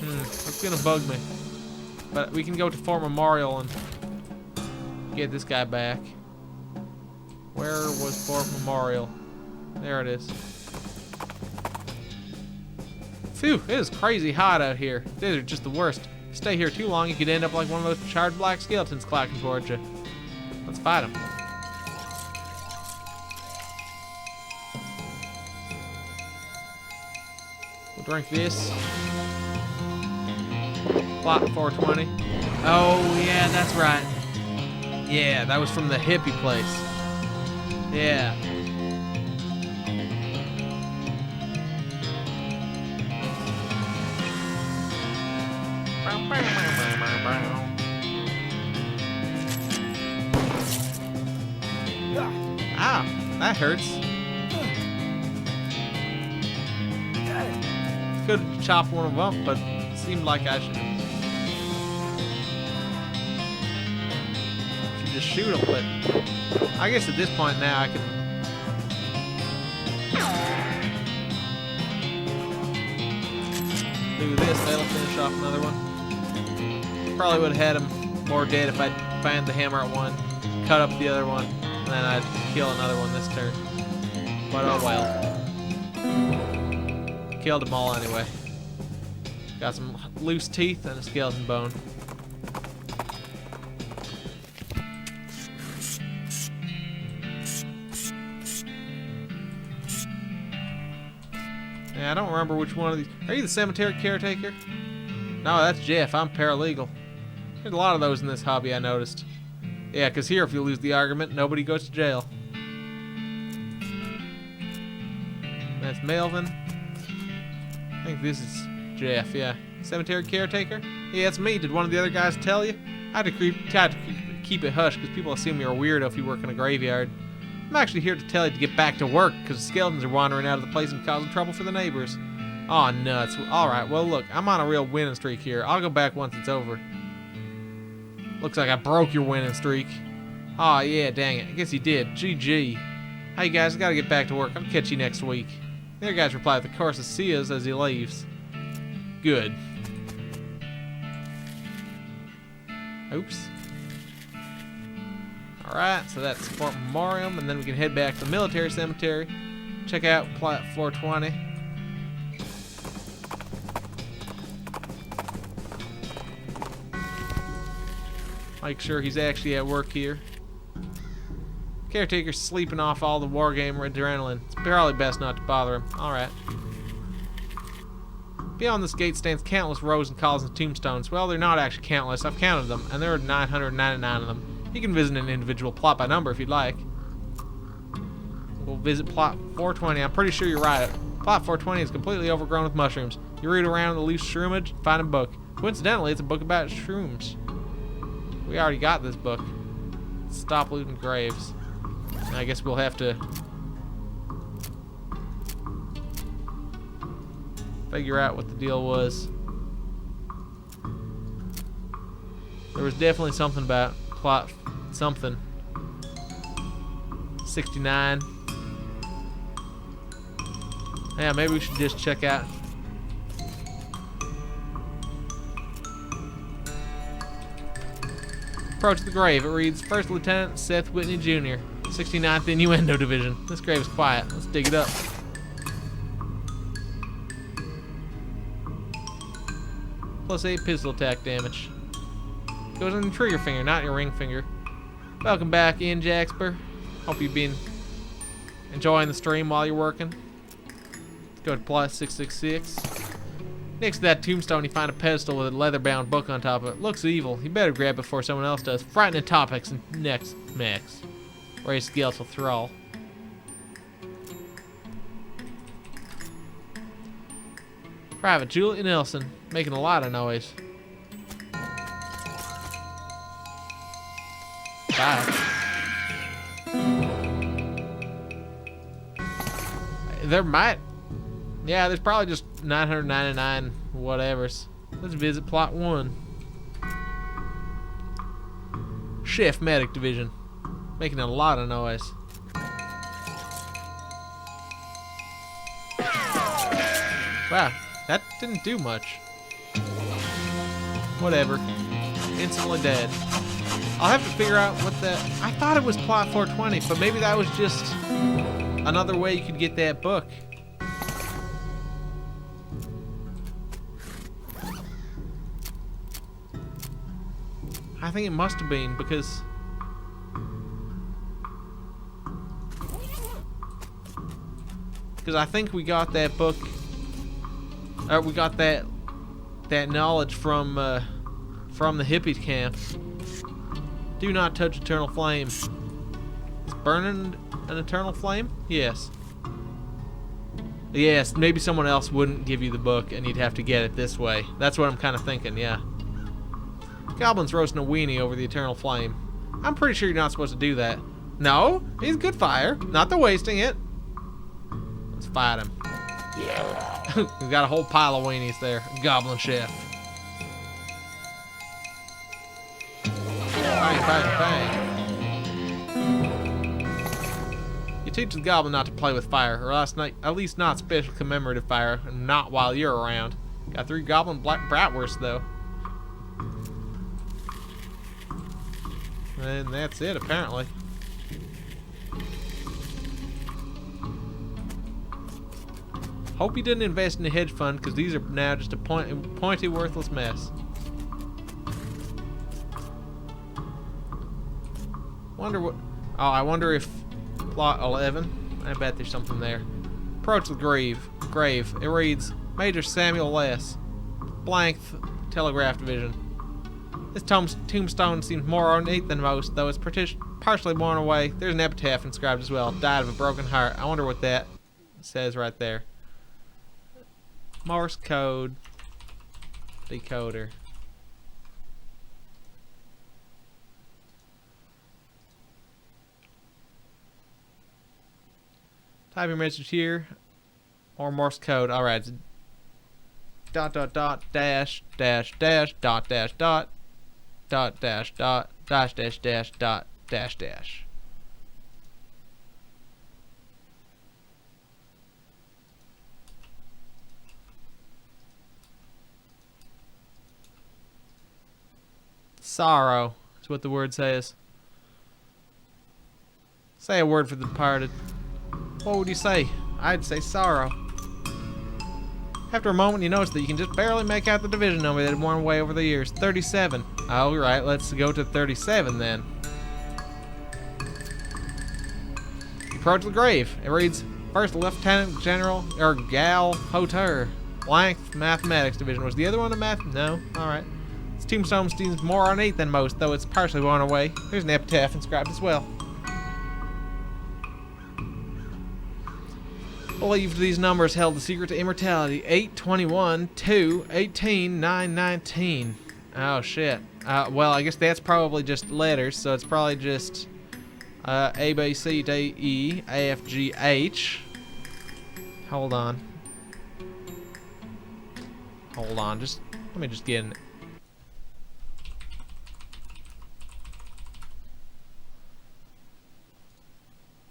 That's gonna bug me. But we can go to Fort Memorial and get this guy back. Where was Fort Memorial? There it is. Phew, it is crazy hot out here. These are just the worst. If you stay here too long, you could end up like one of those charred black skeletons clacking towards you. Let's fight him. We'll drink this. Plot 420. Oh, yeah, that's right. Yeah, that was from the hippie place. Yeah. Ow, that hurts. Could chop one of them up, but it seemed like I should just shoot them. But I guess at this point now I can. Do this, that'll finish off another one. Probably would have had him more dead if I'd found the hammer at one, cut up the other one, and then I'd kill another one this turn. But oh well. Killed them all anyway. Got some loose teeth and a skeleton bone. Yeah, I don't remember which one of these. Are you the cemetery caretaker? No, that's Jeff. I'm paralegal. There's a lot of those in this hobby, I noticed. Yeah, because here, if you lose the argument, nobody goes to jail. That's Melvin. I think this is Jeff, yeah. Cemetery caretaker? Yeah, it's me. Did one of the other guys tell you? I had to keep it hush because people assume you're a weirdo if you work in a graveyard. I'm actually here to tell you to get back to work because the skeletons are wandering out of the place and causing trouble for the neighbors. Aw, nuts. Alright, well look, I'm on a real winning streak here. I'll go back once it's over. Looks like I broke your winning streak. Aw, yeah, dang it. I guess you did. GG. Hey guys, I gotta get back to work. I'll catch you next week. The other guys reply with the course of Sia's as he leaves. Good. Oops. Alright, so that's Fort Memorial, and then we can head back to the military cemetery. Check out plot 420. Make sure he's actually at work here. Caretaker's sleeping off all the wargamer adrenaline. It's probably best not to bother him. Alright. Beyond this gate stands countless rows and columns and tombstones. Well, they're not actually countless. I've counted them, and there are 999 of them. You can visit an individual plot by number if you'd like. We'll visit plot 420. I'm pretty sure you're right. Plot 420 is completely overgrown with mushrooms. You root around in the loose shroomage, find a book. Coincidentally, it's a book about shrooms. We already got this book. Stop looting graves. I guess we'll have to figure out what the deal was. There was definitely something about plot something. 69. Yeah, maybe we should just check out. Approach the grave. It reads, First Lieutenant Seth Whitney Jr., 69th Innuendo Division. This grave is quiet. Let's dig it up. +8 pistol attack damage. Goes on your trigger finger, not your ring finger. Welcome back, Ian Jaxper. Hope you've been enjoying the stream while you're working. Let's go to plot 666. Next to that tombstone, you find a pedestal with a leather-bound book on top of it. Looks evil. You better grab it before someone else does. Frightening topics and next. Ray Skeletal Thrall. Private Juliet Nelson, making a lot of noise. Bye. There might... Yeah, there's probably just 999 whatevers. Let's visit plot 1. Chef Medic Division. Making a lot of noise. Wow, that didn't do much. Whatever. Instantly dead. I'll have to figure out what the... I thought it was plot 420, but maybe that was just another way you could get that book. I think it must have been because... I think we got that book... we got that knowledge from the hippie camp. Do not touch eternal flame. Is burning an eternal flame? Yes. Yes, maybe someone else wouldn't give you the book and you'd have to get it this way. That's what I'm kind of thinking, yeah. Goblin's roasting a weenie over the eternal flame. I'm pretty sure you're not supposed to do that. No, he's good fire. Not the wasting it. Let's fight him. Yeah. He's got a whole pile of weenies there. Goblin chef. Bang, bang, bang. You teach the goblin not to play with fire, or at least not special commemorative fire, and not while you're around. Got 3 goblin black bratwursts though. And that's it, apparently. Hope you didn't invest in a hedge fund, because these are now just a pointy, worthless mess. Wonder what... Oh, I wonder if plot 11... I bet there's something there. Approach the grave. It reads, Major Samuel Less, blank Telegraph Division. This tombstone seems more ornate than most, though it's partially worn away. There's an epitaph inscribed as well. Died of a broken heart. I wonder what that says right there. Morse code decoder. Type your message here, or Morse code. All right. Dot dot dot dash dash dash dot dash dot dot dash dot dash dash dash dot dash dash. Sorrow is what the word says. Say a word for the departed. What would you say? I'd say sorrow. After a moment, you notice that you can just barely make out the division number that had worn away over the years. 37. Alright, let's go to 37 then. approach the grave. It reads, First Lieutenant General, or Gal Hoter, blank Mathematics Division. Was the other one a math? No? Alright. This tombstone seems more ornate than most, though it's partially worn away. There's an epitaph inscribed as well. Believed these numbers held the secret to immortality. 8, 21, 2, 18, 9, 19. Oh, shit. Well, I guess that's probably just letters, so it's probably just A, B, C, D, E, A, F, G, H. Hold on. Hold on, just let me just get in.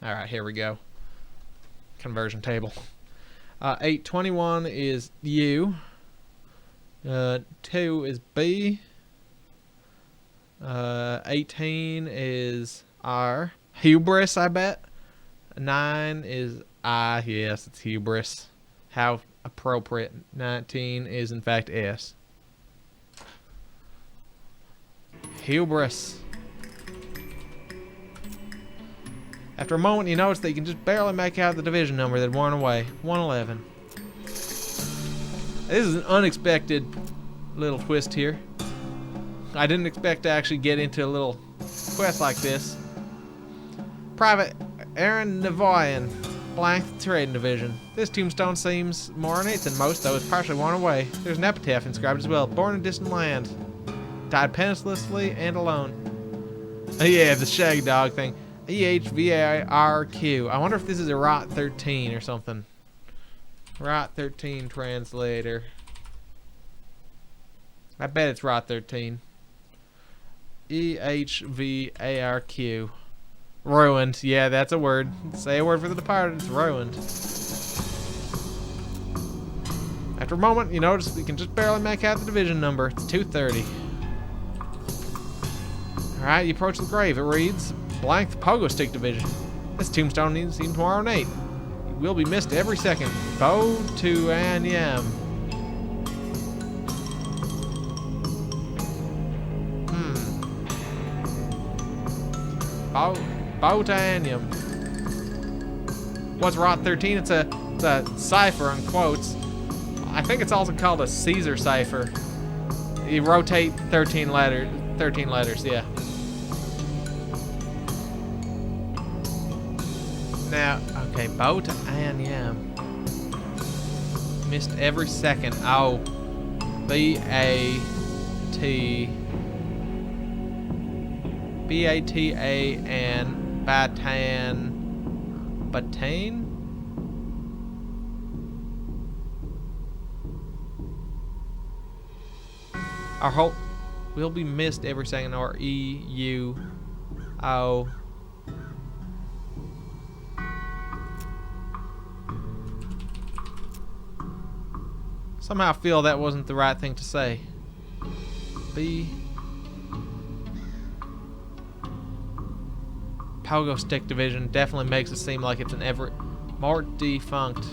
Alright, here we go. Conversion table. 821 is U. 2 is B. 18 is R. Hubris, I bet. 9 is I. Yes, it's hubris. How appropriate. 19 is in fact S. Hubris. After a moment, you notice that you can just barely make out the division number that worn away. 111. This is an unexpected little twist here. I didn't expect to actually get into a little quest like this. Private Aaron Nevoyan, blank Trading Division. This tombstone seems more ornate than most, though it's partially worn away. There's an epitaph inscribed as well. Born in a distant land. Died pennilessly and alone. Oh yeah, the shag dog thing. EHVARQ. I wonder if this is a Rot 13 or something. Rot 13 translator. I bet it's Rot 13. EHVARQ. Ruined. Yeah, that's a word. Say a word for the departed. It's ruined. After a moment, you notice we can just barely make out the division number. It's 230. Alright, you approach the grave. It reads, blank the Pogo Stick Division. This tombstone seems more ornate. It will be missed every second. Bo to an yam. Botanium. What's Rot 13? It's a cipher on quotes. I think it's also called a Caesar cipher. You rotate 13 letters, yeah. Now, okay, Botanium. Missed every second. Oh. B-A-T-A-N Batane? Our hope will be missed every second, or E-U-O. Somehow I feel that wasn't the right thing to say. Pogo Stick Division definitely makes it seem like it's an ever more defunct.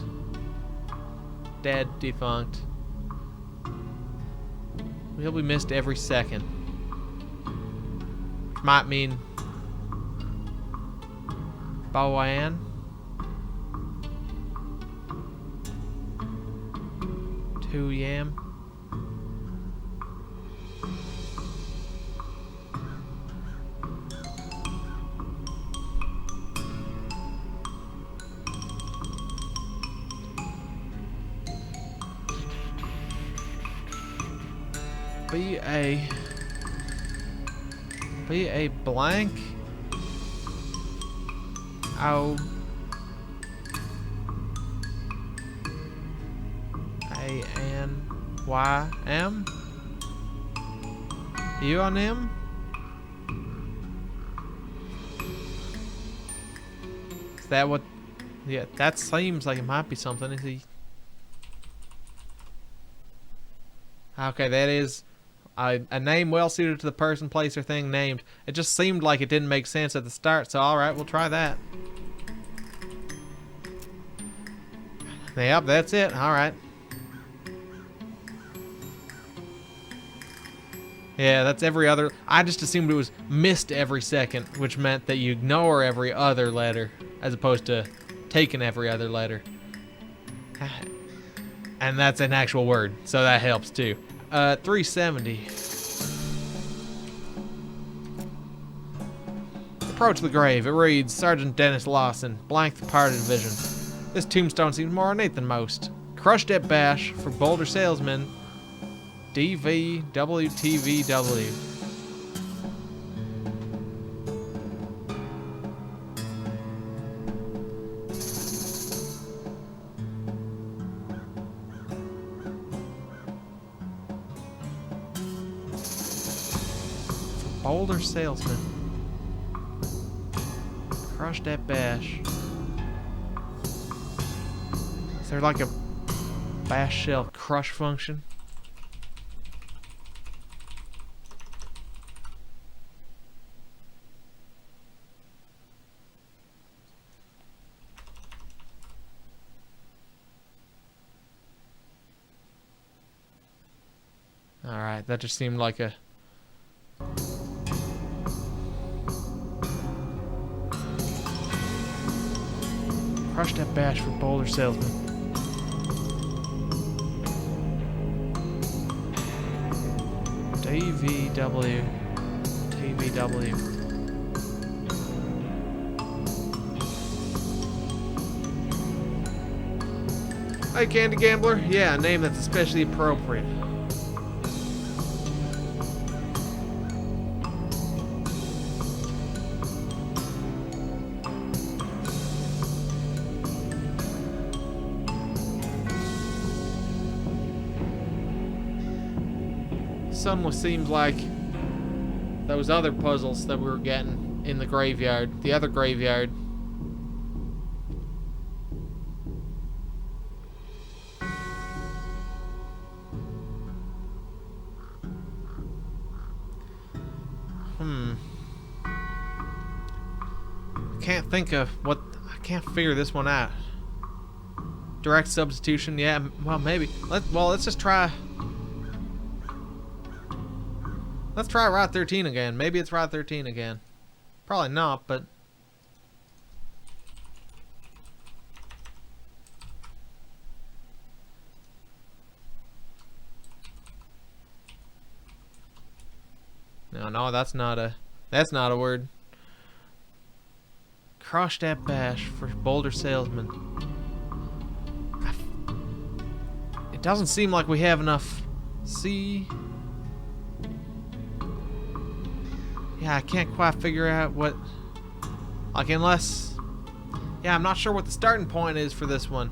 Dead defunct. He'll be missed every second. Which might mean Bowan. Two yam. Be a blank. O A-N-Y-M. You on him? Is that what? Yeah, that seems like it might be something. Is he? Okay, that is a name well suited to the person, place, or thing named. It just seemed like it didn't make sense at the start, so alright, we'll try that. Yep, that's it. Alright. Yeah, that's every other. I just assumed it was missed every second, which meant that you ignore every other letter. as opposed to taking every other letter. And that's an actual word, so that helps too. 370. Approach the grave. It reads, Sergeant Dennis Lawson, blank the parted vision. This tombstone seems more ornate than most. Crushed at Bash for Boulder Salesman, DVWTVW. Boulder Salesman. Crushed at Bash. Is there like a bash shell crush function? Alright, that just seemed like a... Crushed that bash for Boulder Salesman. DVW. TVW. Hey, Candy Gambler. Yeah, a name that's especially appropriate. Almost seems like those other puzzles that we were getting in the graveyard, the other graveyard. Can't think of what, I can't figure this one out. Direct substitution, yeah, well maybe. Let's just try. Let's try Route 13 again. Maybe it's Route 13 again. Probably not, but... No, that's not a word. Crushed at Bash for Boulder Salesman. It doesn't seem like we have enough... See... Yeah, I can't quite figure out what... Like, unless... Yeah, I'm not sure what the starting point is for this one.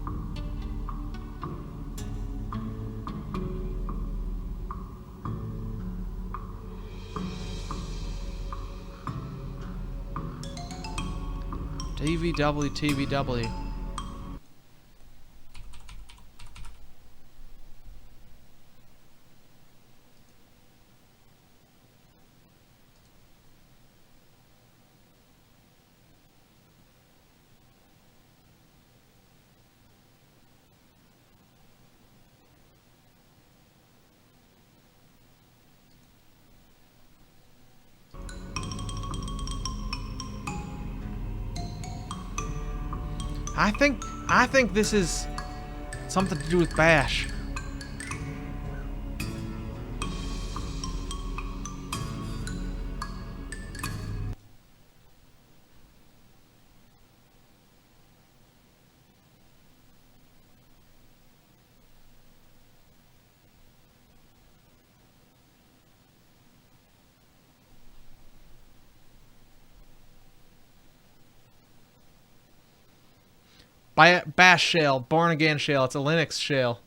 DVW, TVW. I think this is something to do with Bash. Bash shell, born again shell. It's a Linux shell.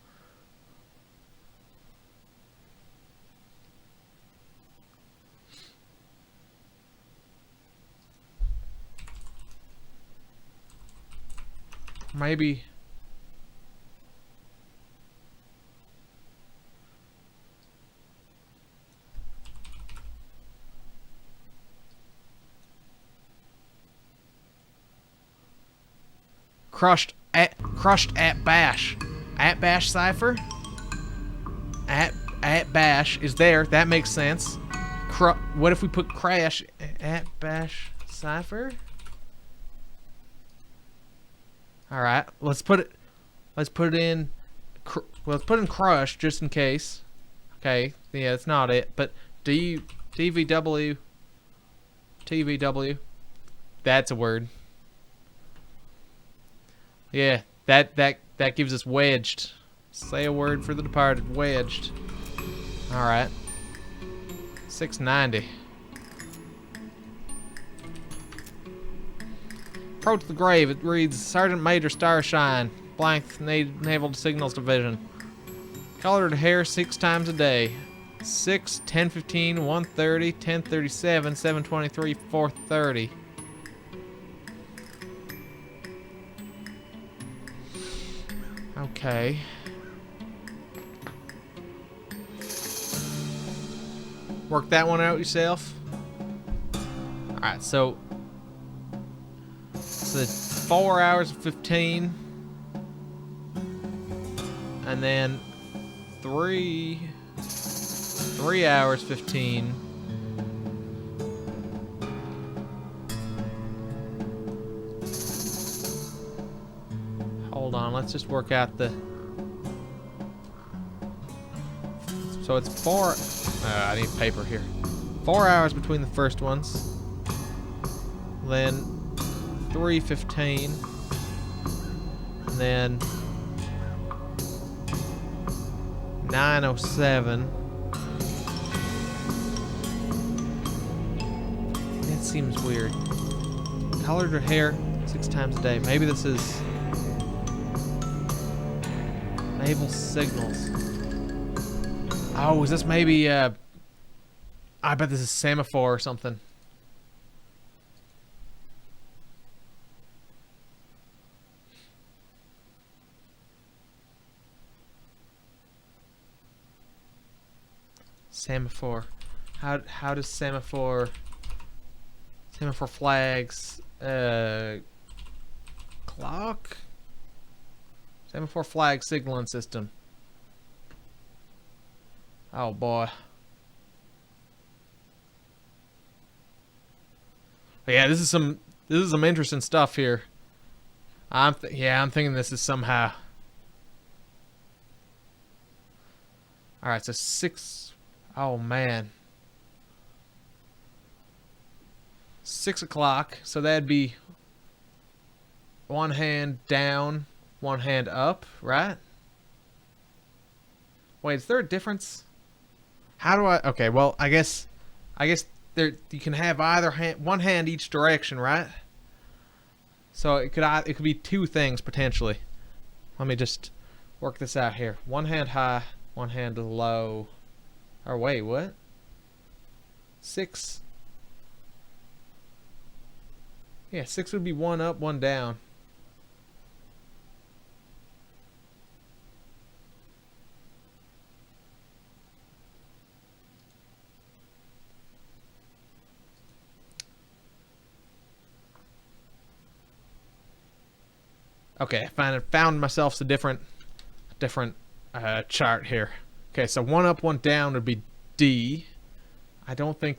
Maybe. Crushed at Bash. At Bash cipher. At Bash is there. That makes sense. What if we put crash at Bash cipher? All right, let's put it in. Let's put in crush just in case. Okay, yeah, that's not it. But DVW, TVW, that's a word. Yeah, that gives us wedged. Say a word for the departed. Wedged. All right. 690. Approach the grave. It reads Sergeant Major Starshine, blank Naval Signals Division. Colored hair 6 times a day. 6, 10:15, 1:30, 10:37, 7:23, 4:30. Okay. Work that one out yourself. Alright, so it's 4 hours and 15. And then 3 hours 15. Hold on, let's just work out the... So it's 4... I need paper here. 4 hours between the first ones. Then 3:15. And then 9:07. That seems weird. Colored her hair 6 times a day. Maybe this is Naval Signals. Oh, is this maybe I bet this is semaphore or something. Semaphore. How does semaphore flags clock? Semaphore flag signaling system. Oh boy. But yeah, this is some interesting stuff here. I'm thinking this is somehow. All right, so 6. Oh man. 6 o'clock. So that'd be one hand down, one hand up, right? Wait, is there a difference? How do I? Okay, well, I guess there you can have either hand, one hand each direction, right? So it could be 2 things potentially. Let me just work this out here. One hand high, one hand low. Or wait, what? 6. Yeah, 6 would be one up, one down. Okay, I found myself a different chart here. Okay, so one up, one down would be D. I don't think.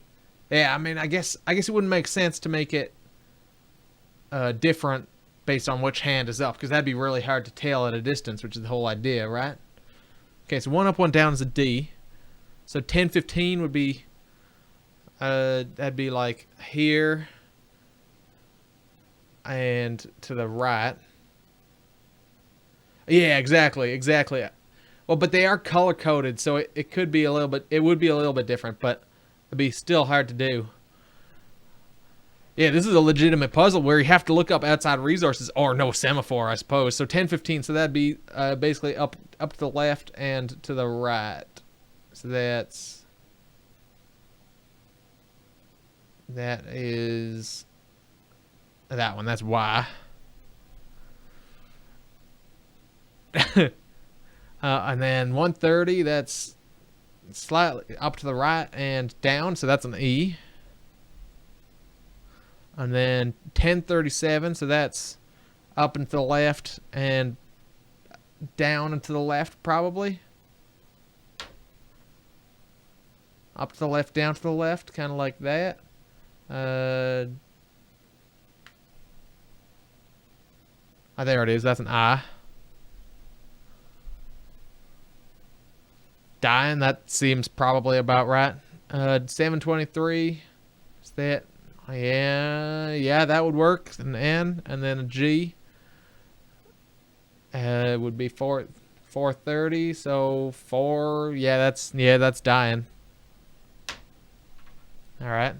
Yeah, I mean, I guess it wouldn't make sense to make it different based on which hand is up, because that'd be really hard to tell at a distance, which is the whole idea, right? Okay, so one up, one down is a D. So 10:15 would be that'd be like here and to the right. Yeah, exactly. Well, but they are color coded, so it could be a little bit. It would be a little bit different, but it'd be still hard to do. Yeah, this is a legitimate puzzle where you have to look up outside resources or no semaphore, I suppose. So 10:15, so that'd be basically up to the left and to the right. So that is that one. That's Y. And then 1:30, that's slightly up to the right and down, so that's an E. And then 10:37, so that's up and to the left and down and to the left, probably. Up to the left, down to the left, kind of like that. Oh, there it is. That's an I. Dying. That seems probably about right. 723. Is that? Yeah, that would work. An N and then a G. It would be 430. So 4. Yeah, that's dying. All right.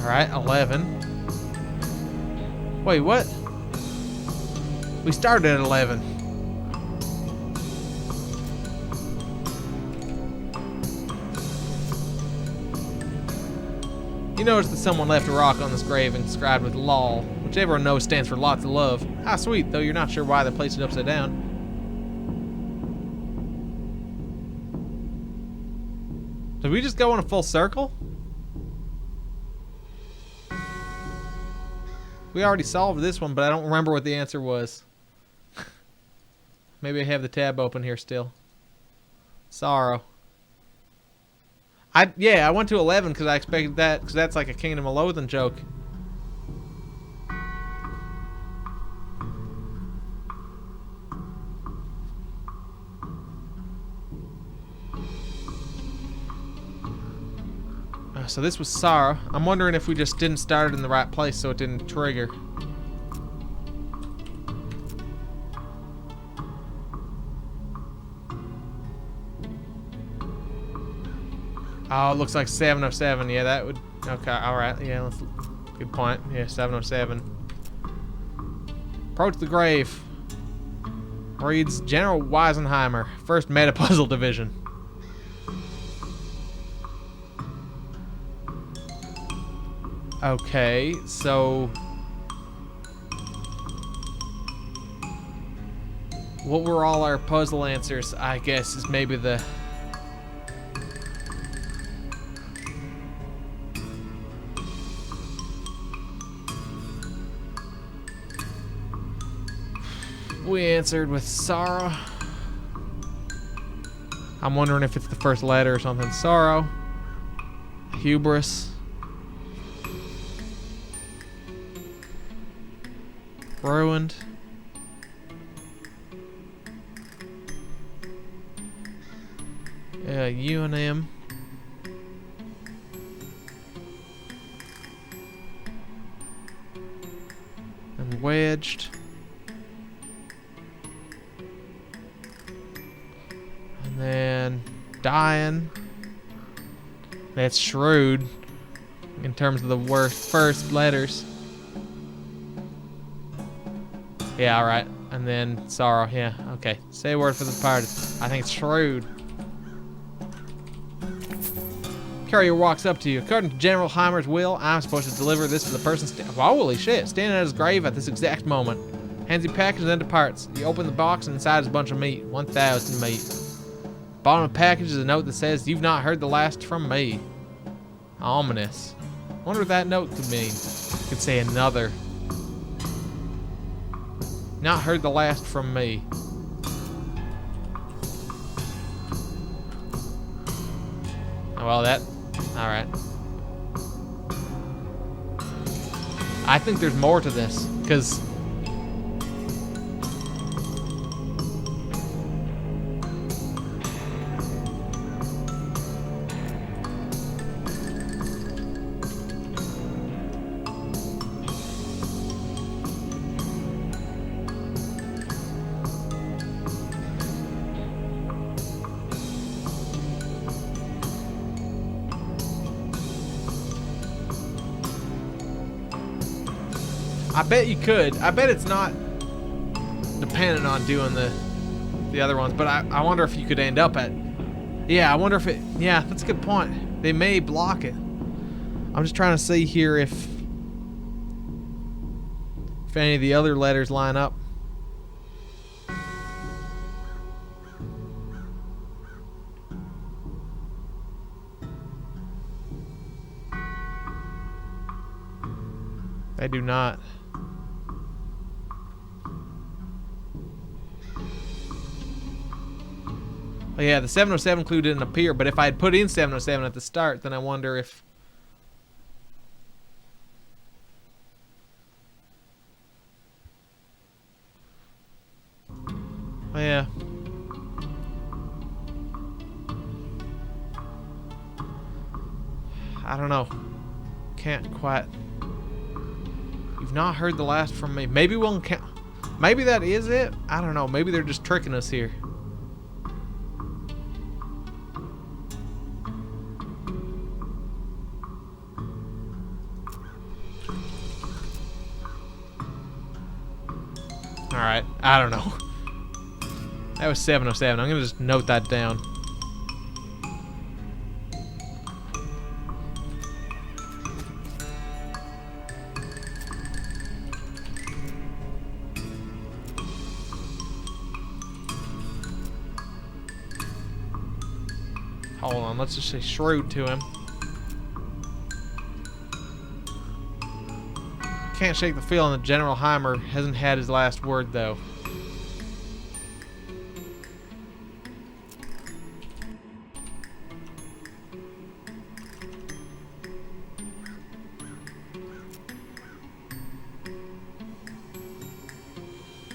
All right, 11. Wait, what? We started at 11. You notice that someone left a rock on this grave inscribed with LOL, which everyone knows stands for lots of love. How sweet, though you're not sure why they placed it upside down. Did we just go in a full circle? We already solved this one, but I don't remember what the answer was. Maybe I have the tab open here still. Sorrow. I went to 11 because I expected that, because that's like a Kingdom of Loathing joke. So this was sorrow. I'm wondering if we just didn't start it in the right place so it didn't trigger. Oh, it looks like 707. Yeah, that would... Okay, alright. Yeah, good point. Yeah, 707. Approach the grave. Reads General Weisenheimer, 1st Meta Puzzle Division. Okay, so... what were all our puzzle answers? I guess is maybe the... we answered with sorrow. I'm wondering if it's the first letter or something. Sorrow. Hubris. Ruined. U and M. And wedged. And then dying. That's shrewd in terms of the worst first letters. Yeah, alright. And then sorrow, yeah, okay. Say a word for the party. I think it's shrewd. Courier walks up to you. According to General Heimer's will, I'm supposed to deliver this to the person holy shit, standing at his grave at this exact moment. Hands you package and then departs. You open the box and inside is a bunch of meat. 1,000 meat. Bottom of the package is a note that says, "You've not heard the last from me." Ominous. Wonder what that note could mean. Could say another. Not heard the last from me. Oh, well, that... alright. I think there's more to this, because... I bet you could. I bet it's not dependent on doing the other ones, but I wonder if you could end up at... yeah, I wonder if it... yeah, that's a good point. They may block it. I'm just trying to see here if any of the other letters line up. They do not. Oh yeah, the 707 clue didn't appear, but if I had put in 707 at the start, then I wonder if... Yeah. I don't know. Can't quite. You've not heard the last from me. Maybe we'll count. Maybe that is it. I don't know. Maybe they're just tricking us here. Alright, I don't know. That was 707. I'm gonna just note that down. Hold on, let's just say shrewd to him. Can't shake the feeling that General Heimer hasn't had his last word, though.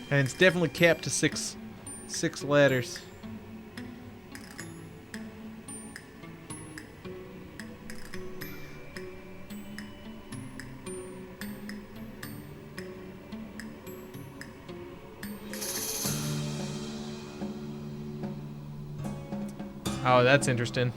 And it's definitely capped to six letters. Oh, that's interesting.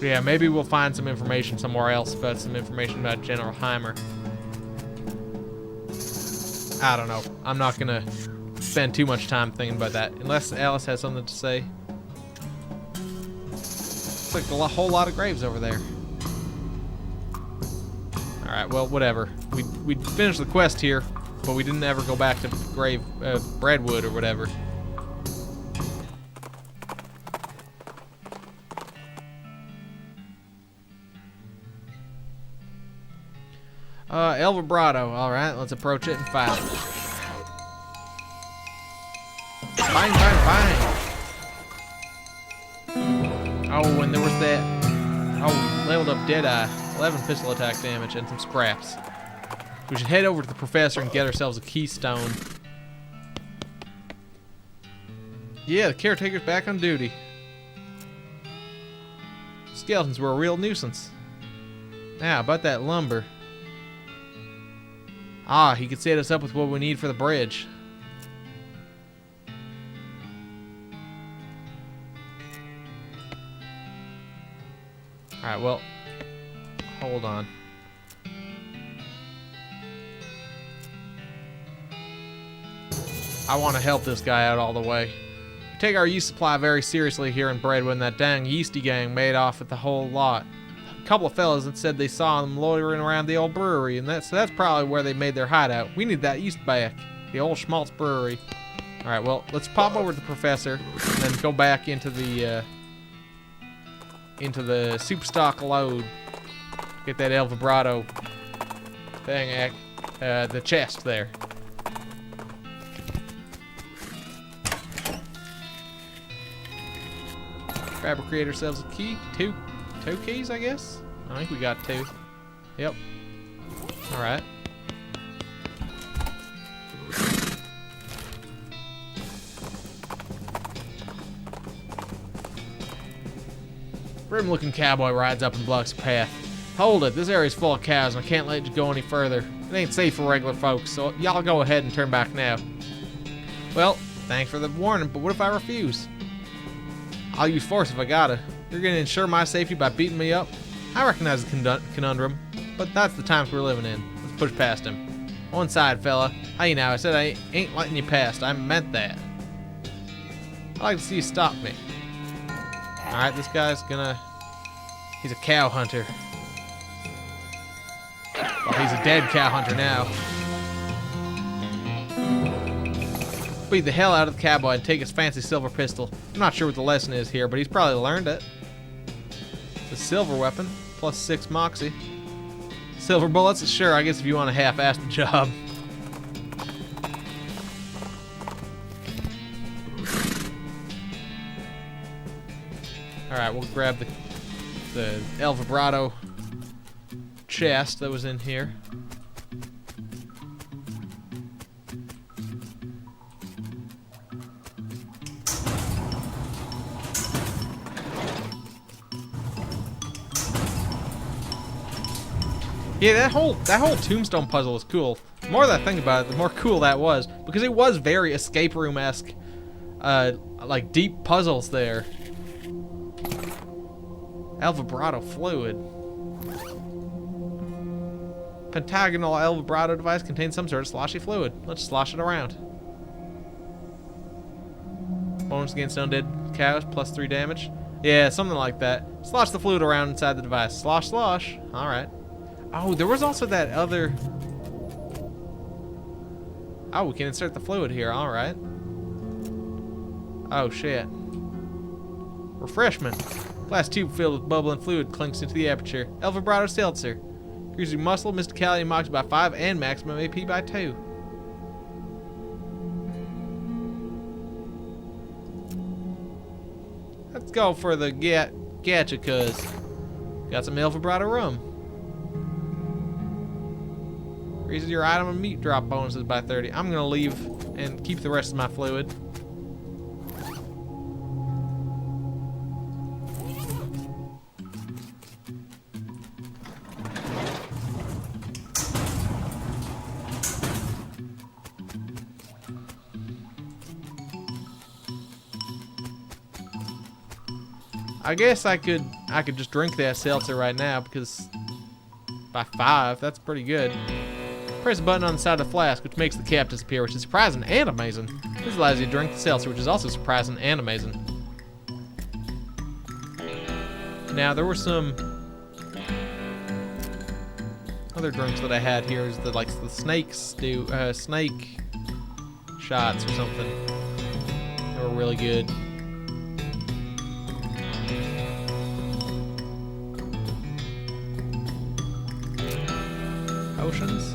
Yeah, maybe we'll find some information somewhere else about some information about General Heimer. I don't know. I'm not gonna spend too much time thinking about that, unless Alice has something to say. Looks like a whole lot of graves over there. Alright, well, whatever. We finished the quest here, but we didn't ever go back to Bradwood or whatever. El Vibrato. Alright, let's approach it and fight it. Bang, bang, bang! Oh, and there was that... Oh, we leveled up Deadeye. 11 pistol attack damage and some scraps. We should head over to the professor and get ourselves a keystone. Yeah, the caretaker's back on duty. Skeletons were a real nuisance. Now, about that lumber. Ah, he could set us up with what we need for the bridge. Alright, well, hold on. I want to help this guy out all the way. We take our yeast supply very seriously here in Bradwood, and that dang yeasty gang made off with the whole lot. A couple of fellas that said they saw them loitering around the old brewery, and that's probably where they made their hideout. We need that yeast back. The old Schmaltz brewery. Alright, well, let's pop over to the professor, and then go back into the super stock load. Get that El Vibrato thing, the chest there. Fabricate ourselves a key. Two keys, I guess? I think we got 2. Yep. Alright. Grim-looking cowboy rides up and blocks the path. Hold it, this area's full of cows and I can't let you go any further. It ain't safe for regular folks, so y'all go ahead and turn back now. Well, thanks for the warning, but what if I refuse? I'll use force if I gotta. You're gonna ensure my safety by beating me up? I recognize the conundrum, but that's the times we're living in. Let's push past him. One side, fella. Hey now, I said I ain't letting you past. I meant that. I'd like to see you stop me. Alright, this guy's gonna... He's a cow hunter. Well, he's a dead cow hunter now. Beat the hell out of the cowboy and take his fancy silver pistol. I'm not sure what the lesson is here, but he's probably learned it. It's a silver weapon, plus 6 moxie. Silver bullets? Sure, I guess if you want to half-ass the job. Alright, we'll grab the the El Vibrato chest that was in here. Yeah, that whole tombstone puzzle was cool. The more that I think about it, the more cool that was, because it was very escape room-esque, like deep puzzles there. El Vibrato fluid. Pentagonal El Vibrato device contains some sort of sloshy fluid. Let's slosh it around. Bonus against undead cows, plus 3 damage. Yeah, something like that. Slosh the fluid around inside the device. Slosh, slosh. Alright. Oh, there was also that other... Oh, we can insert the fluid here. Alright. Oh, shit. Refreshment. Glass tube filled with bubbling fluid clinks into the aperture. El Vibrato Seltzer. Increases your muscle, mysticality, and mox by 5, and maximum AP by 2. Let's go for the gacha, cuz. Got some El Vibrato rum. Raises your item and meat drop bonuses by 30. I'm gonna leave and keep the rest of my fluid. I guess I could just drink that seltzer right now because by 5, that's pretty good. Press a button on the side of the flask, which makes the cap disappear, which is surprising and amazing. This allows you to drink the seltzer, which is also surprising and amazing. Now, there were some other drinks that I had here. Is the the snake shots or something. They were really good. Potions.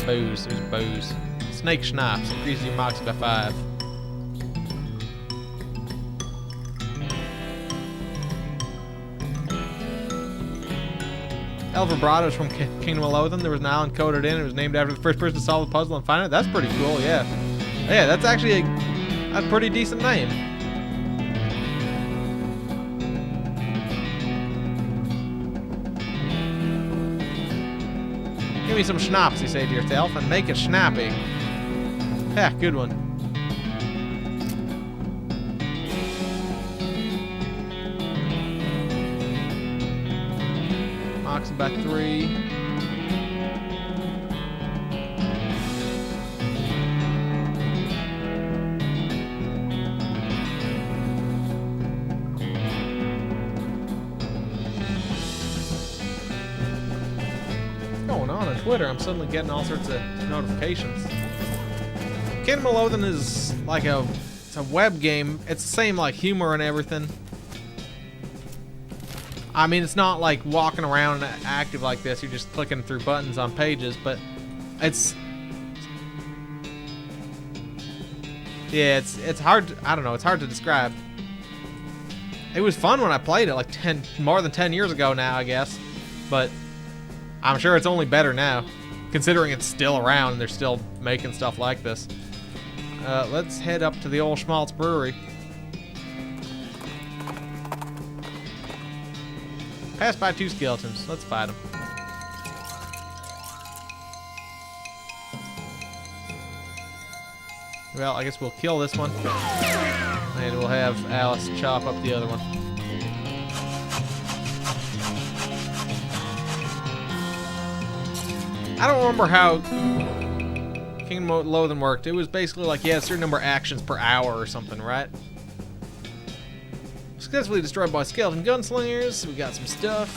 Booze. There's booze. Snake schnapps. Increases your mox by 5. El Vibrato's from Kingdom of Loathing. There was an island coded in. It was named after the first person to solve the puzzle and find it. That's pretty cool, yeah. Yeah, that's actually a pretty decent name. Give me some schnapps, you say to yourself, and make it snappy. Yeah, good one. Moxie by 3. Twitter, I'm suddenly getting all sorts of notifications. Kingdom of Loathing is like it's a web game. It's the same like humor and everything. I mean, it's not like walking around active like this. You're just clicking through buttons on pages, but it's it's hard to, I don't know, it's hard to describe. It was fun when I played it like more than 10 years ago now, I guess, but I'm sure it's only better now, considering it's still around and they're still making stuff like this. Let's head up to the old Schmaltz Brewery. Pass by 2 skeletons. Let's fight them. Well, I guess we'll kill this one. And we'll have Alice chop up the other one. I don't remember how Kingdom of Loathing worked. It was basically like, yeah, a certain number of actions per hour or something, right? Successfully destroyed by skeleton gunslingers. We got some stuff.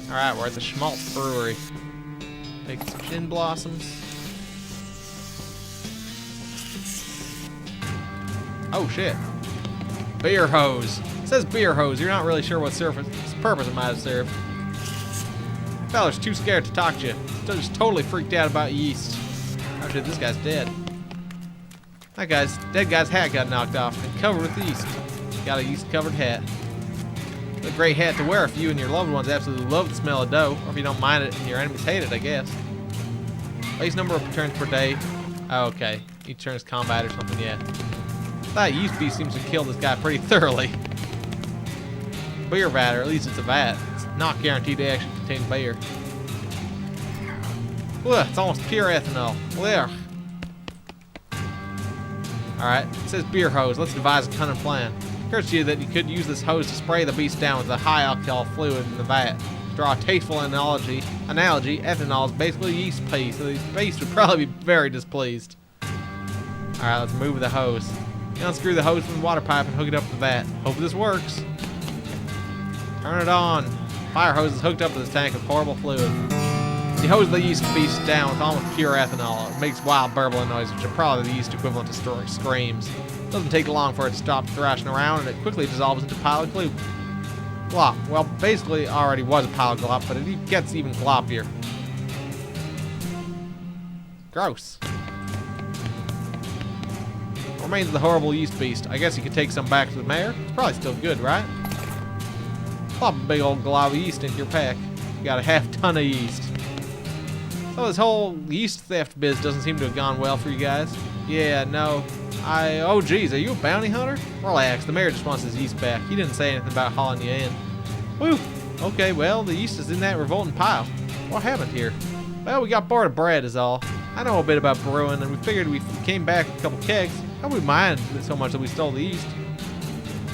Alright, we're at the Schmaltz Brewery. Taking some gin blossoms. Oh, shit. Beer hose. It says beer hose. You're not really sure what purpose it might have served. Fella's too scared to talk to you. Just totally freaked out about yeast. Oh shit, this guy's dead. That dead guy's hat got knocked off and covered with yeast. Got a yeast-covered hat. A great hat to wear if you and your loved ones absolutely love the smell of dough, or if you don't mind it and your enemies hate it, I guess. Base number of turns per day. Oh, okay. Each turn is combat or something, yeah. That yeast beast seems to kill this guy pretty thoroughly. Beer vat, or at least it's a vat. It's not guaranteed to actually contain beer. Ugh, it's almost pure ethanol. Ugh. Alright, it says beer hose. Let's devise a cunning plan. It occurs to you that you could use this hose to spray the beast down with a high alcohol fluid in the vat. To draw a tasteful analogy, ethanol is basically yeast paste, so the beast would probably be very displeased. Alright, let's move the hose. You unscrew the hose from the water pipe and hook it up to the vat. Hope this works. Turn it on. Fire hose is hooked up to this tank of horrible fluid. You hose the yeast beast down with almost pure ethanol. It makes wild burbling noises, which are probably the yeast equivalent to screams. It doesn't take long for it to stop thrashing around, and it quickly dissolves into a pile of glop. Well, basically it already was a pile of glop, but it gets even gloppier. Gross. Remains of the horrible yeast beast. I guess you could take some back to the mayor. It's probably still good, right? Plop a big old glob of yeast into your pack. You got a half-ton of yeast. So this whole yeast theft biz doesn't seem to have gone well for you guys. Yeah, no. Oh geez, are you a bounty hunter? Relax, the mayor just wants his yeast back. He didn't say anything about hauling you in. Whew. Okay, well, the yeast is in that revolting pile. What happened here? Well, we got bored of bread is all. I know a bit about brewing, and we figured we came back with a couple kegs. I wouldn't mind so much that we stole the yeast.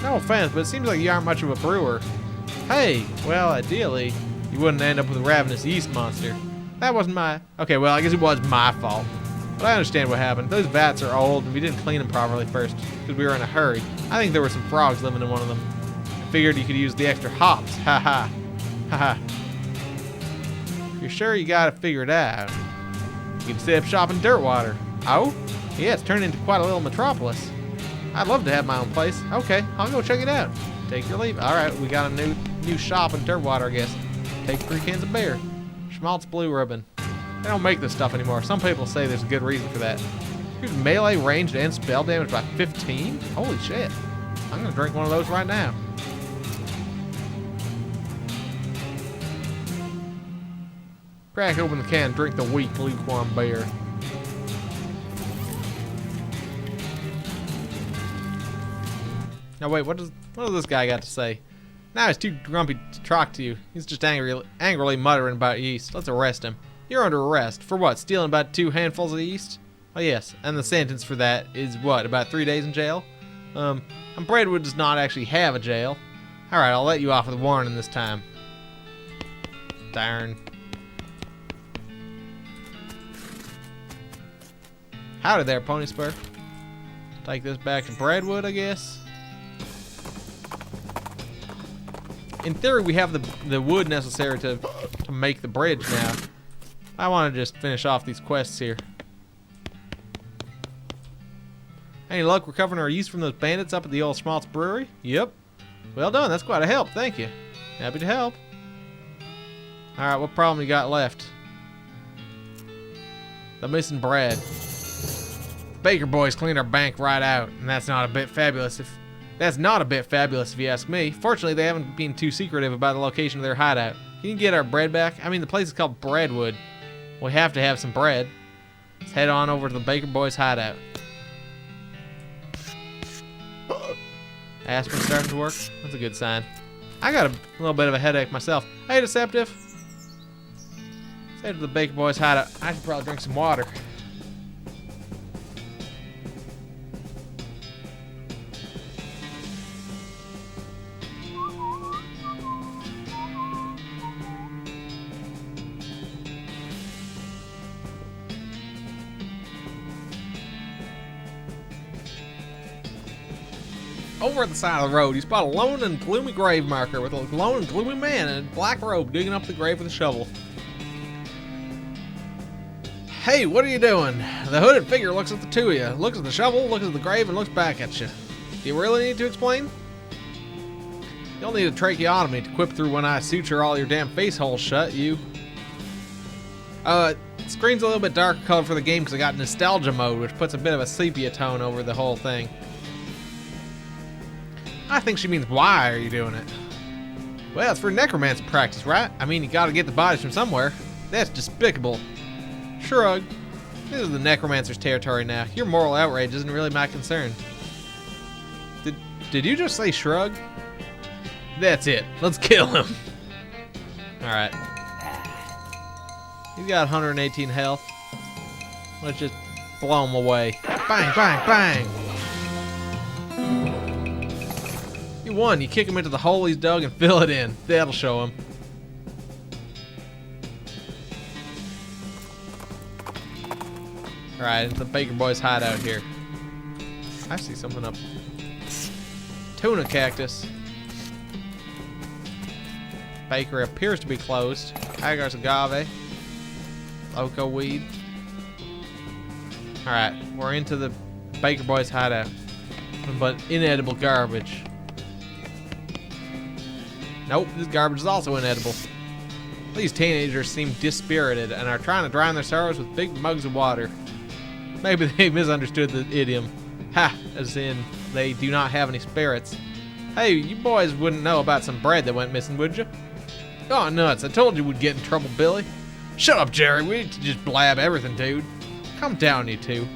No offense, but it seems like you aren't much of a brewer. Hey, well, ideally, you wouldn't end up with a ravenous yeast monster. That wasn't my... Okay, well, I guess it was my fault. But I understand what happened. Those vats are old, and we didn't clean them properly first, because we were in a hurry. I think there were some frogs living in one of them. I figured you could use the extra hops. Ha ha. Ha ha. If you're sure you got it figured out, you can set up shop in Dirtwater. Oh? Yeah, it's turned into quite a little metropolis. I'd love to have my own place. Okay, I'll go check it out. Take your leave. Alright, we got a new shop in Dirtwater, I guess. Take 3 cans of beer. Schmaltz Blue Ribbon. They don't make this stuff anymore. Some people say there's a good reason for that. Here's melee, ranged, and spell damage by 15? Holy shit. I'm gonna drink one of those right now. Crack open the can and drink the weak, lukewarm beer. Now wait, what does this guy got to say? Now he's too grumpy to talk to you. He's just angrily muttering about yeast. Let's arrest him. You're under arrest. For what? Stealing about 2 handfuls of yeast? Oh yes, and the sentence for that is what? About 3 days in jail? And Braidwood does not actually have a jail. Alright, I'll let you off with a warning this time. Darn. Howdy there, Pony Spur. Take this back to Braidwood, I guess. In theory, we have the wood necessary to make the bridge now. I want to just finish off these quests here. Any luck recovering our yeast from those bandits up at the old Schmaltz Brewery? Yep. Well done, that's quite a help, thank you. Happy to help. Alright, what problem you got left? The missing bread. Baker boys cleaned our bank right out, and that's not a bit fabulous if you ask me. Fortunately, they haven't been too secretive about the location of their hideout. Can you get our bread back? I mean, the place is called Braidwood. We have to have some bread. Let's head on over to the Baker boys' hideout. Aspirin's starting to work. That's a good sign. I got a little bit of a headache myself. Hey, Deceptive. Let's head to the Baker boys' hideout. I should probably drink some water. Over at the side of the road, you spot a lone and gloomy grave marker with a lone and gloomy man in a black robe digging up the grave with a shovel. Hey, what are you doing? The hooded figure looks at the two of you, looks at the shovel, looks at the grave, and looks back at you. Do you really need to explain? You'll need a tracheotomy to quip through when I suture all your damn face holes shut, you. The screen's a little bit darker colored for the game because I got nostalgia mode, which puts a bit of a sepia tone over the whole thing. I think she means why are you doing it? Well, it's for necromancy practice, right? I mean, you gotta get the bodies from somewhere. That's despicable. Shrug. This is the necromancer's territory now. Your moral outrage isn't really my concern. Did you just say shrug? That's it. Let's kill him. Alright. He's got 118 health. Let's just blow him away. Bang, bang, bang! You won. You kick him into the hole he's dug and fill it in. That'll show him. Alright, it's the Baker Boys hideout here. I see something up. Tuna cactus. Bakery appears to be closed. Hagar's agave. Loco weed. Alright, we're into the Baker Boys hideout. But inedible garbage. Nope, this garbage is also inedible. These teenagers seem dispirited and are trying to drown their sorrows with big mugs of water. Maybe they misunderstood the idiom. Ha, as in, they do not have any spirits. Hey, you boys wouldn't know about some bread that went missing, would you? Oh, nuts, I told you we'd get in trouble, Billy. Shut up, Jerry, we need to just blab everything, dude. Calm down, you two.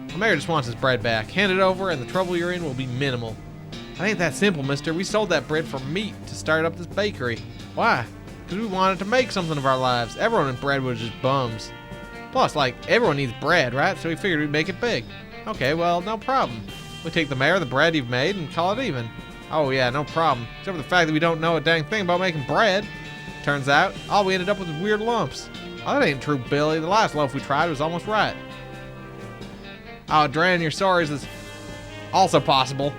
The mayor just wants his bread back. Hand it over and the trouble you're in will be minimal. It ain't that simple, mister. We sold that bread for meat to start up this bakery. Why? Because we wanted to make something of our lives. Everyone in Breadwood is just bums. Plus, like, everyone needs bread, right? So we figured we'd make it big. Okay, well, no problem. We take the mayor, the bread you've made, and call it even. Oh yeah, no problem. Except for the fact that we don't know a dang thing about making bread. Turns out, all we ended up with was weird lumps. Oh, that ain't true, Billy. The last loaf we tried was almost right. Oh, draining your sorrows is also possible.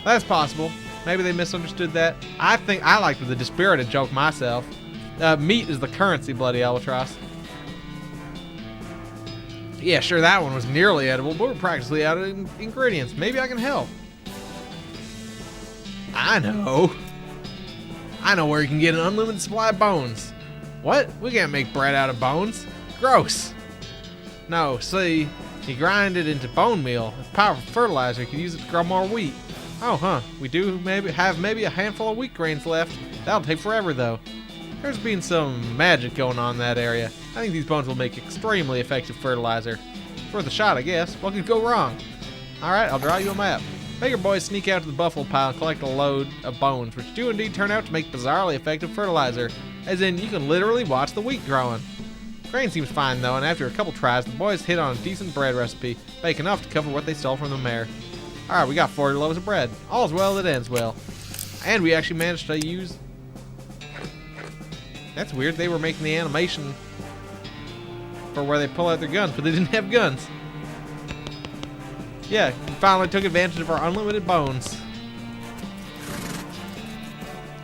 That's possible. Maybe they misunderstood that. I think I liked the dispirited joke myself. Meat is the currency, bloody albatross. Yeah, sure, that one was nearly edible, but we're practically out of ingredients. Maybe I can help. I know where you can get an unlimited supply of bones. What? We can't make bread out of bones. Gross. No, see, you grind it into bone meal. It's powerful fertilizer. You can use it to grow more wheat. Oh, huh. We do have maybe a handful of wheat grains left. That'll take forever, though. There's been some magic going on in that area. I think these bones will make extremely effective fertilizer. It's worth a shot, I guess. What could go wrong? Alright, I'll draw you a map. Baker boys sneak out to the buffalo pile and collect a load of bones, which do indeed turn out to make bizarrely effective fertilizer. As in, you can literally watch the wheat growing. Grain seems fine, though, and after a couple tries, the boys hit on a decent bread recipe, bake enough to cover what they stole from the mayor. Alright, we got 40 loaves of bread. All's well that ends well. And we actually managed to use... That's weird, they were making the animation for where they pull out their guns, but they didn't have guns. Yeah, we finally took advantage of our unlimited bones.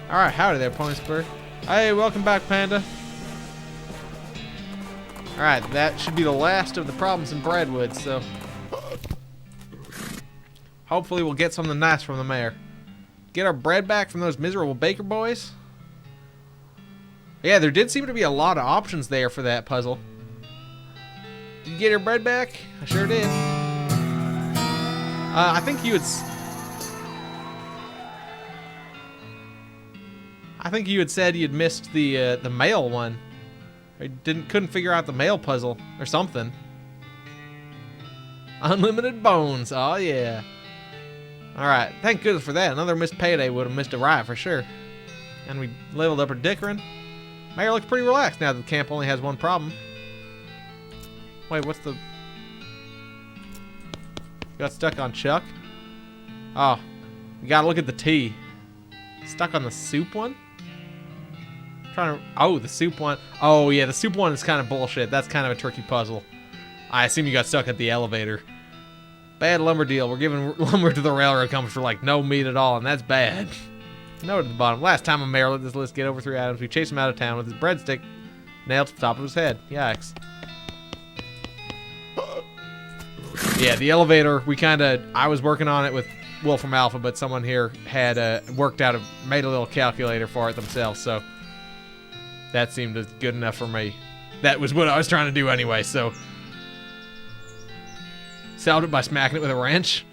Alright, howdy there, Pony Spur. Hey, welcome back, Panda. Alright, that should be the last of the problems in Breadwood, so... Hopefully we'll get something nice from the mayor. Get our bread back from those miserable baker boys. Yeah, there did seem to be a lot of options there for that puzzle. Did you get your bread back? I sure did. I think you had said you'd missed the mail one. Or couldn't figure out the mail puzzle or something. Unlimited bones. Oh yeah. Alright, thank goodness for that. Another missed payday would have missed a ride for sure. And we leveled up our Dickerin. Mayor looks pretty relaxed now that the camp only has one problem. Wait, what's the... Got stuck on Chuck? Oh, you gotta look at the T. Stuck on the soup one? Trying to... Oh, the soup one. Oh yeah, the soup one is kind of bullshit. That's kind of a tricky puzzle. I assume you got stuck at the elevator. Bad lumber deal. We're giving lumber to the railroad company for like no meat at all, and that's bad. Note at the bottom. Last time a mayor let this list get over 3 items, we chased him out of town with his breadstick nailed to the top of his head. Yikes. Yeah, the elevator, I was working on it with Will from Alpha, but someone here had made a little calculator for it themselves, so that seemed good enough for me. That was what I was trying to do anyway, so Solved it by smacking it with a wrench.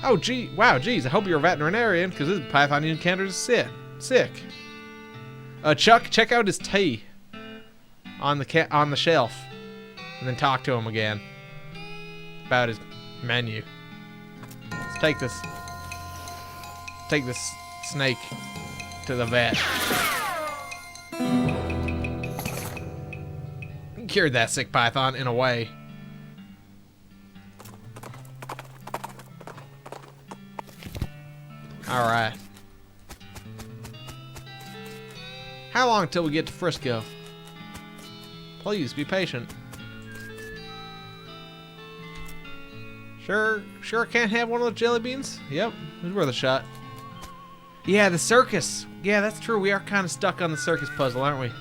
Oh, gee. Wow, geez. I hope you're a veterinarian, because this python you encountered is sick. Chuck, check out his tea on the shelf, and then talk to him again about his menu. Let's take this snake to the vet. Cured that sick python in a way. Alright. How long till we get to Frisco? Please be patient. Sure can't have one of those jelly beans? Yep, it's worth a shot. Yeah, the circus. Yeah, that's true. We are kind of stuck on the circus puzzle, aren't we?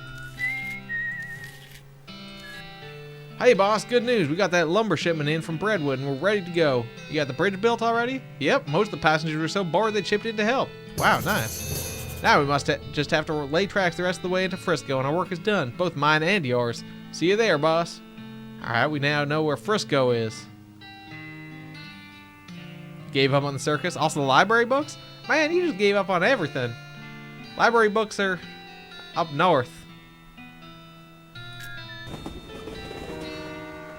Hey, boss, good news. We got that lumber shipment in from Breadwood, and we're ready to go. You got the bridge built already? Yep, most of the passengers were so bored they chipped in to help. Wow, nice. Now we must just have to lay tracks the rest of the way into Frisco, and our work is done. Both mine and yours. See you there, boss. Alright, we now know where Frisco is. Gave up on the circus? Also the library books? Man, you just gave up on everything. Library books are up north.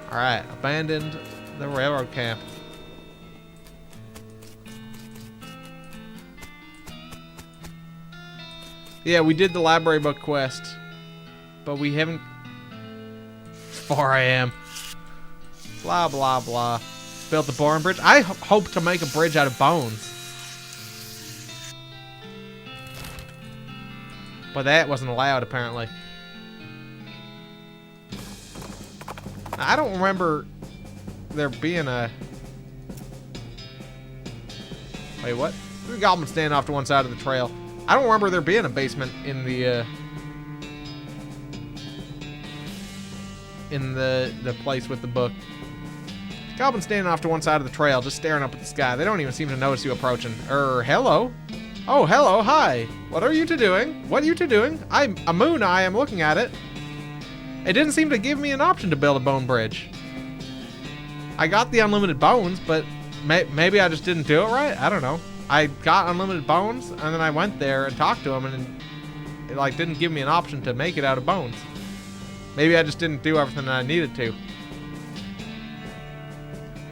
Alright, abandoned the railroad camp. Yeah, we did the library book quest, but we haven't... 4 a.m. Blah, blah, blah. Built the Bourne Bridge. I hope to make a bridge out of bones. But that wasn't allowed, apparently. I don't remember there being a... Wait, what? There's a goblin standing off to one side of the trail. I don't remember there being a basement in the place with the book. Goblin standing off to one side of the trail, just staring up at the sky. They don't even seem to notice you approaching. Hello? Oh, hello, hi. What are you two doing? What are you two doing? I'm a moon eye, I'm looking at it. It didn't seem to give me an option to build a bone bridge. I got the unlimited bones, but maybe I just didn't do it right? I don't know. I got unlimited bones, and then I went there and talked to him, and it like didn't give me an option to make it out of bones. Maybe I just didn't do everything that I needed to.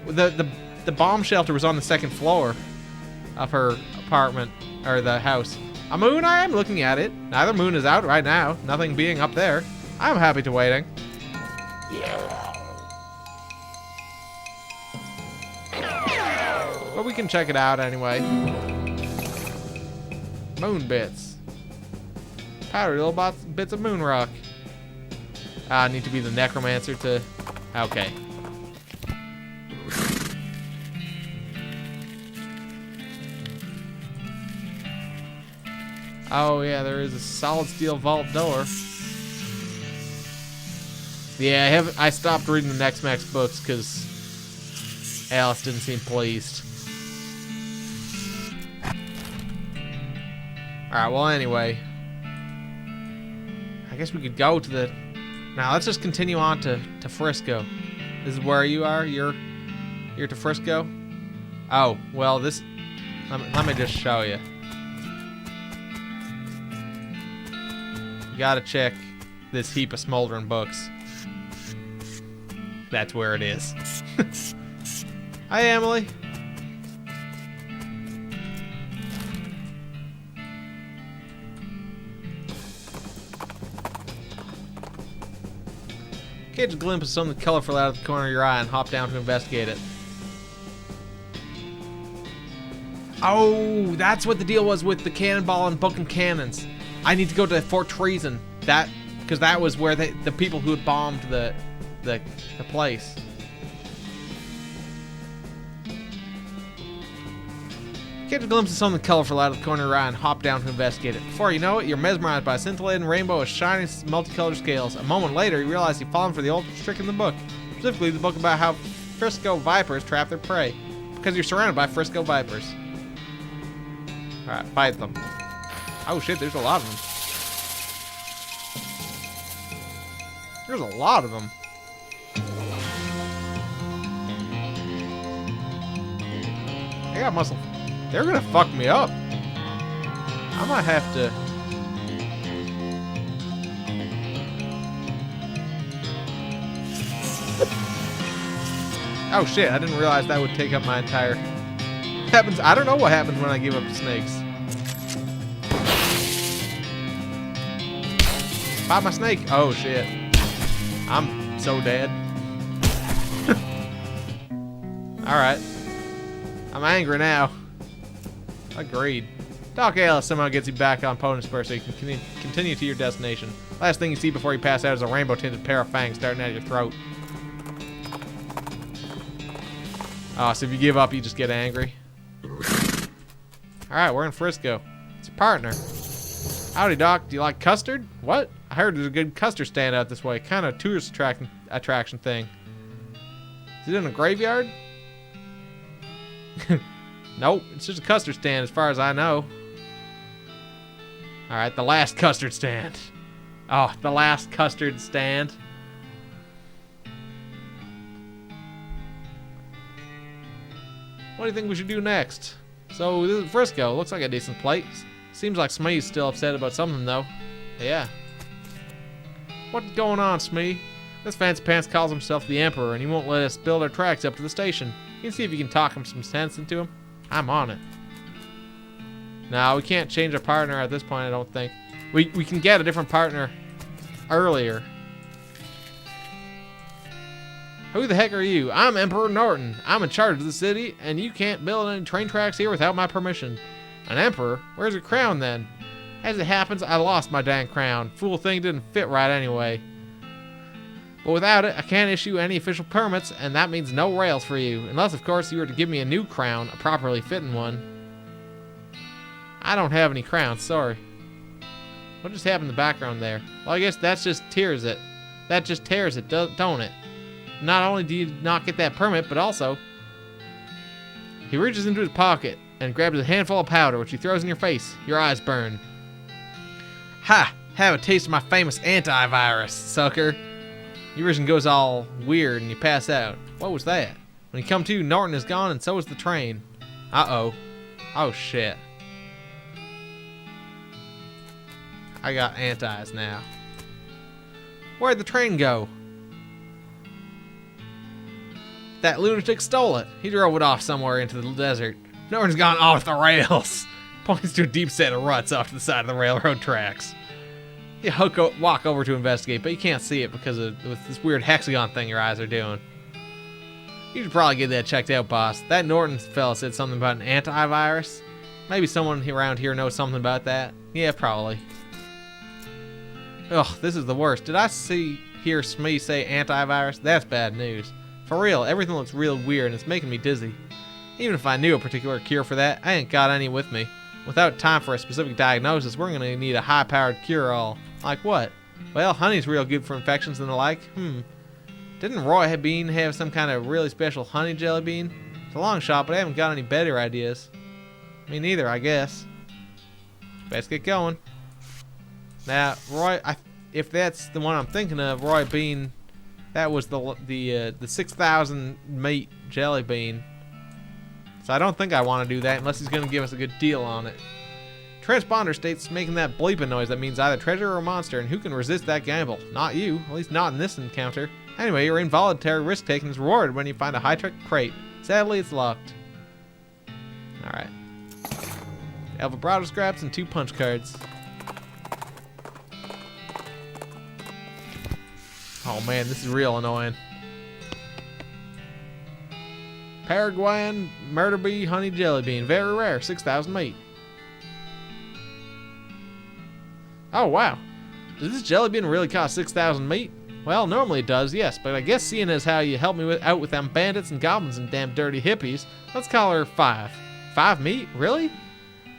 The bomb shelter was on the second floor of her apartment, or the house. A moon, I am looking at it. Neither moon is out right now, nothing being up there. I'm happy to waiting. But we can check it out anyway. Moon bits. Powdery little bits of moon rock. I need to be the necromancer to... Okay. Oh yeah, there is a solid steel vault door. Yeah, I stopped reading the Next Max books because Alice didn't seem pleased. Alright, well anyway. I guess we could go to the... Now let's just continue on to Frisco. This is where you are? You're to Frisco? Oh, well this... Let me just show you. You gotta check this heap of smoldering books. That's where it is. Hi, Emily. Catch a glimpse of something colorful out of the corner of your eye and hop down to investigate it. Oh, that's what the deal was with the cannonball and book and cannons. I need to go to Fort Treason. Because that was where the people who had bombed the place. Catch a glimpse of something colorful out of the corner of your eye and hop down to investigate it. Before you know it, you're mesmerized by a scintillating rainbow of shining multicolored scales. A moment later, you realize you've fallen for the old trick in the book. Specifically, the book about how Frisco vipers trap their prey. Because you're surrounded by Frisco vipers. Alright, fight them. Oh shit, there's a lot of them. There's a lot of them. They got muscle. They're gonna fuck me up. I might have to. Oh shit! I didn't realize that would take up my entire. Happens. I don't know what happens when I give up to snakes. Pop my snake. Oh shit! I'm so dead. All right. I'm angry now. Agreed. Doc Alice somehow gets you back on Pony Spur so you can continue to your destination. Last thing you see before you pass out is a rainbow-tinted pair of fangs starting at your throat. Oh, so if you give up, you just get angry. Alright, we're in Frisco. It's your partner. Howdy, Doc. Do you like custard? What? I heard there's a good custard stand out this way. Kind of tourist attraction thing. Is it in a graveyard? Nope, it's just a custard stand as far as I know. Alright, the last custard stand. Oh, the last custard stand. What do you think we should do next? So, this is Frisco. Looks like a decent place. Seems like Smee's still upset about something, though. Yeah. What's going on, Smee? This fancy pants calls himself the Emperor, and he won't let us build our tracks up to the station. You can see if you can talk him some sense into him. I'm on it. No, we can't change our partner at this point, I don't think. We can get a different partner earlier. Who the heck are you? I'm Emperor Norton. I'm in charge of the city, and you can't build any train tracks here without my permission. An emperor? Where's your crown, then? As it happens, I lost my dang crown. Fool thing didn't fit right anyway. But without it, I can't issue any official permits, and that means no rails for you. Unless, of course, you were to give me a new crown, a properly fitting one. I don't have any crowns, sorry. What just happened in the background there? Well, I guess that just tears it. That just tears it, don't it? Not only do you not get that permit, but also... He reaches into his pocket and grabs a handful of powder, which he throws in your face. Your eyes burn. Ha! Have a taste of my famous antivirus, sucker. Your vision goes all weird and you pass out. What was that? When you come to, Norton is gone and so is the train. Uh-oh. Oh, shit. I got antis now. Where'd the train go? That lunatic stole it. He drove it off somewhere into the desert. Norton's gone off the rails. Points to a deep set of ruts off to the side of the railroad tracks. You walk over to investigate, but you can't see it because of with this weird hexagon thing your eyes are doing. You should probably get that checked out, boss. That Norton fella said something about an antivirus. Maybe someone around here knows something about that. Yeah, probably. Ugh, this is the worst. Did I hear Smee say antivirus? That's bad news. For real, everything looks real weird and it's making me dizzy. Even if I knew a particular cure for that, I ain't got any with me. Without time for a specific diagnosis, we're gonna need a high-powered cure-all. Like what? Well, honey's real good for infections and the like. Didn't Roy Bean have some kind of really special honey jelly bean? It's a long shot, but I haven't got any better ideas. Me neither, I guess. Let's get going. Now, Roy, if that's the one I'm thinking of, Roy Bean, that was the 6,000 meat jelly bean. So I don't think I want to do that unless he's going to give us a good deal on it. Transponder states making that bleeping noise that means either treasure or monster, and who can resist that gamble? Not you, at least not in this encounter. Anyway, your involuntary risk-taking is rewarded when you find a high-tech crate. Sadly, it's locked. Alright. El vibrato scraps and 2 punch cards. Oh man, this is real annoying. Paraguayan murder bee honey jelly bean. Very rare. 6,000 meat. Oh, wow. Does this jelly bean really cost 6,000 meat? Well, normally it does, yes. But I guess seeing as how you helped me out with them bandits and goblins and damn dirty hippies, let's call her 5. 5 meat? Really?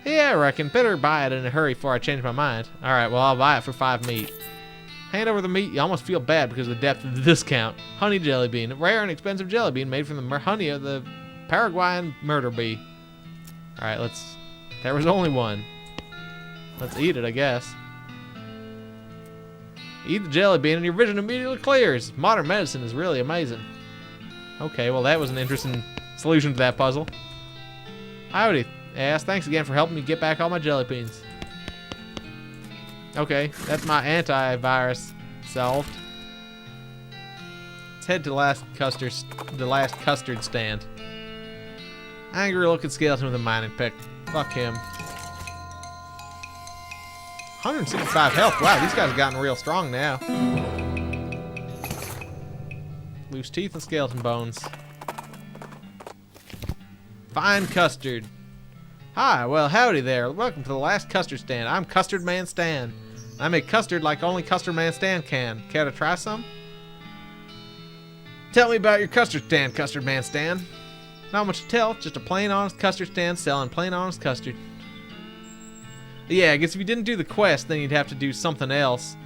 Yeah, I reckon. Better buy it in a hurry before I change my mind. Alright, well, I'll buy it for 5 meat. Hand over the meat, you almost feel bad because of the depth of the discount. Honey jelly bean, a rare and expensive jelly bean made from the honey of the Paraguayan murder bee. Alright, there was only one. Let's eat it, I guess. Eat the jelly bean and your vision immediately clears. Modern medicine is really amazing. Okay, well that was an interesting solution to that puzzle. Howdy, ass. Thanks again for helping me get back all my jelly beans. Okay, that's my antivirus solved. Let's head to the last custard stand. Angry looking skeleton with a mining pick. Fuck him. 165 health. Wow, these guys have gotten real strong now. Loose teeth and skeleton bones. Fine custard. Hi, well, howdy there. Welcome to the last custard stand. I'm Custard Man Stan. I make custard like only Custard Man Stan can. Care to try some? Tell me about your custard stand, Custard Man Stan. Not much to tell, just a plain honest custard stand selling plain honest custard. Yeah, I guess if you didn't do the quest, then you'd have to do something else.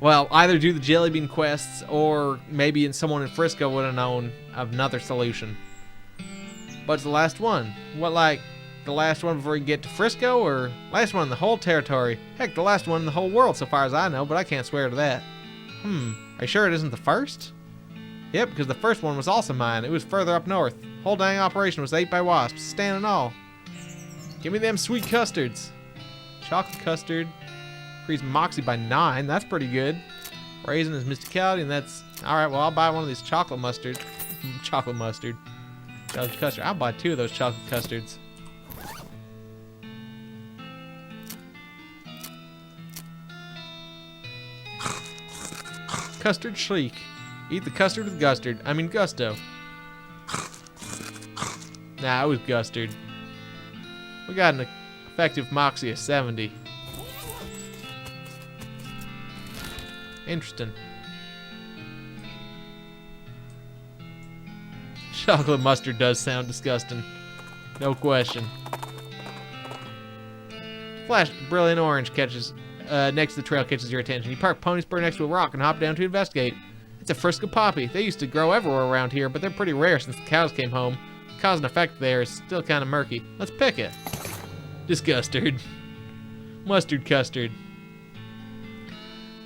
Well, either do the jelly bean quests, or maybe someone in Frisco would have known of another solution. But it's the last one. What, like, the last one before you get to Frisco, or last one in the whole territory? Heck, the last one in the whole world so far as I know, but I can't swear to that. Are you sure it isn't the first? Yep, because the first one was also mine. It was further up north. Whole dang operation was ate by wasps, stand and all. Give me them sweet custards. Chocolate custard. Increase Moxie by 9. That's pretty good. Raisin is mysticality, and that's... Alright, well, I'll buy one of these chocolate mustard. Chocolate mustard. Chocolate custard. I'll buy 2 of those chocolate custards. Custard Shriek. Eat the custard with gustard. I mean gusto. Nah, it was gustard. We got an effective Moxie of 70. Interesting. Chocolate mustard does sound disgusting. No question. Flash brilliant orange catches next to the trail catches your attention. You park Pony Spur next to a rock and hop down to investigate. It's a Frisco poppy. They used to grow everywhere around here, but they're pretty rare since the cows came home. The cause and effect there is still kind of murky. Let's pick it. Disgusted. Mustard custard.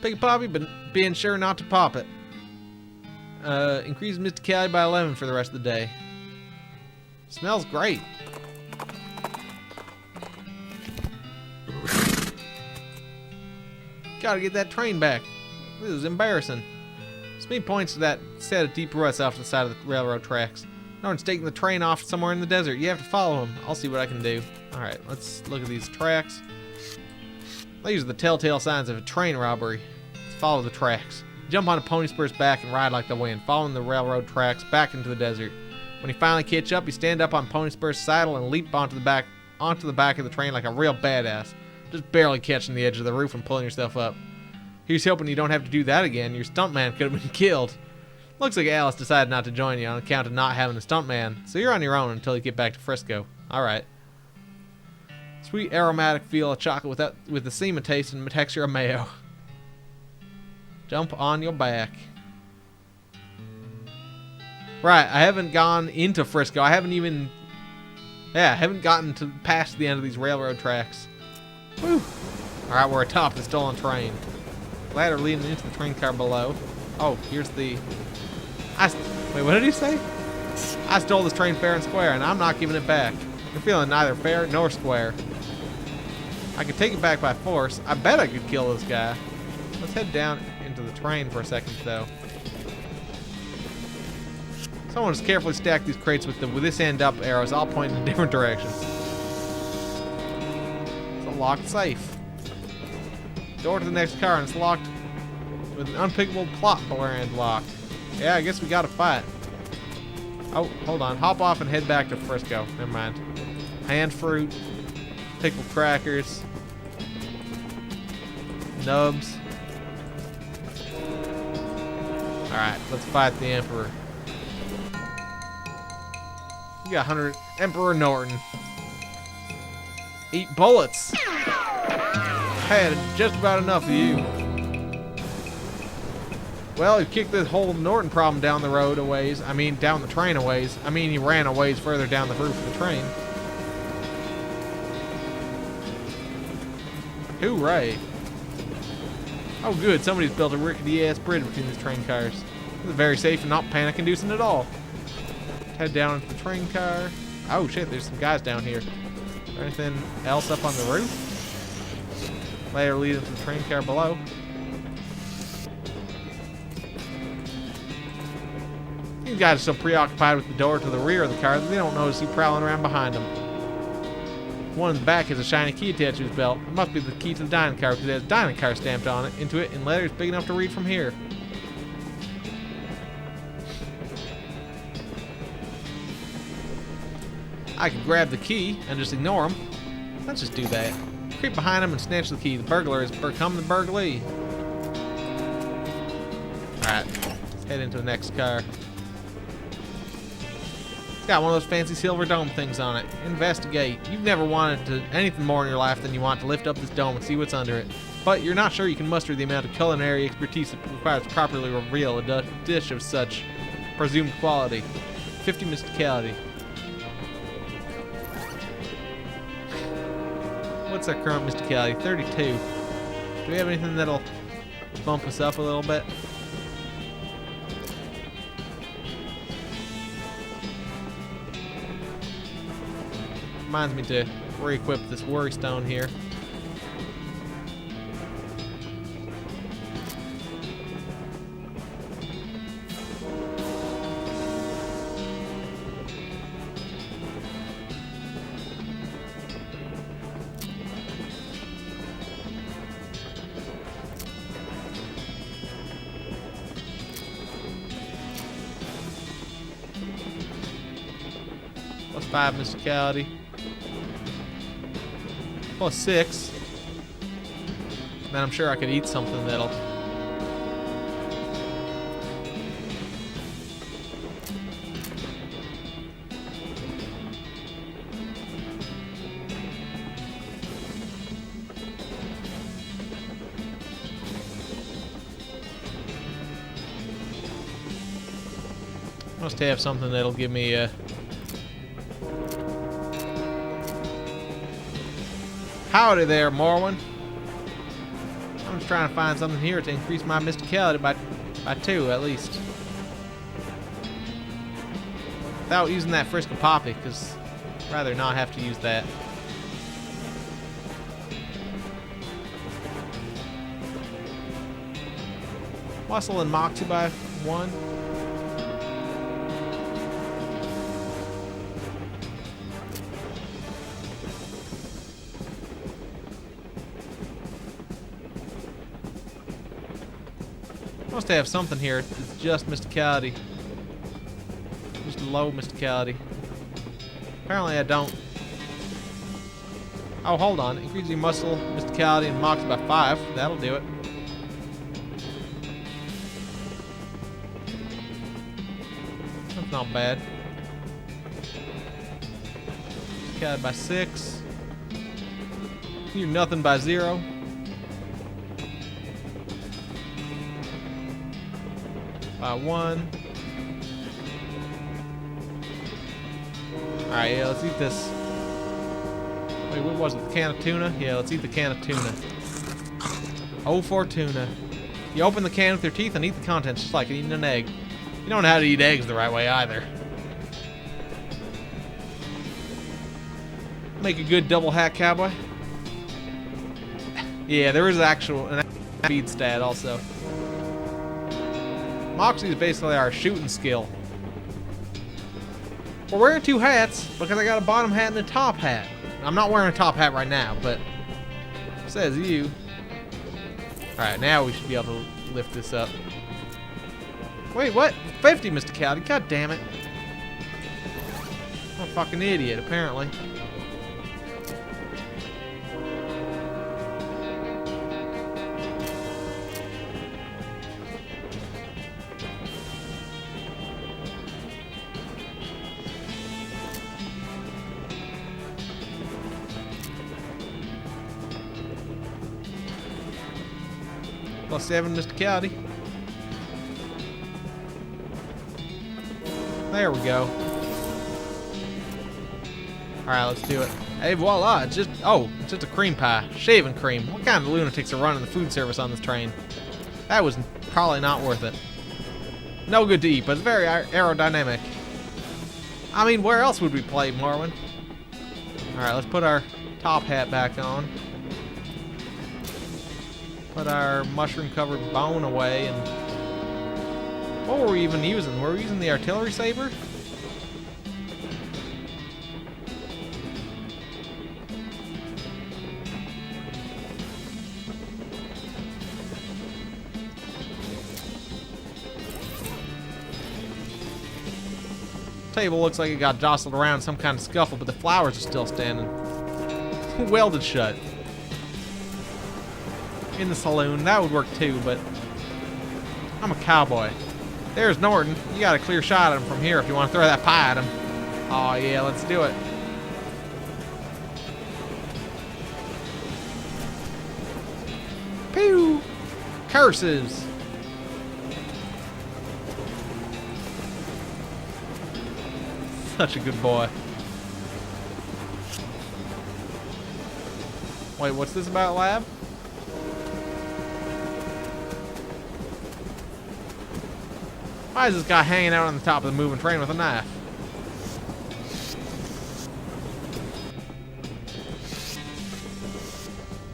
Pick a poppy, but being sure not to pop it. Increase mysticality by 11 for the rest of the day. Smells great. Gotta get that train back. This is embarrassing. Speed points to that set of deep ruts off the side of the railroad tracks. Norton's taking the train off somewhere in the desert. You have to follow him. I'll see what I can do. Alright, let's look at these tracks. These are the telltale signs of a train robbery. Let's follow the tracks. Jump on a Pony Spur's back and ride like the wind, following the railroad tracks back into the desert. When you finally catch up, you stand up on Pony Spur's saddle and leap onto the back of the train like a real badass. Just barely catching the edge of the roof and pulling yourself up. Here's hoping you don't have to do that again. Your stuntman could have been killed. Looks like Alice decided not to join you on account of not having a stuntman, so you're on your own until you get back to Frisco. Alright. Sweet aromatic feel of chocolate with the semen taste and texture of mayo. Jump on your back. Right, I haven't gone into Frisco. I haven't gotten to past the end of these railroad tracks. Woo! Alright, we're atop the stolen train. Ladder leading into the train car below. Oh, here's the... Wait, what did he say? I stole this train fair and square, and I'm not giving it back. You're feeling neither fair nor square. I could take it back by force. I bet I could kill this guy. Let's head down into the train for a second, though. Someone just carefully stack these crates with this end up arrows, all pointing in different directions. It's a locked safe. Door to the next car, and it's locked with an unpickable plot brand locked. Yeah, I guess we gotta fight. Oh, hold on. Hop off and head back to Frisco. Never mind. Hand fruit, pickled crackers, nubs. Alright, let's fight the Emperor. You got 100. Emperor Norton. Eat bullets. I had just about enough of you. Well, he kicked this whole Norton problem down the road a ways. I mean, down the train a ways. I mean, he ran a ways further down the roof of the train. Hooray. Oh good, somebody's built a rickety ass bridge between these train cars. This is very safe and not panic inducing at all. Let's head down into the train car. Oh shit, there's some guys down here. Is there anything else up on the roof? Later lead into the train car below. These guys are so preoccupied with the door to the rear of the car that they don't notice you prowling around behind them. One in the back has a shiny key attached to his belt. It must be the key to the dining car because it has dining car stamped on it into it in letters big enough to read from here. I could grab the key and just ignore him. Let's just do that. Creep behind him and snatch the key. The burglar is become the burglee. Alright, let's head into the next car. It's got one of those fancy silver dome things on it. Investigate. You've never wanted to anything more in your life than you want to lift up this dome and see what's under it. But you're not sure you can muster the amount of culinary expertise that requires to properly reveal a dish of such presumed quality. 50 mysticality. What's our current mysticality? 32. Do we have anything that'll bump us up a little bit? Reminds me to re-equip this worry stone here. Plus 5 mysticality. Plus 6. Man, I'm sure I could eat something that'll... Must have something that'll give me a... Howdy there, Morwen. I'm just trying to find something here to increase my mysticality by 2 at least. Without using that Frisk and Poppy, because I'd rather not have to use that. Muscle and Moxie by 1. Must have something here. It's just mysticality. Just low mysticality. Apparently I don't. Oh, hold on. Increase your muscle, mysticality, and mox by 5. That'll do it. That's not bad. Mysticality by 6. You're nothing by 0. By 1. Alright, yeah, let's eat this. Wait, what was it? The can of tuna? Yeah, let's eat the can of tuna. Oh, for tuna. You open the can with your teeth and eat the contents just like eating an egg. You don't know how to eat eggs the right way either. Make a good double hack cowboy. Yeah, there is an speed stat also. Moxie is basically our shooting skill. We're wearing 2 hats because I got a bottom hat and a top hat. I'm not wearing a top hat right now, but it says you. Alright, now we should be able to lift this up. Wait, what? 50 mysticality? God damn it. I'm a fucking idiot, apparently. Plus 7 mysticality. There we go. Alright, let's do it. Hey, voila, it's just a cream pie. Shaving cream. What kind of lunatics are running the food service on this train? That was probably not worth it. No good to eat, but it's very aerodynamic. I mean, where else would we play, Marwin? Alright, let's put our top hat back on. Put our mushroom-covered bone away, and... what were we even using? Were we using the artillery saber? Table looks like it got jostled around in some kind of scuffle, but the flowers are still standing. Welded shut. In the saloon, that would work too, but I'm a cowboy. There's Norton. You got a clear shot at him from here if you want to throw that pie at him. Oh yeah, let's do it. Pew! Curses! Such a good boy. Wait, what's this about, lab? Why is this guy hanging out on the top of the moving train with a knife?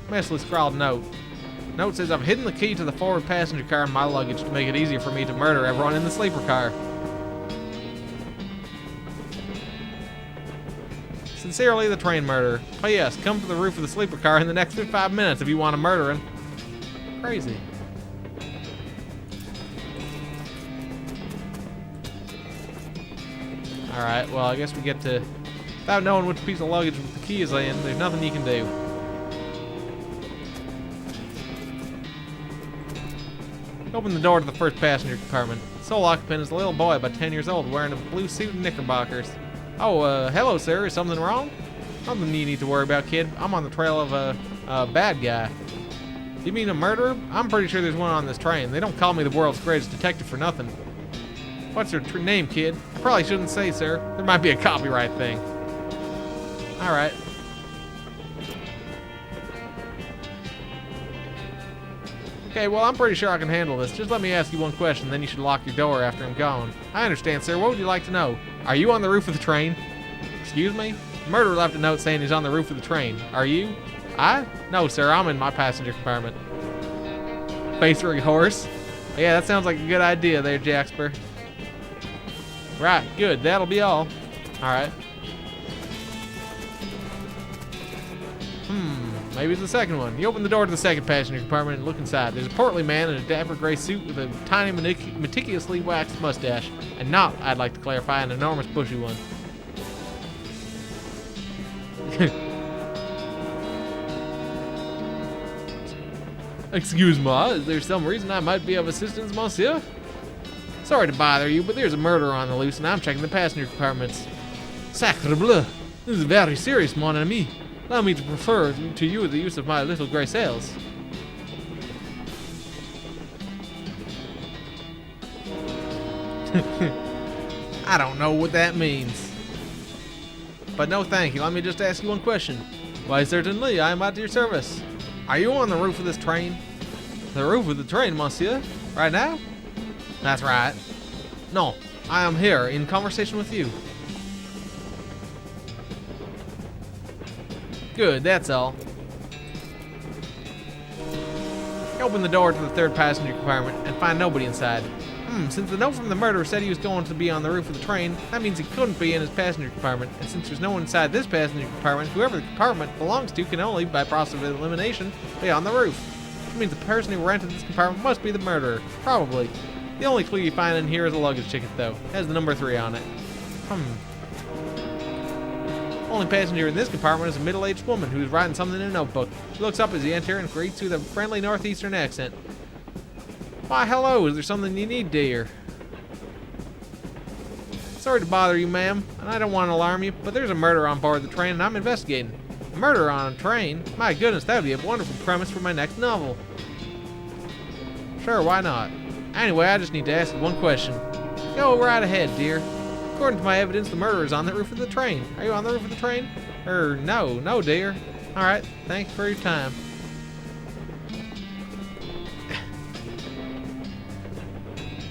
Messily scrawled note. Note says, I've hidden the key to the forward passenger car in my luggage to make it easier for me to murder everyone in the sleeper car. Sincerely, the train murderer. P.S. Come to the roof of the sleeper car in the next 5 minutes if you want to murder him. Crazy. Alright, well, I guess we get to... without knowing which piece of luggage the key is in, there's nothing you can do. Open the door to the first passenger compartment. Sole occupant is a little boy about 10 years old wearing a blue suit and knickerbockers. Oh, hello, sir. Is something wrong? Nothing you need to worry about, kid. I'm on the trail of a bad guy. You mean a murderer? I'm pretty sure there's one on this train. They don't call me the world's greatest detective for nothing. What's your name, kid? I probably shouldn't say, sir. There might be a copyright thing. Alright. Okay, well, I'm pretty sure I can handle this. Just let me ask you one question, then you should lock your door after I'm gone. I understand, sir. What would you like to know? Are you on the roof of the train? Excuse me? The murderer left a note saying he's on the roof of the train. Are you? I? No, sir. I'm in my passenger compartment. Face-rig horse? Yeah, that sounds like a good idea there, Jaxper. Right, good. That'll be all. Alright. Maybe it's the second one. You open the door to the second passenger compartment and look inside. There's a portly man in a dapper gray suit with a tiny, meticulously waxed mustache. And not, I'd like to clarify, an enormous bushy one. Excuse me, is there some reason I might be of assistance, monsieur? Sorry to bother you, but there's a murderer on the loose and I'm checking the passenger compartments. Sacre bleu! This is very serious, mon ami. Allow me to prefer to you the use of my little gray sails. I don't know what that means. But no thank you, let me just ask you one question. Why, certainly, I am at your service. Are you on the roof of this train? The roof of the train, monsieur? Right now? That's right. No, I am here in conversation with you. Good, that's all. Open the door to the third passenger compartment and find nobody inside. Since the note from the murderer said he was going to be on the roof of the train, that means he couldn't be in his passenger compartment. And since there's no one inside this passenger compartment, whoever the compartment belongs to can only, by process of elimination, be on the roof. Which means the person who rented this compartment must be the murderer. Probably. The only clue you find in here is a luggage ticket, though. It has the number 3 on it. Only passenger in this compartment is a middle-aged woman who is writing something in a notebook. She looks up as you enter and greets with a friendly northeastern accent. Why, hello, is there something you need, dear? Sorry to bother you, ma'am, and I don't want to alarm you, but there's a murder on board the train and I'm investigating. A murder on a train? My goodness, that would be a wonderful premise for my next novel. Sure, why not? Anyway, I just need to ask you one question. Go right ahead, dear. According to my evidence, the murderer is on the roof of the train. Are you on the roof of the train? No, dear. Alright, thanks for your time.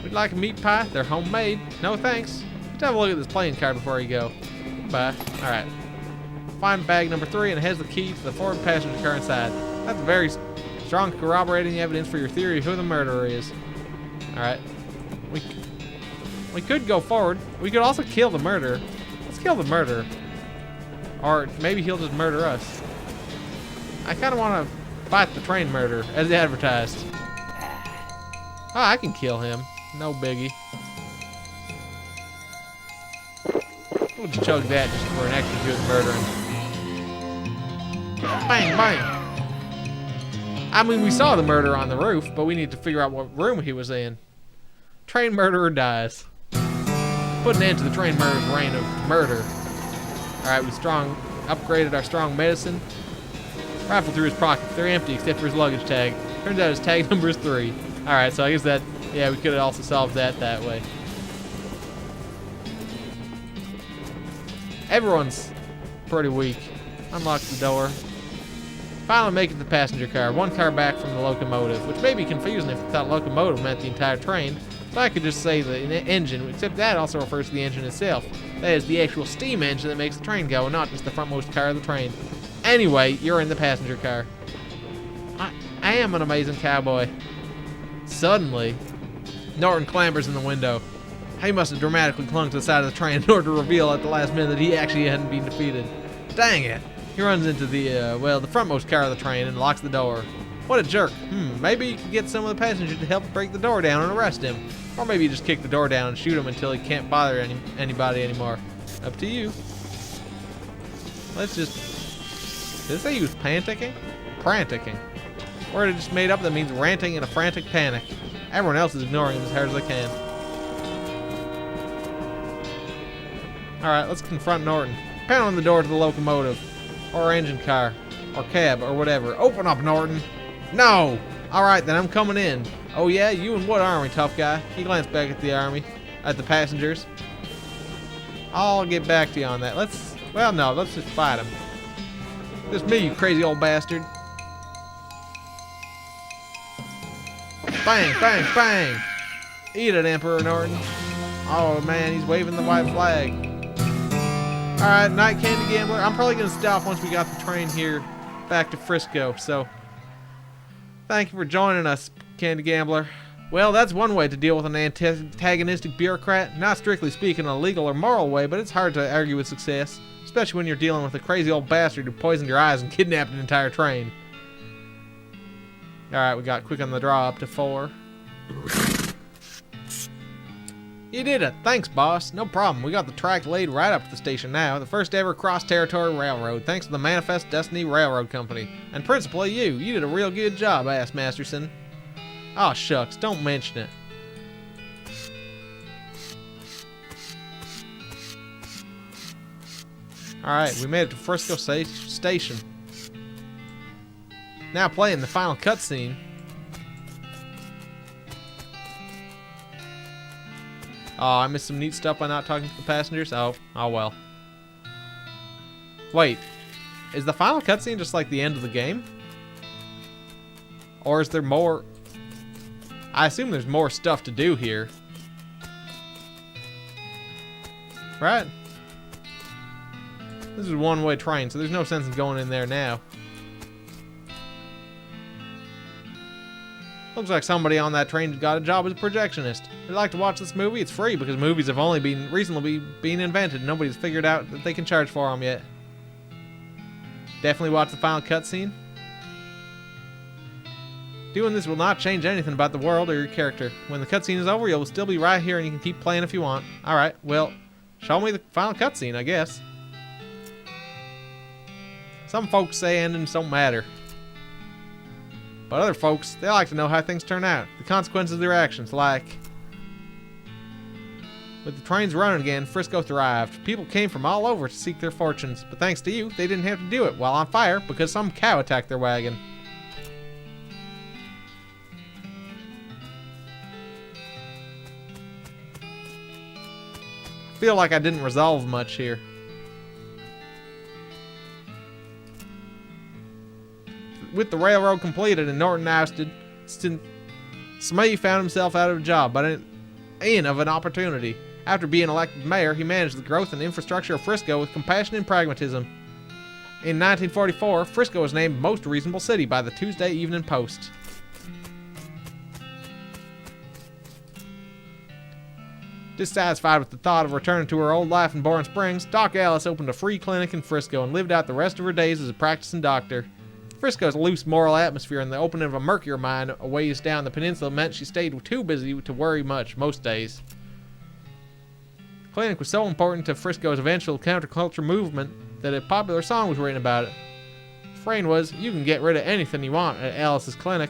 Would you like a meat pie? They're homemade. No thanks. Let's have a look at this playing card before you go. Goodbye. Alright. Find bag number 3 and it has the key to the forward passenger car inside. That's very strong corroborating evidence for your theory of who the murderer is. Alright. We could go forward. We could also kill the murderer. Let's kill the murderer. Or maybe he'll just murder us. I kind of want to fight the train murderer as advertised. Oh, I can kill him. No biggie. We'll just chug that just for an extra good murdering. Bang, bang. I mean, we saw the murderer on the roof, but we need to figure out what room he was in. Train murderer dies. Put an end to the train murderer's reign of murder. Alright, we upgraded our strong medicine. Rifled through his pockets. They're empty except for his luggage tag. Turns out his tag number is 3. Alright, so I guess that, yeah, we could have also solved that way. Everyone's pretty weak. Unlock the door. Finally make it to the passenger car. One car back from the locomotive, which may be confusing if you thought locomotive meant the entire train. So I could just say the engine, except that also refers to the engine itself. That is the actual steam engine that makes the train go, not just the frontmost car of the train. Anyway, you're in the passenger car. I am an amazing cowboy. Suddenly, Norton clambers in the window. He must have dramatically clung to the side of the train in order to reveal at the last minute that he actually hadn't been defeated. Dang it. He runs into the frontmost car of the train and locks the door. What a jerk. Maybe you could get some of the passengers to help break the door down and arrest him. Or maybe you just kick the door down and shoot him until he can't bother anybody anymore. Up to you. Let's just... Did it say he was panticking? Pranticking. Word I just made up that means ranting in a frantic panic. Everyone else is ignoring him as hard as they can. Alright, let's confront Norton. Pound on the door to the locomotive. Or engine car. Or cab, or whatever. Open up, Norton! No! Alright, then I'm coming in. Oh yeah? You in what army, tough guy? He glanced back at the army. At the passengers. I'll get back to you on that. Let's just fight him. Just me, you crazy old bastard. Bang, bang, bang! Eat it, Emperor Norton. Oh man, he's waving the white flag. Alright, Night Candy Gambler. I'm probably going to stop once we got the train here back to Frisco, so thank you for joining us, Candy Gambler. Well, that's one way to deal with an antagonistic bureaucrat. Not strictly speaking a legal or moral way, but it's hard to argue with success, especially when you're dealing with a crazy old bastard who poisoned your eyes and kidnapped an entire train. Alright, we got quick on the draw up to 4. You did it. Thanks, boss. No problem. We got the track laid right up to the station now. The first ever cross-territory railroad, thanks to the Manifest Destiny Railroad Company. And principally you. You did a real good job, Ass Masterson. Aw, shucks. Don't mention it. Alright, we made it to Frisco Station. Now playing the final cutscene. Oh, I missed some neat stuff by not talking to the passengers. Oh well. Wait, is the final cutscene just like the end of the game? Or is there more? I assume there's more stuff to do here. Right? This is a one-way train, so there's no sense in going in there now. Looks like somebody on that train got a job as a projectionist. If you'd like to watch this movie, it's free because movies have only been recently being invented. Nobody's figured out that they can charge for them yet. Definitely watch the final cutscene. Doing this will not change anything about the world or your character. When the cutscene is over, you'll still be right here and you can keep playing if you want. Alright, well, show me the final cutscene, I guess. Some folks say endings don't matter. But other folks, they like to know how things turn out. The consequences of their actions, like... With the trains running again, Frisco thrived. People came from all over to seek their fortunes. But thanks to you, they didn't have to do it while on fire because some cow attacked their wagon. I feel like I didn't resolve much here. with the railroad completed and Norton ousted, Smee found himself out of a job, but in of an opportunity. After being elected mayor, he managed the growth and infrastructure of Frisco with compassion and pragmatism. In 1944, Frisco was named Most Reasonable City by the Tuesday Evening Post. Dissatisfied with the thought of returning to her old life in Bourne Springs, Doc Alice opened a free clinic in Frisco and lived out the rest of her days as a practicing doctor. Frisco's loose moral atmosphere and the opening of a mercury mine a ways down the peninsula meant she stayed too busy to worry much most days. The clinic was so important to Frisco's eventual counterculture movement that a popular song was written about it. The refrain was, "You can get rid of anything you want at Alice's clinic."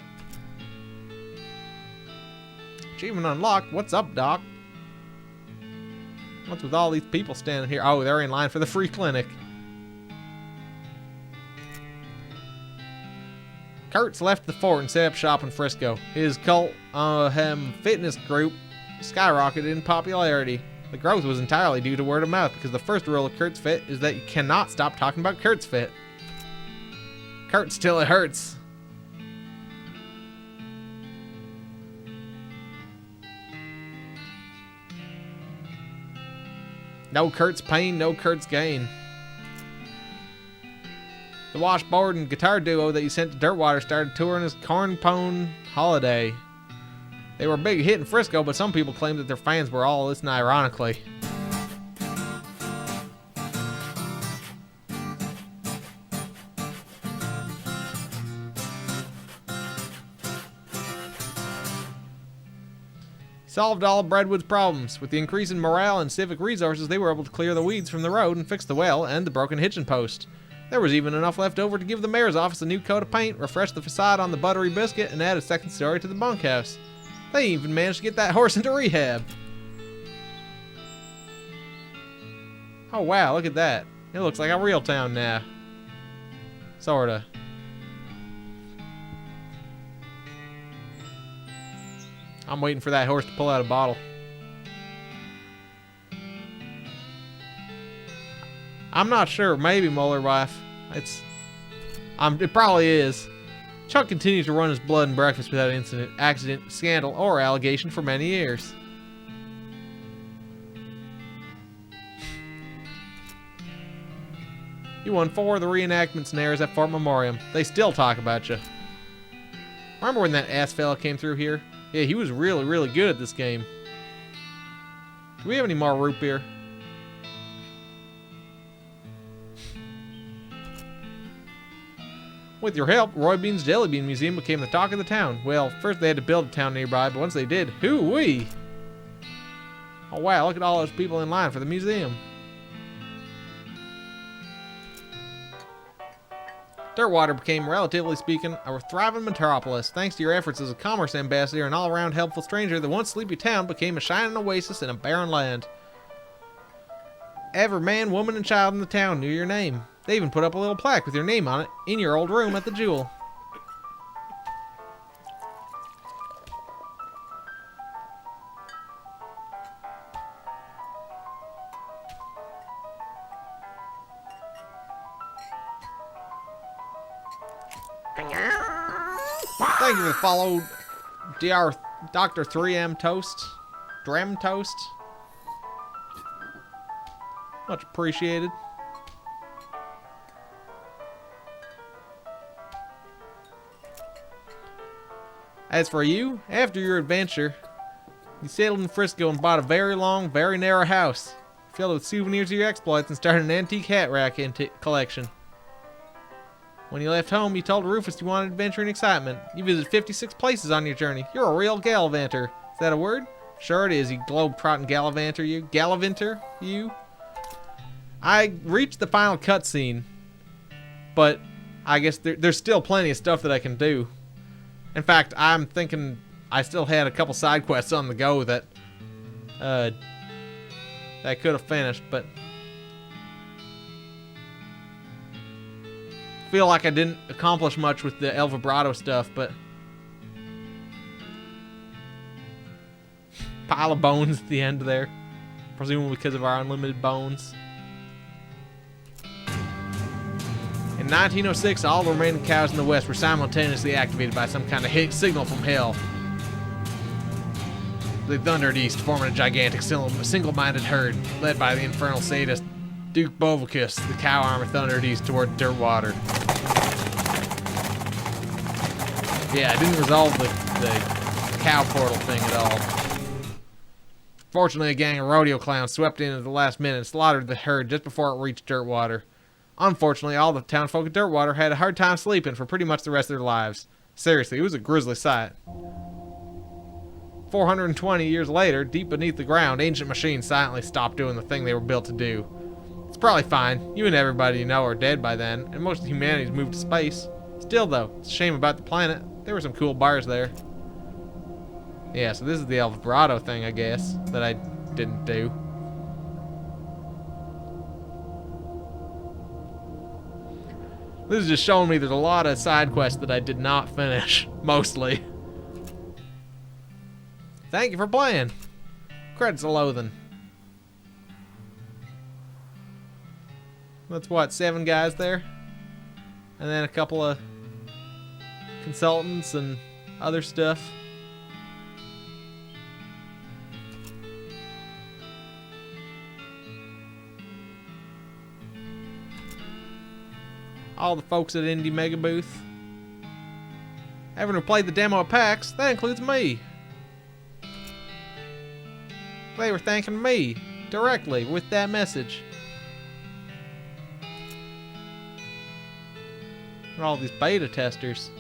Achievement unlocked. What's up, Doc? What's with all these people standing here? Oh, they're in line for the free clinic. Kurtz left the fort and set up shop in Frisco. His cult fitness group skyrocketed in popularity. The growth was entirely due to word of mouth because the first rule of Kurt's Fit is that you cannot stop talking about Kurt's Fit. Kurtz till it hurts. No Kurt's pain, no Kurt's gain. The washboard and guitar duo that you sent to Dirtwater started touring as Corn Pone Holiday. They were a big hit in Frisco, but some people claimed that their fans were all listening ironically. Solved all of Breadwood's problems. With the increase in morale and civic resources, they were able to clear the weeds from the road and fix the well and the broken hitching post. There was even enough left over to give the mayor's office a new coat of paint, refresh the facade on the Buttery Biscuit, and add a second story to the bunkhouse. They even managed to get that horse into rehab. Oh wow, look at that. It looks like a real town now. Sorta. I'm waiting for that horse to pull out a bottle. I'm not sure. Maybe Muller wife. It probably is. Chuck continues to run his blood and breakfast without incident, accident, scandal, or allegation for many years. You won 4 of the reenactment snares at Fort Memoriam. They still talk about you. Remember when that ass fella came through here? Yeah, he was really, really good at this game. Do we have any more root beer? With your help, Roy Bean's Jelly Bean Museum became the talk of the town. Well, first they had to build a town nearby, but once they did, hoo-wee! Oh wow, look at all those people in line for the museum. Dirtwater became, relatively speaking, a thriving metropolis. Thanks to your efforts as a commerce ambassador and all-around helpful stranger, the once sleepy town became a shining oasis in a barren land. Every man, woman, and child in the town knew your name. They even put up a little plaque with your name on it in your old room at the Jewel. Thank you for the follow, Dr. 3M Toast. Drem Toast. Much appreciated. As for you, after your adventure, you settled in Frisco and bought a very long, very narrow house, filled with souvenirs of your exploits, and started an antique hat rack collection. When you left home, you told Rufus you wanted adventure and excitement. You visited 56 places on your journey. You're a real gallivanter. Is that a word? Sure it is, you globe-trotting gallivanter, you. Gallivanter, you. I reached the final cutscene, but I guess there's still plenty of stuff that I can do. In fact, I'm thinking I still had a couple side quests on the go that I could have finished, but feel like I didn't accomplish much with the El Vibrato stuff, but pile of bones at the end there, presumably because of our unlimited bones. And In 1906, all the remaining cows in the West were simultaneously activated by some kind of signal from hell. They thundered east, forming a gigantic single-minded herd, led by the infernal sadist Duke Bovicus. The cow army thundered east toward Dirtwater. Yeah, I didn't resolve the cow portal thing at all. Fortunately, a gang of rodeo clowns swept in at the last minute and slaughtered the herd just before it reached Dirtwater. Unfortunately, all the townfolk at Dirtwater had a hard time sleeping for pretty much the rest of their lives. Seriously, it was a grisly sight. 420 years later, deep beneath the ground, ancient machines silently stopped doing the thing they were built to do. It's probably fine. You and everybody you know are dead by then, and most of humanity's moved to space. Still, though, it's a shame about the planet. There were some cool bars there. Yeah, so this is the El Dorado thing, I guess, that I didn't do. This is just showing me there's a lot of side quests that I did not finish, mostly. Thank you for playing. Credits to Loathing. That's what, 7 guys there? And then a couple of consultants and other stuff. All the folks at Indie Mega Booth. Having played the demo at PAX, that includes me. They were thanking me directly with that message. And all these beta testers.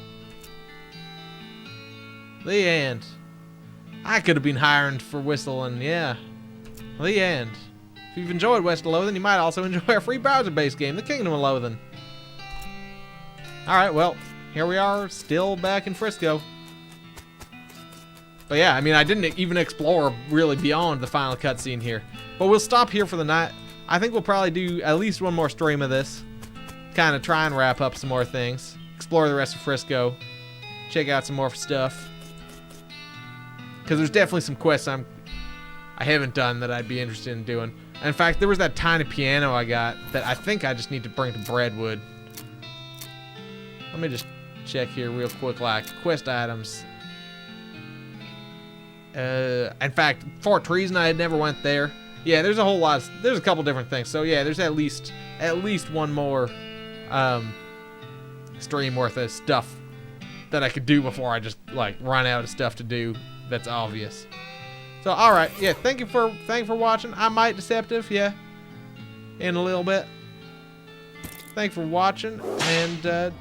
The end. I could have been hired for whistling, yeah. The end. If you've enjoyed West of Loathing, you might also enjoy our free browser-based game, The Kingdom of Loathing. Alright, well, here we are, still back in Frisco. But yeah, I mean, I didn't even explore really beyond the final cutscene here. But we'll stop here for the night. I think we'll probably do at least one more stream of this. Kind of try and wrap up some more things. Explore the rest of Frisco. Check out some more stuff. Because there's definitely some quests I haven't done that I'd be interested in doing. And in fact, there was that tiny piano I got that I think I just need to bring to Breadwood. Let me just check here real quick, like quest items. In fact, Fort Treason, I had never went there. Yeah, there's a whole lot. There's a couple different things. So yeah, there's at least one more stream worth of stuff that I could do before I just like run out of stuff to do. That's obvious. So all right, yeah. Thank you for watching. I might deceptive, yeah, in a little bit. Thanks for watching, and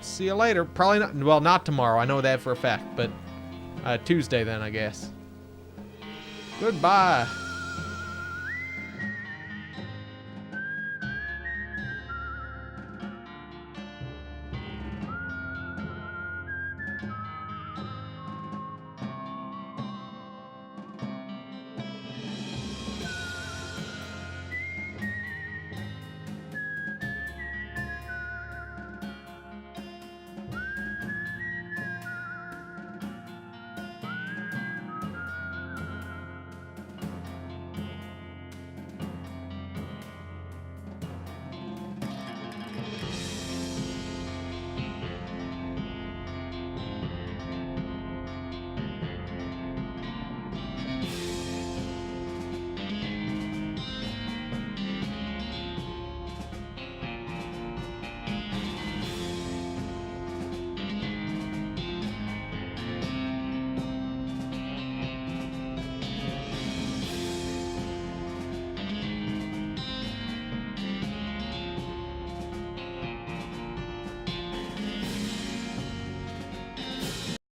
see you later. Probably not. Well, not tomorrow. I know that for a fact, but Tuesday then, I guess. Goodbye.